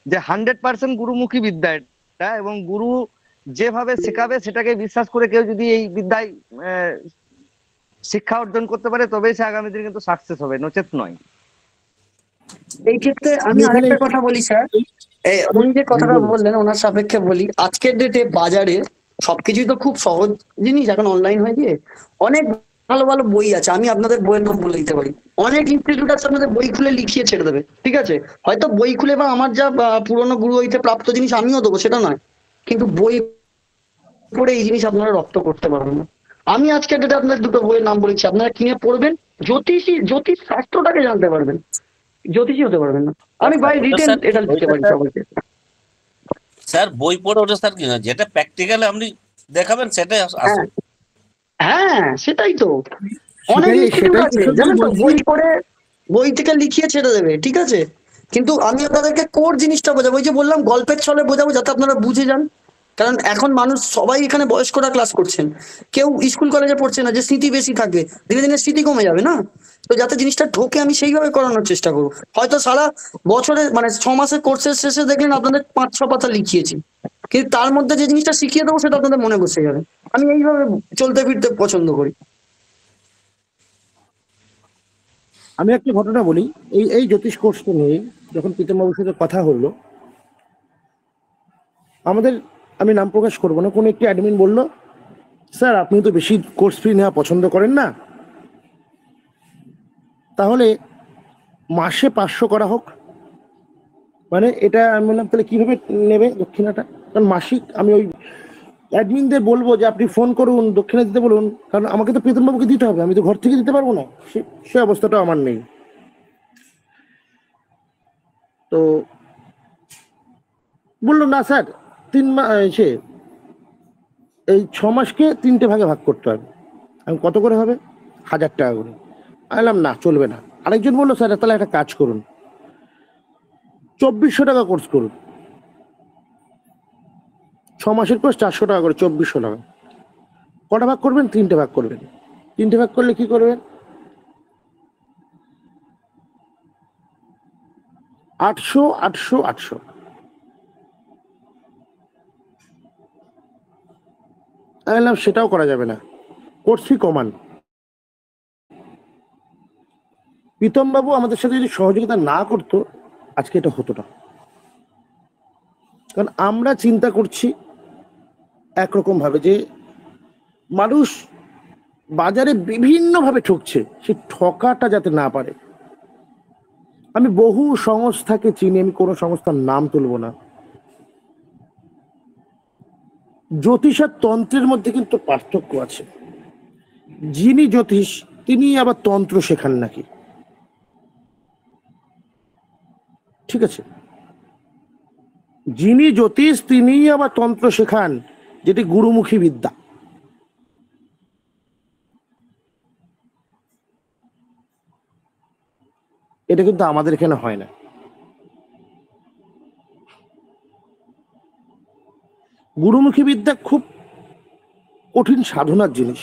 যে 100% গুরুমুখী বিদ্যা এটা, এবং গুরু যেভাবে শেখাবে সেটাকে বিশ্বাস করে কেউ যদি এই বিদ্যায় শিক্ষা অর্জন করতে পারে, তবেই সে আগামী দিনে কিন্তু সাকসেস হবে, নচেত নয়। এই ক্ষেত্রে আমি আরেকটা কথা বলি স্যার, উনি যে কথাটা বললেন ওনার সাপেক্ষে বলি, আজকের ডেটে বাজারে সবকিছুই তো খুব সহজ জিনিস, এখন অনলাইন হয়ে গিয়ে অনেক ভালো ভালো বই আছে। আমি আপনাদের বইয়ের নাম বলে দিতে পারি, অনেক ইনস্টিটিউট আছে আপনাদের বই খুলে লিখিয়ে ছেড়ে দেবে, ঠিক আছে? হয়তো বই খুলে বা আমার যা পুরনো গুরু হইতে প্রাপ্ত জিনিস আমিও দেবো, সেটা নয়, কিন্তু বই পড়ে এই জিনিস আপনারা রপ্ত করতে পারবেন না। আমি আজকের ডেটে আপনাদের দুটো বইয়ের নাম বলেছি, আপনারা কিনে পড়বেন, জ্যোতিষ শাস্ত্রটাকে জানতে পারবেন, জ্যোতিষী হতে পারবেন না। আমি বাই রিটেন এটা লিখতে পারি সবাইকে। স্যার বই পড়ে ওটা স্যার কি না, যেটা প্র্যাকটিক্যালি আপনি দেখাবেন সেটাই আসে। হ্যাঁ সেটাই তো, অনেক ইনস্টিটিউট আছে জানেন তো, বই পড়ে বই থেকে লিখিয়ে ছেড়ে দেবে, ঠিক আছে? কিন্তু আমি আপনাদেরকে কোর জিনিসটা বোঝাবো, ওই যে বললাম গল্পের ছলে বোঝাবো, যাতে আপনারা বুঝে যান। কারণ এখন মানুষ সবাই এখানে বয়স্করা ক্লাস করছেন, কেউ স্কুল কলেজে পড়ছে না, যে স্মৃতি বেশি থাকবে, ধীরে ধীরে স্মৃতি কমে যাবে না। তো যাতে জিনিসটা ঢোকে আমি সেইভাবে করানোর চেষ্টা করবো। হয়তো সারা বছরে মানে 6 মাসের কোর্সের শেষে দেখলেন আপনাদের 5-6 পাতা লিখিয়েছি, কিন্তু তার মধ্যে যে জিনিসটা শিখিয়ে দেবো সেটা আপনাদের মনে বসে যাবে। আমি এইভাবে চলতে ফিরতে পছন্দ করি। আমি একটা ঘটনা বলি, এই এই জ্যোতিষ কোর্সটা নিয়ে যখন প্রীতমবাবুর সাথে কথা হলো, আমাদের, আমি নাম প্রকাশ করবো না, কোনো একটি অ্যাডমিন বলল, স্যার আপনি তো বেশি কোর্স ফি নেওয়া পছন্দ করেন না, তাহলে মাসে 500 করা হোক। মানে এটা আমি বললাম তাহলে কিভাবে নেবে দক্ষিণাটা, কারণ মাসিক আমি ওই অ্যাডমিনদের বলবো যে আপনি ফোন করুন, দক্ষিণা দিতে বলুন, কারণ আমাকে তো প্রীতমবাবুকে দিতে হবে, আমি তো ঘর থেকে দিতে পারবো না, সে অবস্থাটা আমার নেই। তো বললো না স্যার 3 মাস এই 6 মাসকে 3টে ভাগে ভাগ করতে হবে। আমি কত করে হবে? 1000 টাকা করে। বললাম না চলবে না। আরেকজন বললো স্যার তাহলে একটা কাজ করুন, 2400 টাকা কোর্স করুন, 6 মাসের কোর্স 400 টাকা করে, 2400 টাকা। কটা ভাগ করবেন? 3টে ভাগ করবেন। 3টে ভাগ করলে কি করবেন? 800 800 800। আমি বললাম সেটাও করা যাবে না, কোর্স ফি কমান। প্রীতমবাবু আমাদের সাথে যদি সহযোগিতা না করতো আজকে এটা হতো না, কারণ আমরা চিন্তা করছি একরকম ভাবে যে মানুষ বাজারে বিভিন্ন ভাবে ঠকছে, সে ঠকাটা যাতে না পারে। আমি বহু সংস্থাকে চিনি, আমি কোনো সংস্থার নাম তুলব না। জ্যোতিষ আর তন্ত্রের মধ্যে কিন্তু পার্থক্য আছে। যিনি জ্যোতিষ তিনি আবার তন্ত্র শেখান নাকি, ঠিক আছে? যিনি জ্যোতিষ তিনি আবার তন্ত্র শেখান, যেটি গুরুমুখী বিদ্যা। এটা কিন্তু আমাদের এখানে হয় না। গুরুমুখী বিদ্যা খুব কঠিন সাধনার জিনিস।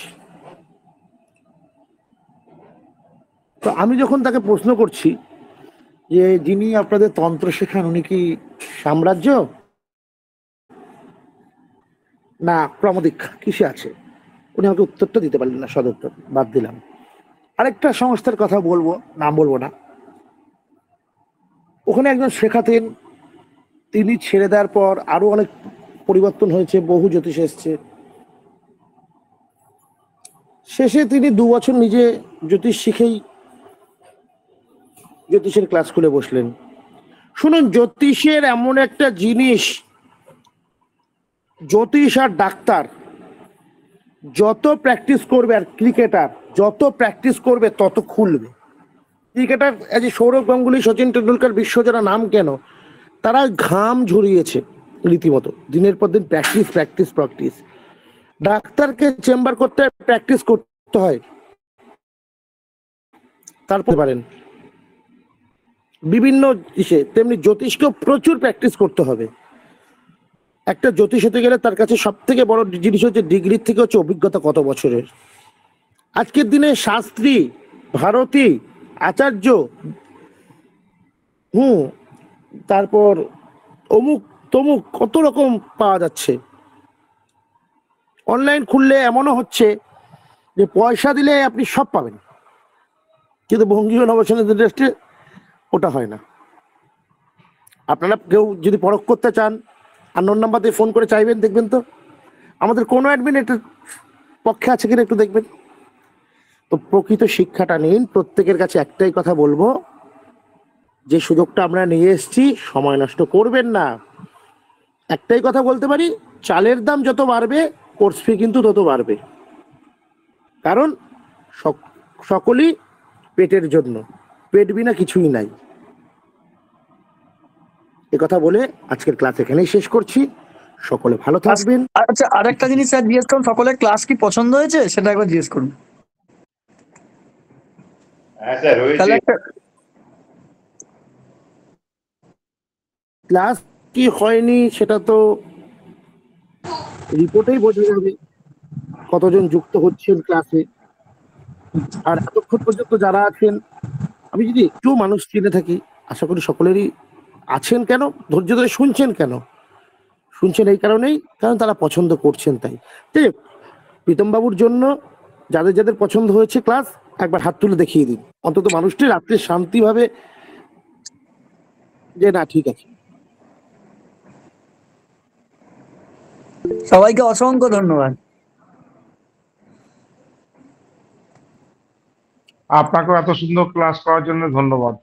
তো আমি যখন তাকে প্রশ্ন করছি যে যিনি আপনাদের তন্ত্র শেখান উনি কি সাম্রাজ্য না ক্রমদীক্ষা কিসে আছে, উনি আমাকে উত্তরটা দিতে পারলেন না, সদুত্তর বাদ দিলাম। আরেকটা সংস্থার কথা বলবো, নাম বলবো না, ওখানে একজন শেখাতেন, তিনি ছেড়ে দেওয়ার পর আরো অনেক পরিবর্তন হয়েছে, বহু জ্যোতিষ এসছে। শেষে তিনি 2 বছর নিজে জ্যোতিষ শিখেই জ্যোতিষের ক্লাস খুলে বসলেন। শুনুন, জ্যোতিষের এমন একটা জিনিস, জ্যোতিষ আর ডাক্তার যত প্র্যাকটিস করবে, আর ক্রিকেটার যত প্র্যাকটিস করবে তত খুলবে। ক্রিকেটার আজ সৌরভ গাঙ্গুলি, সচিন টেন্ডুলকার বিশ্বজোড়া নাম কেন? তারা ঘাম ঝরিয়েছে রীতিমতো, দিনের পর দিন প্র্যাকটিস প্র্যাকটিস প্র্যাকটিস। ডাক্তারকে চেম্বার করতে প্র্যাকটিস করতে হয়, তারপর পারেন বিভিন্ন ইসে, তেমনি জ্যোতিষকেও প্রচুর প্র্যাকটিস করতে হবে। একটা জ্যোতিষ হতে গেলে তার কাছে সব থেকে বড় জিনিস হচ্ছে ডিগ্রির থেকে হচ্ছে অভিজ্ঞতা কত বছরের। আজকের দিনে শাস্ত্রী, ভারতী, আচার্য, তারপর অমুক তমুক কত রকম পাওয়া যাচ্ছে। অনলাইন খুললে এমনও হচ্ছে যে পয়সা দিলে আপনি সব পাবেন, কিন্তু বঙ্গীয় নবসংগীত দৃষ্টি ওটা হয় না। আপনারা কেউ যদি পরখ করতে চান আননোন নাম্বার দিয়ে ফোন করে চাইবেন, দেখবেন তো আমাদের কোনো অ্যাডমিন এটার পক্ষে আছে কিনা একটু দেখবেন। তো প্রকৃত শিক্ষাটা নিন। প্রত্যেকের কাছে একটাই কথা বলবো, যে সুযোগটা আমরা নিয়ে এসেছি সময় নষ্ট করবেন না। একটাই কথা বলতে পারি, চালের দাম যত বাড়বে কোর্স ফি কিন্তু তত বাড়বে, কারণ সকলেই পেটের জন্য, পেট বিনা কিছুই নাই। কথা বলে আজকের ক্লাস এখানেই শেষ করছি। সকলে ভালো থাকবেন। আচ্ছা, আরেকটা জিনিস স্যার জিজ্ঞেস করুন, সকলের ক্লাস কি পছন্দ হয়েছে সেটা একবার জিজ্ঞেস করুন। তাহলে ক্লাস কি হয়নি সেটা তো রিপোর্টেই বোঝা যাবে, কতজন যুক্ত হচ্ছেন ক্লাসে। আর এতক্ষণ পর্যন্ত যারা আছেন, আমি যদি একটু মানুষ চিনে থাকি, আশা করি সকলেরই আছেন। কেন ধৈর্য ধরে শুনছেন? কেন শুনছেন? এই কারণেই, কারণ তারা পছন্দ করছেন। তাই প্রীতমবাবুর জন্য যাদের যাদের পছন্দ হয়েছে ক্লাস, একবার হাত তুলে দেখিয়ে দিন, অন্তত মানুষটি রাত্রে শান্তিভাবে যে না ঠিক আছে। সবাইকে অসংখ্য ধন্যবাদ। আপনাকেও এত সুন্দর ক্লাস করার জন্য ধন্যবাদ।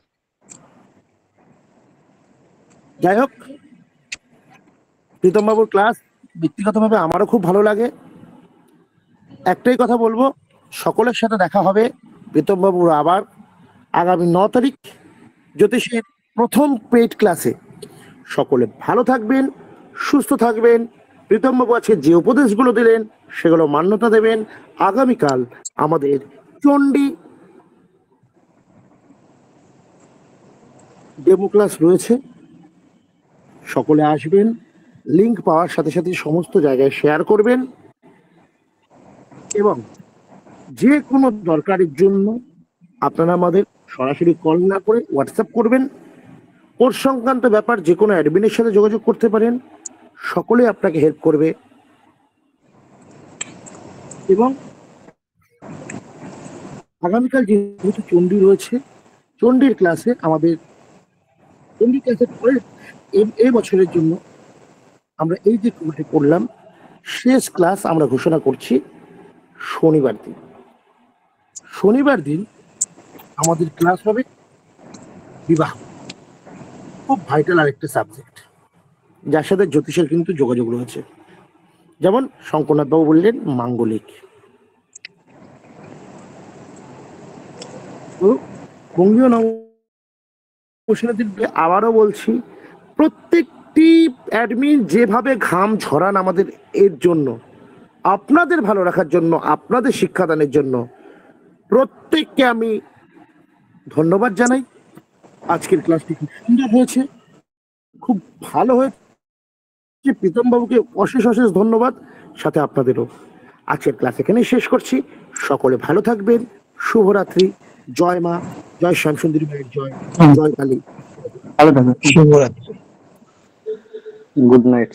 যাই হোক, প্রীতম বাবুর ক্লাস ব্যক্তিগতভাবে আমারও খুব ভালো লাগে। একটাই কথা বলবো, সকলের সাথে দেখা হবে প্রীতম বাবুর আবার আগামী 9 তারিখ জ্যোতিষের প্রথম পেইড ক্লাসে। সকলে ভালো থাকবেন, সুস্থ থাকবেন। প্রীতম বাবু আজকে যে উপদেশগুলো দিলেন সেগুলো মান্যতা দেবেন। আগামীকাল আমাদের চণ্ডী ডেমো ক্লাস রয়েছে, সকলে আসবেন। লিংক পাওয়ার সাথে সাথে সমস্ত জায়গায় শেয়ার করবেন এবং যে কোনো দরকারের জন্য আপনারা আমাদের সরাসরি কল না করে হোয়াটসঅ্যাপ করবেন। কোর্স সংক্রান্ত ব্যাপার যে কোনো অ্যাডমিনের সাথে যোগাযোগ করতে পারেন, সকলে আপনাকে হেল্প করবে। এবং আগামীকাল যেহেতু চণ্ডী রয়েছে, চণ্ডীর ক্লাসে আমাদের চণ্ডী ক্লাসের পরে এই বছরের জন্য আমরা এই যে করলাম শেষ ক্লাস আমরা ঘোষণা করছি শনিবার দিন। শনিবার দিন আমাদের ক্লাস হবে বিবাহ, খুব ভাইটাল আরেকটা সাবজেক্ট যার সাথে জ্যোতিষের কিন্তু যোগাযোগ রয়েছে। যেমন শঙ্করনাথ বাবু বললেন মাঙ্গলিক। তো বঙ্গীয় নববর্ষের আবারও বলছি, প্রত্যেকটি অ্যাডমিন যেভাবে ঘাম ঝরান আমাদের এর জন্য, আপনাদের ভালো রাখার জন্য, আপনাদের শিক্ষাদানের জন্য, প্রত্যেককে আমি ধন্যবাদ জানাই। আজকের ক্লাসটি খুব সুন্দর হয়েছে, খুব ভালো হয়েছে। প্রীতম বাবুকে অশেষ অশেষ ধন্যবাদ, সাথে আপনাদেরও। আজকের ক্লাস এখানেই শেষ করছি। সকলে ভালো থাকবেন। শুভরাত্রি। জয় মা, জয় শ্যামসুন্দরী মায়ের জয়, জয় কালী। ভালো থাকবেন। শুভরাত্রি। Good night.